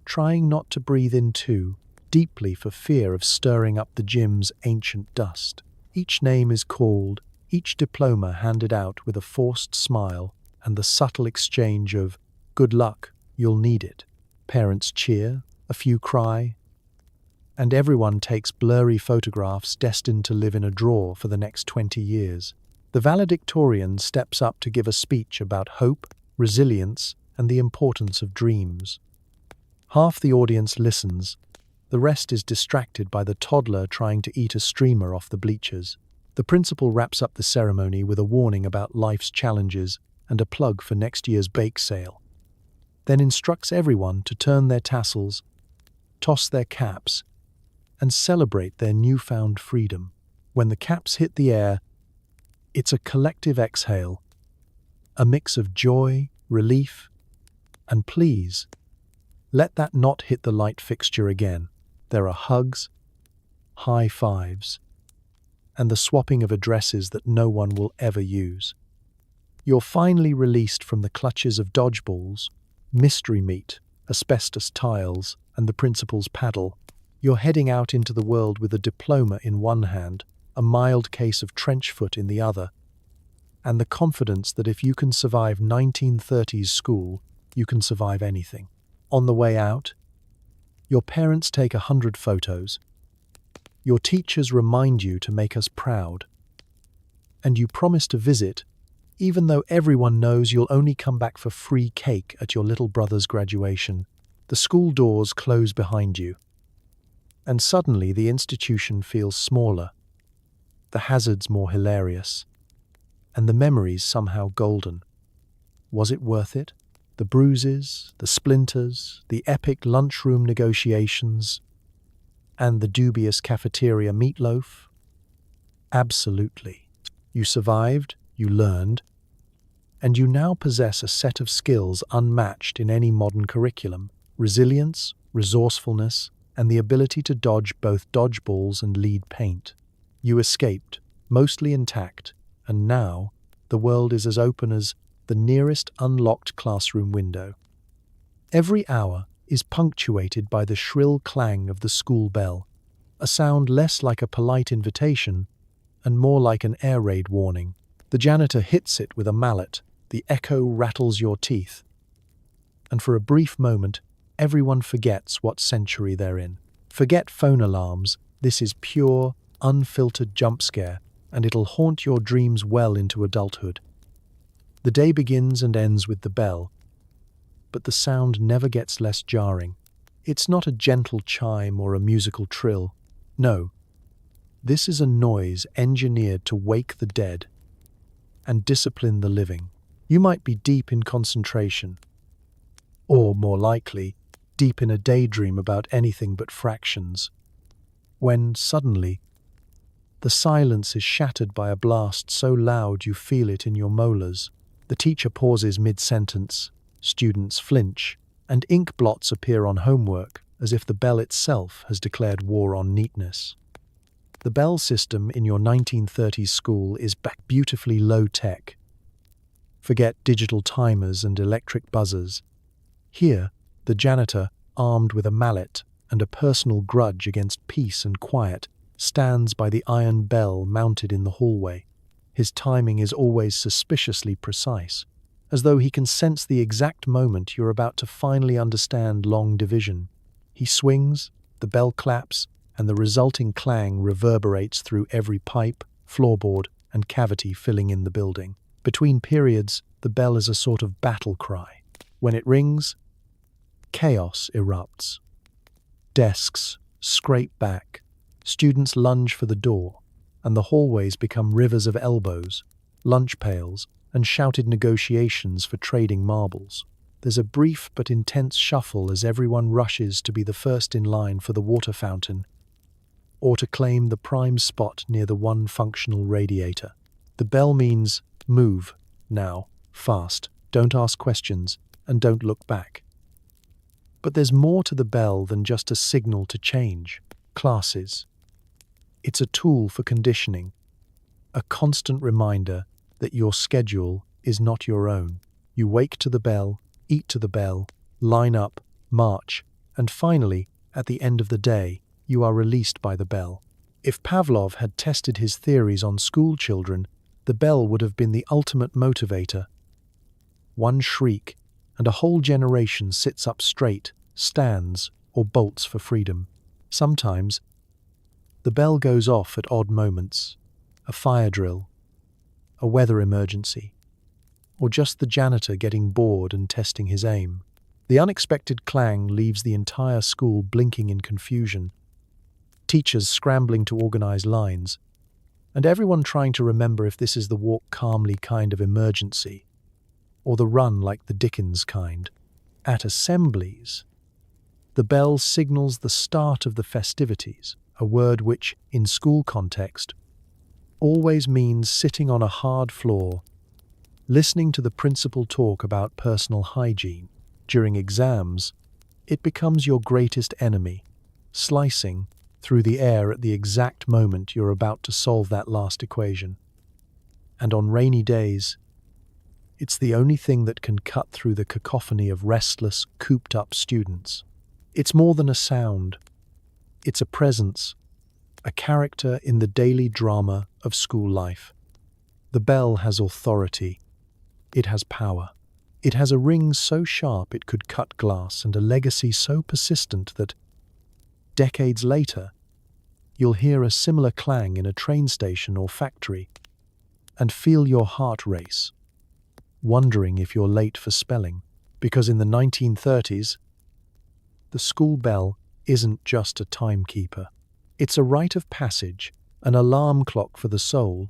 trying not to breathe in too deeply for fear of stirring up the gym's ancient dust. Each name is called, each diploma handed out with a forced smile and the subtle exchange of, "Good luck, you'll need it." Parents cheer, a few cry, and everyone takes blurry photographs destined to live in a drawer for the next 20 years. The valedictorian steps up to give a speech about hope, resilience, and the importance of dreams. Half the audience listens. The rest is distracted by the toddler trying to eat a streamer off the bleachers. The principal wraps up the ceremony with a warning about life's challenges and a plug for next year's bake sale. Then instructs everyone to turn their tassels, toss their caps, and celebrate their newfound freedom. When the caps hit the air, it's a collective exhale, a mix of joy, relief, and please, let that not hit the light fixture again. There are hugs, high fives, and the swapping of addresses that no one will ever use. You're finally released from the clutches of dodgeballs, mystery meat, asbestos tiles, and the principal's paddle. You're heading out into the world with a diploma in one hand, a mild case of trench foot in the other, and the confidence that if you can survive 1930s school, you can survive anything. On the way out, your parents take 100 photos. Your teachers remind you to make us proud. And you promise to visit, even though everyone knows you'll only come back for free cake at your little brother's graduation. The school doors close behind you. And suddenly the institution feels smaller, the hazards more hilarious, and the memories somehow golden. Was it worth it? The bruises, the splinters, the epic lunchroom negotiations, and the dubious cafeteria meatloaf? Absolutely. You survived, you learned, and you now possess a set of skills unmatched in any modern curriculum: resilience, resourcefulness, and the ability to dodge both dodgeballs and lead paint. You escaped, mostly intact, and now the world is as open as the nearest unlocked classroom window. Every hour is punctuated by the shrill clang of the school bell, a sound less like a polite invitation and more like an air raid warning. The janitor hits it with a mallet, the echo rattles your teeth, and for a brief moment, everyone forgets what century they're in. Forget phone alarms, this is pure, unfiltered jump scare, and it'll haunt your dreams well into adulthood. The day begins and ends with the bell, but the sound never gets less jarring. It's not a gentle chime or a musical trill. No, this is a noise engineered to wake the dead and discipline the living. You might be deep in concentration, or more likely, deep in a daydream about anything but fractions, when suddenly, the silence is shattered by a blast so loud you feel it in your molars. The teacher pauses mid-sentence, students flinch, and ink blots appear on homework as if the bell itself has declared war on neatness. The bell system in your 1930s school is back beautifully low-tech. Forget digital timers and electric buzzers. Here, the janitor, armed with a mallet and a personal grudge against peace and quiet, stands by the iron bell mounted in the hallway. His timing is always suspiciously precise, as though he can sense the exact moment you're about to finally understand long division. He swings, the bell claps, and the resulting clang reverberates through every pipe, floorboard, and cavity filling in the building. Between periods, the bell is a sort of battle cry. When it rings, chaos erupts. Desks scrape back, students lunge for the door, and the hallways become rivers of elbows, lunch pails, and shouted negotiations for trading marbles. There's a brief but intense shuffle as everyone rushes to be the first in line for the water fountain or to claim the prime spot near the one functional radiator. The bell means move, now, fast, don't ask questions, and don't look back. But there's more to the bell than just a signal to change. Classes. It's a tool for conditioning, a constant reminder that your schedule is not your own. You wake to the bell, eat to the bell, line up, march, and finally, at the end of the day, you are released by the bell. If Pavlov had tested his theories on school children, the bell would have been the ultimate motivator. One shriek, and a whole generation sits up straight, stands, or bolts for freedom. Sometimes, the bell goes off at odd moments, a fire drill, a weather emergency, or just the janitor getting bored and testing his aim. The unexpected clang leaves the entire school blinking in confusion, teachers scrambling to organize lines, and everyone trying to remember if this is the walk calmly kind of emergency, or the run like the Dickens kind. At assemblies, the bell signals the start of the festivities, a word which, in school context, always means sitting on a hard floor, listening to the principal talk about personal hygiene. During exams, it becomes your greatest enemy, slicing through the air at the exact moment you're about to solve that last equation. And on rainy days, it's the only thing that can cut through the cacophony of restless, cooped-up students. It's more than a sound. It's a presence, a character in the daily drama of school life. The bell has authority. It has power. It has a ring so sharp it could cut glass and a legacy so persistent that, decades later, you'll hear a similar clang in a train station or factory and feel your heart race, wondering if you're late for spelling. Because in the 1930s, the school bell isn't just a timekeeper. It's a rite of passage, an alarm clock for the soul,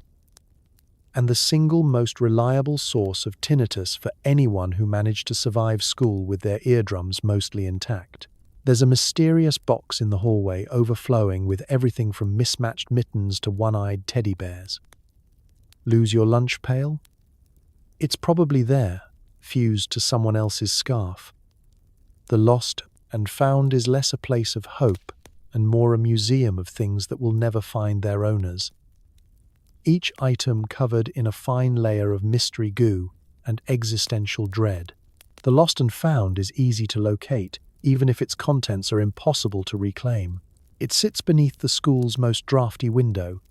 and the single most reliable source of tinnitus for anyone who managed to survive school with their eardrums mostly intact. There's a mysterious box in the hallway overflowing with everything from mismatched mittens to one-eyed teddy bears. Lose your lunch pail? It's probably there, fused to someone else's scarf. The lost and found is less a place of hope and more a museum of things that will never find their owners. Each item covered in a fine layer of mystery goo and existential dread. The lost and found is easy to locate, even if its contents are impossible to reclaim. It sits beneath the school's most drafty window,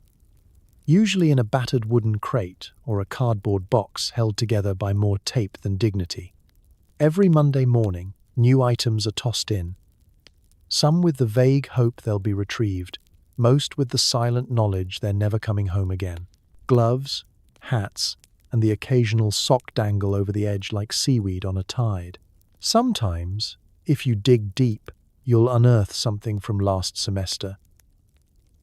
usually in a battered wooden crate or a cardboard box held together by more tape than dignity. Every Monday morning, new items are tossed in, some with the vague hope they'll be retrieved, most with the silent knowledge they're never coming home again. Gloves, hats, and the occasional sock dangle over the edge like seaweed on a tide. Sometimes, if you dig deep, you'll unearth something from last semester,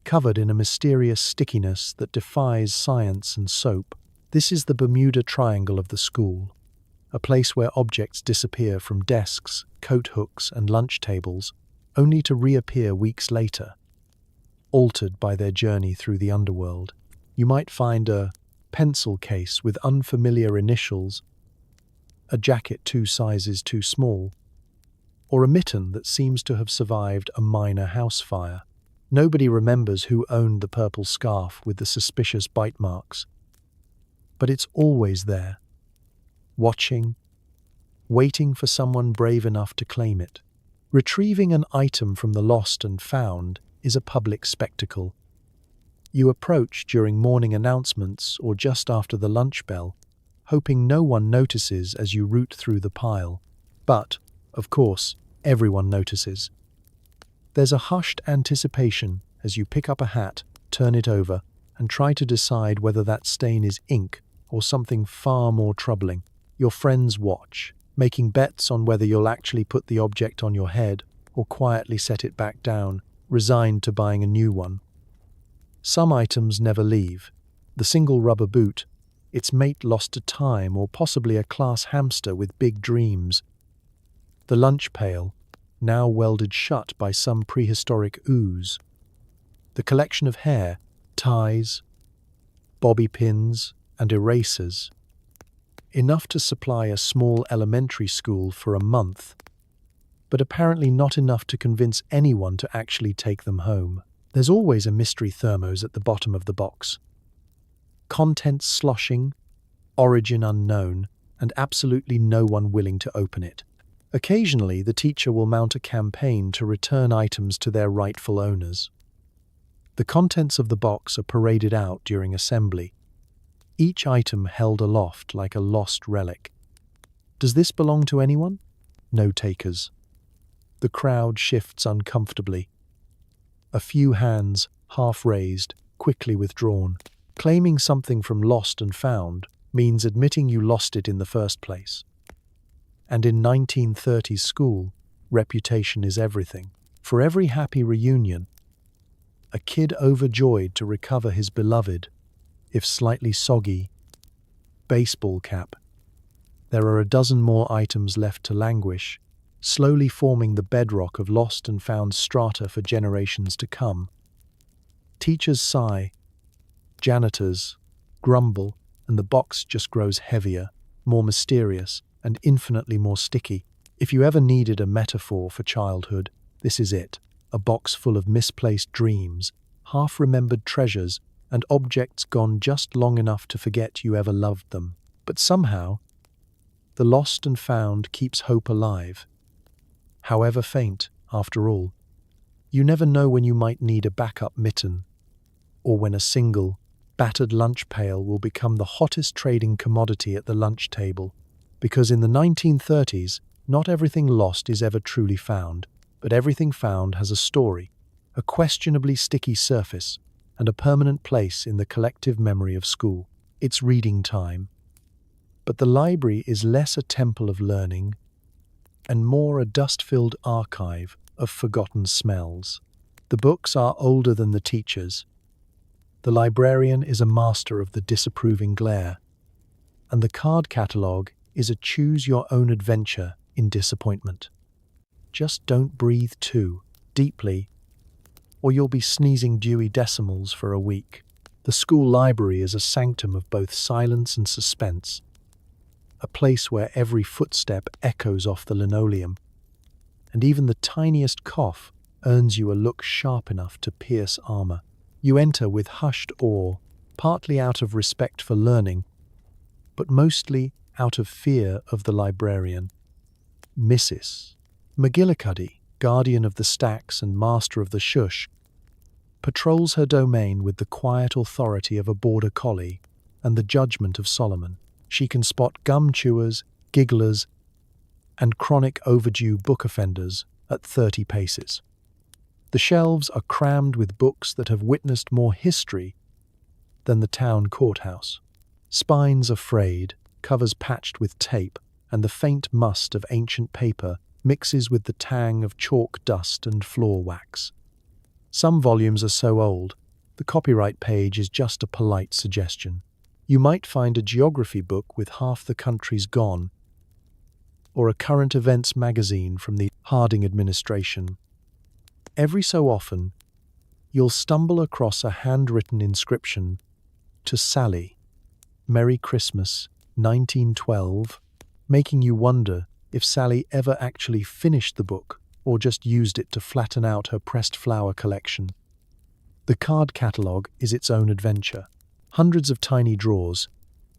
covered in a mysterious stickiness that defies science and soap. This is the Bermuda Triangle of the school, a place where objects disappear from desks, coat hooks, and lunch tables, only to reappear weeks later, altered by their journey through the underworld. You might find a pencil case with unfamiliar initials, a jacket 2 sizes too small, or a mitten that seems to have survived a minor house fire. Nobody remembers who owned the purple scarf with the suspicious bite marks, but it's always there, watching, waiting for someone brave enough to claim it. Retrieving an item from the lost and found is a public spectacle. You approach during morning announcements or just after the lunch bell, hoping no one notices as you root through the pile. But, of course, everyone notices. There's a hushed anticipation as you pick up a hat, turn it over, and try to decide whether that stain is ink Or something far more troubling. Your friends watch, making bets on whether you'll actually put the object on your head or quietly set it back down, resigned to buying a new one. Some items never leave. The single rubber boot, its mate lost to time, or possibly a class hamster with big dreams. The lunch pail, now welded shut by some prehistoric ooze. The collection of hair, ties, bobby pins, and erasers. Enough to supply a small elementary school for a month, but apparently not enough to convince anyone to actually take them home. There's always a mystery thermos at the bottom of the box. Contents sloshing, origin unknown, and absolutely no one willing to open it. Occasionally, the teacher will mount a campaign to return items to their rightful owners. The contents of the box are paraded out during assembly, each item held aloft like a lost relic. Does this belong to anyone? No takers. The crowd shifts uncomfortably. A few hands, half raised, quickly withdrawn. Claiming something from lost and found means admitting you lost it in the first place. And in 1930s school, reputation is everything. For every happy reunion, a kid overjoyed to recover his beloved, if slightly soggy, baseball cap. There are a dozen more items left to languish, slowly forming the bedrock of lost and found strata for generations to come. Teachers sigh, janitors grumble, and the box just grows heavier, more mysterious, and infinitely more sticky. If you ever needed a metaphor for childhood, this is it. A box full of misplaced dreams, half-remembered treasures, and objects gone just long enough to forget you ever loved them. But somehow, the lost and found keeps hope alive. However faint, after all, you never know when you might need a backup mitten, or when a single, battered lunch pail will become the hottest trading commodity at the lunch table. Because in the 1930s, not everything lost is ever truly found, but everything found has a story, a questionably sticky surface, and a permanent place in the collective memory of school. It's reading time. But the library is less a temple of learning and more a dust-filled archive of forgotten smells. The books are older than the teachers. The librarian is a master of the disapproving glare, and the card catalogue is a choose-your-own-adventure in disappointment. Just don't breathe too deeply, or you'll be sneezing Dewey Decimals for a week. The school library is a sanctum of both silence and suspense, a place where every footstep echoes off the linoleum, and even the tiniest cough earns you a look sharp enough to pierce armor. You enter with hushed awe, partly out of respect for learning, but mostly out of fear of the librarian. Mrs. McGillicuddy, guardian of the stacks and master of the shush, patrols her domain with the quiet authority of a border collie and the judgment of Solomon. She can spot gum chewers, gigglers, and chronic overdue book offenders at 30 paces. The shelves are crammed with books that have witnessed more history than the town courthouse. Spines are frayed, covers patched with tape, and the faint must of ancient paper mixes with the tang of chalk dust and floor wax. Some volumes are so old, the copyright page is just a polite suggestion. You might find a geography book with half the countries gone, or a current events magazine from the Harding administration. Every so often, you'll stumble across a handwritten inscription to Sally, Merry Christmas, 1912, making you wonder if Sally ever actually finished the book or just used it to flatten out her pressed flower collection. The card catalogue is its own adventure. Hundreds of tiny drawers,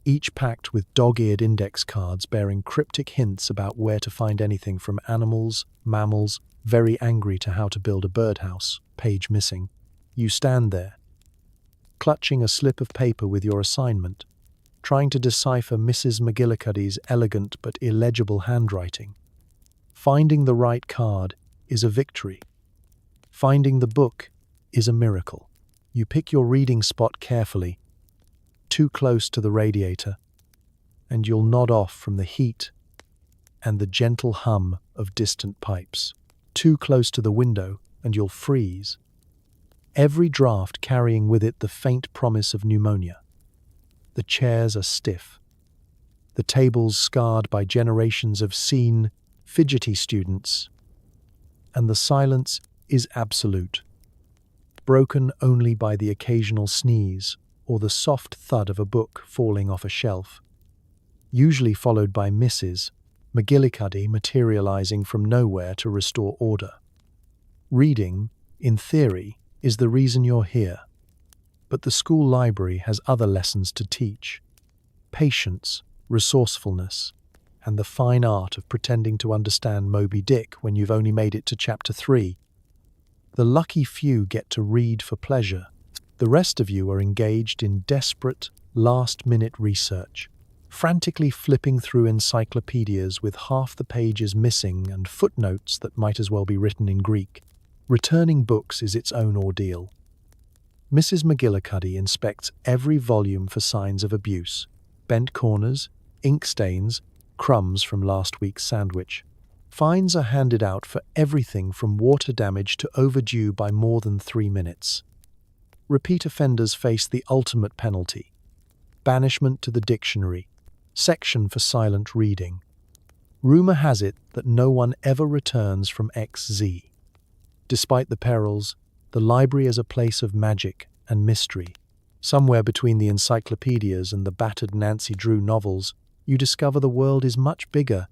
each packed with dog-eared index cards bearing cryptic hints about where to find anything from animals, mammals, very angry to how to build a birdhouse, page missing. You stand there, clutching a slip of paper with your assignment, trying to decipher Mrs. McGillicuddy's elegant but illegible handwriting. Finding the right card is a victory. Finding the book is a miracle. You pick your reading spot carefully, too close to the radiator, and you'll nod off from the heat and the gentle hum of distant pipes. Too close to the window, and you'll freeze. Every draft carrying with it the faint promise of pneumonia. The chairs are stiff. The tables scarred by generations of seen, fidgety students. And the silence is absolute, broken only by the occasional sneeze or the soft thud of a book falling off a shelf, usually followed by Mrs. McGillicuddy materializing from nowhere to restore order. Reading, in theory, is the reason you're here, but the school library has other lessons to teach: patience, resourcefulness, and the fine art of pretending to understand Moby Dick when you've only made it to chapter 3. The lucky few get to read for pleasure. The rest of you are engaged in desperate, last-minute research, frantically flipping through encyclopedias with half the pages missing and footnotes that might as well be written in Greek. Returning books is its own ordeal. Mrs. McGillicuddy inspects every volume for signs of abuse: bent corners, ink stains, crumbs from last week's sandwich. Fines are handed out for everything from water damage to overdue by more than 3 minutes. Repeat offenders face the ultimate penalty: banishment to the dictionary, section for silent reading. Rumor has it that no one ever returns from XZ. Despite the perils, the library is a place of magic and mystery. Somewhere between the encyclopedias and the battered Nancy Drew novels, you discover the world is much bigger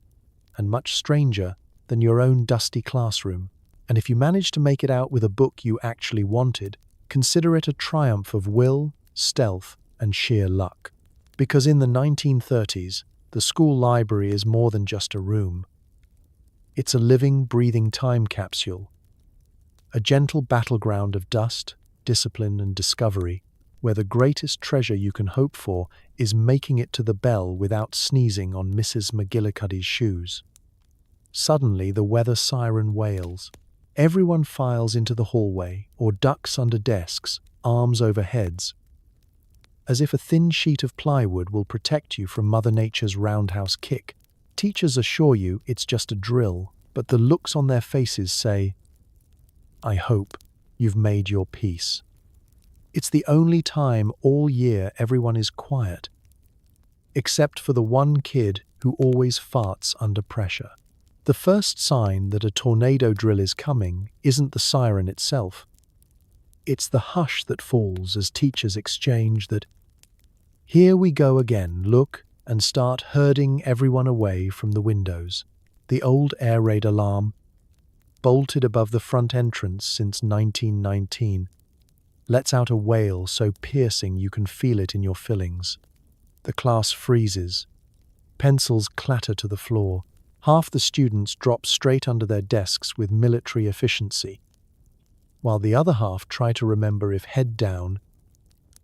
and much stranger than your own dusty classroom. And if you manage to make it out with a book you actually wanted, consider it a triumph of will, stealth, and sheer luck. Because in the 1930s, the school library is more than just a room. It's a living, breathing time capsule, a gentle battleground of dust, discipline, and discovery, where the greatest treasure you can hope for is making it to the bell without sneezing on Mrs. McGillicuddy's shoes. Suddenly, the weather siren wails. Everyone files into the hallway or ducks under desks, arms over heads, as if a thin sheet of plywood will protect you from Mother Nature's roundhouse kick. Teachers assure you it's just a drill, but the looks on their faces say, "I hope you've made your peace." It's the only time all year everyone is quiet, except for the one kid who always farts under pressure. The first sign that a tornado drill is coming isn't the siren itself. It's the hush that falls as teachers exchange that, "Here we go again, look," and start herding everyone away from the windows. The old air raid alarm, bolted above the front entrance since 1919, lets out a wail so piercing you can feel it in your fillings. The class freezes. Pencils clatter to the floor. Half the students drop straight under their desks with military efficiency, while the other half try to remember if head down,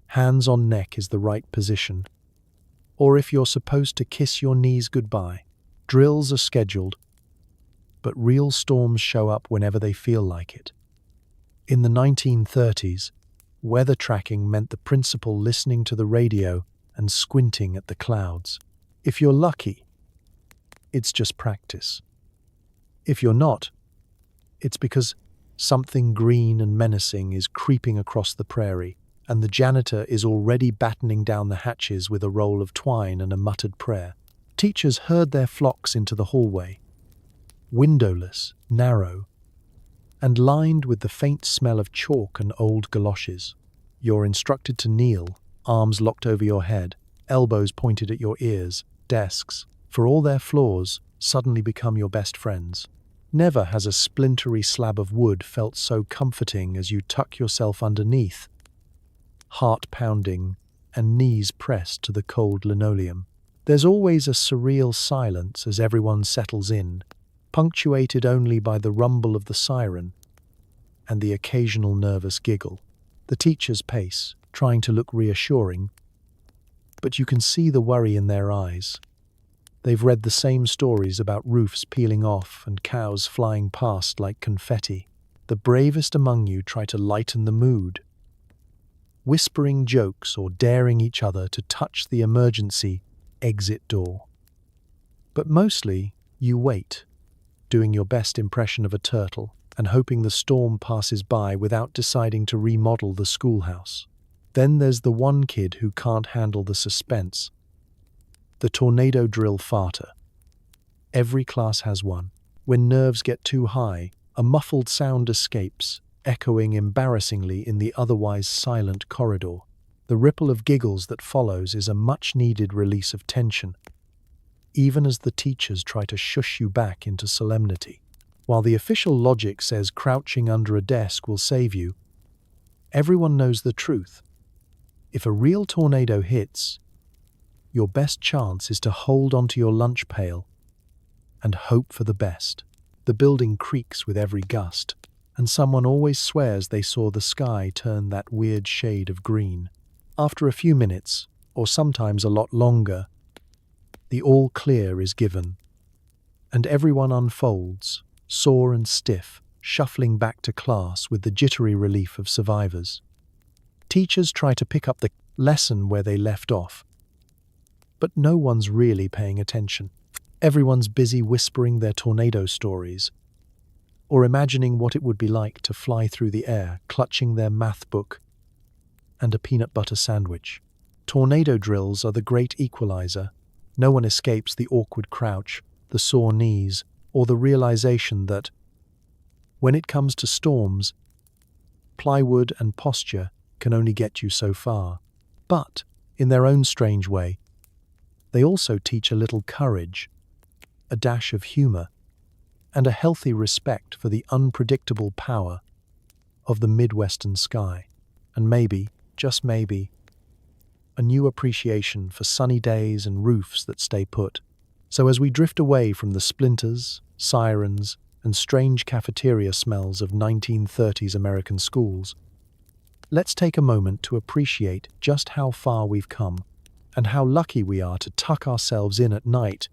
hands on neck is the right position, or if you're supposed to kiss your knees goodbye. Drills are scheduled, but real storms show up whenever they feel like it. In the 1930s, weather tracking meant the principal listening to the radio and squinting at the clouds. If you're lucky, it's just practice. If you're not, it's because something green and menacing is creeping across the prairie, and the janitor is already battening down the hatches with a roll of twine and a muttered prayer. Teachers herd their flocks into the hallway, windowless, narrow, and lined with the faint smell of chalk and old galoshes. You're instructed to kneel, arms locked over your head, elbows pointed at your ears. Desks, for all their flaws, suddenly become your best friends. Never has a splintery slab of wood felt so comforting as you tuck yourself underneath, heart pounding and knees pressed to the cold linoleum. There's always a surreal silence as everyone settles in, punctuated only by the rumble of the siren and the occasional nervous giggle. The teachers pace, trying to look reassuring, but you can see the worry in their eyes. They've read the same stories about roofs peeling off and cows flying past like confetti. The bravest among you try to lighten the mood. whispering jokes or daring each other to touch the emergency exit door. But mostly, you wait, doing your best impression of a turtle and hoping the storm passes by without deciding to remodel the schoolhouse. Then there's the one kid who can't handle the suspense. The tornado drill farter. Every class has one. When nerves get too high, a muffled sound escapes, echoing embarrassingly in the otherwise silent corridor. The ripple of giggles that follows is a much-needed release of tension, even as the teachers try to shush you back into solemnity. While the official logic says crouching under a desk will save you, everyone knows the truth. If a real tornado hits, your best chance is to hold onto your lunch pail and hope for the best. The building creaks with every gust, and someone always swears they saw the sky turn that weird shade of green. After a few minutes, or sometimes a lot longer, the all clear is given, and everyone unfolds, sore and stiff, shuffling back to class with the jittery relief of survivors. Teachers try to pick up the lesson where they left off, but no one's really paying attention. Everyone's busy whispering their tornado stories, or imagining what it would be like to fly through the air, clutching their math book and a peanut butter sandwich. Tornado drills are the great equalizer. No one escapes the awkward crouch, the sore knees, or the realization that, when it comes to storms, plywood and posture can only get you so far. But, in their own strange way, they also teach a little courage, a dash of humor, and a healthy respect for the unpredictable power of the Midwestern sky. And maybe, just maybe, a new appreciation for sunny days and roofs that stay put. So as we drift away from the splinters, sirens, and strange cafeteria smells of 1930s American schools, let's take a moment to appreciate just how far we've come and how lucky we are to tuck ourselves in at night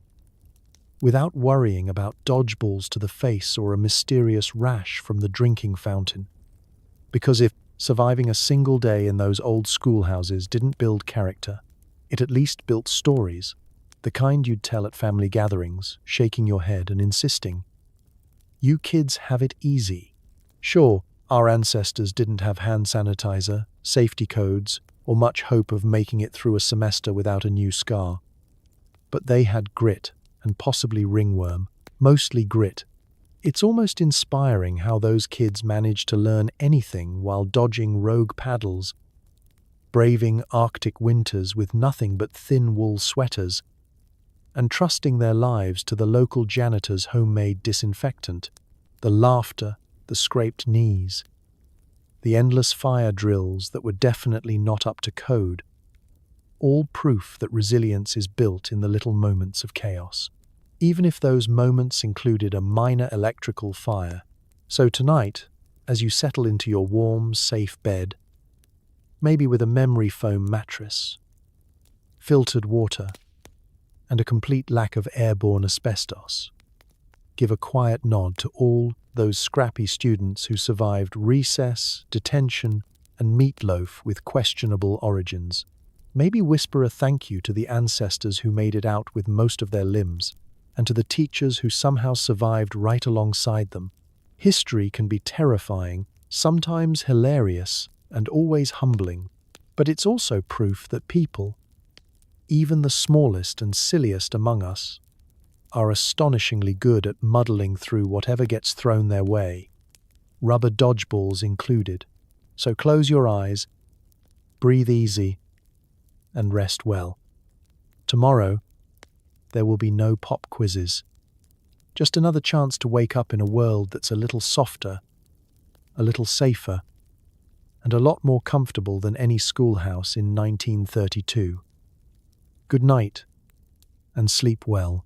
without worrying about dodgeballs to the face or a mysterious rash from the drinking fountain. Because if surviving a single day in those old schoolhouses didn't build character, it at least built stories, the kind you'd tell at family gatherings, shaking your head and insisting, "You kids have it easy." Sure, our ancestors didn't have hand sanitizer, safety codes, or much hope of making it through a semester without a new scar. But they had grit, and possibly ringworm, mostly grit. It's almost inspiring how those kids managed to learn anything while dodging rogue paddles, braving Arctic winters with nothing but thin wool sweaters, and trusting their lives to the local janitor's homemade disinfectant. The laughter, the scraped knees, the endless fire drills that were definitely not up to code, all proof that resilience is built in the little moments of chaos, even if those moments included a minor electrical fire. So tonight, as you settle into your warm, safe bed, maybe with a memory foam mattress, filtered water, and a complete lack of airborne asbestos, give a quiet nod to all those scrappy students who survived recess, detention, and meatloaf with questionable origins. Maybe whisper a thank you to the ancestors who made it out with most of their limbs, and to the teachers who somehow survived right alongside them. History can be terrifying, sometimes hilarious, and always humbling, but it's also proof that people, even the smallest and silliest among us, are astonishingly good at muddling through whatever gets thrown their way, rubber dodgeballs included. So close your eyes, breathe easy, and rest well. Tomorrow, there will be no pop quizzes. Just another chance to wake up in a world that's a little softer, a little safer, and a lot more comfortable than any schoolhouse in 1932. Good night, and sleep well.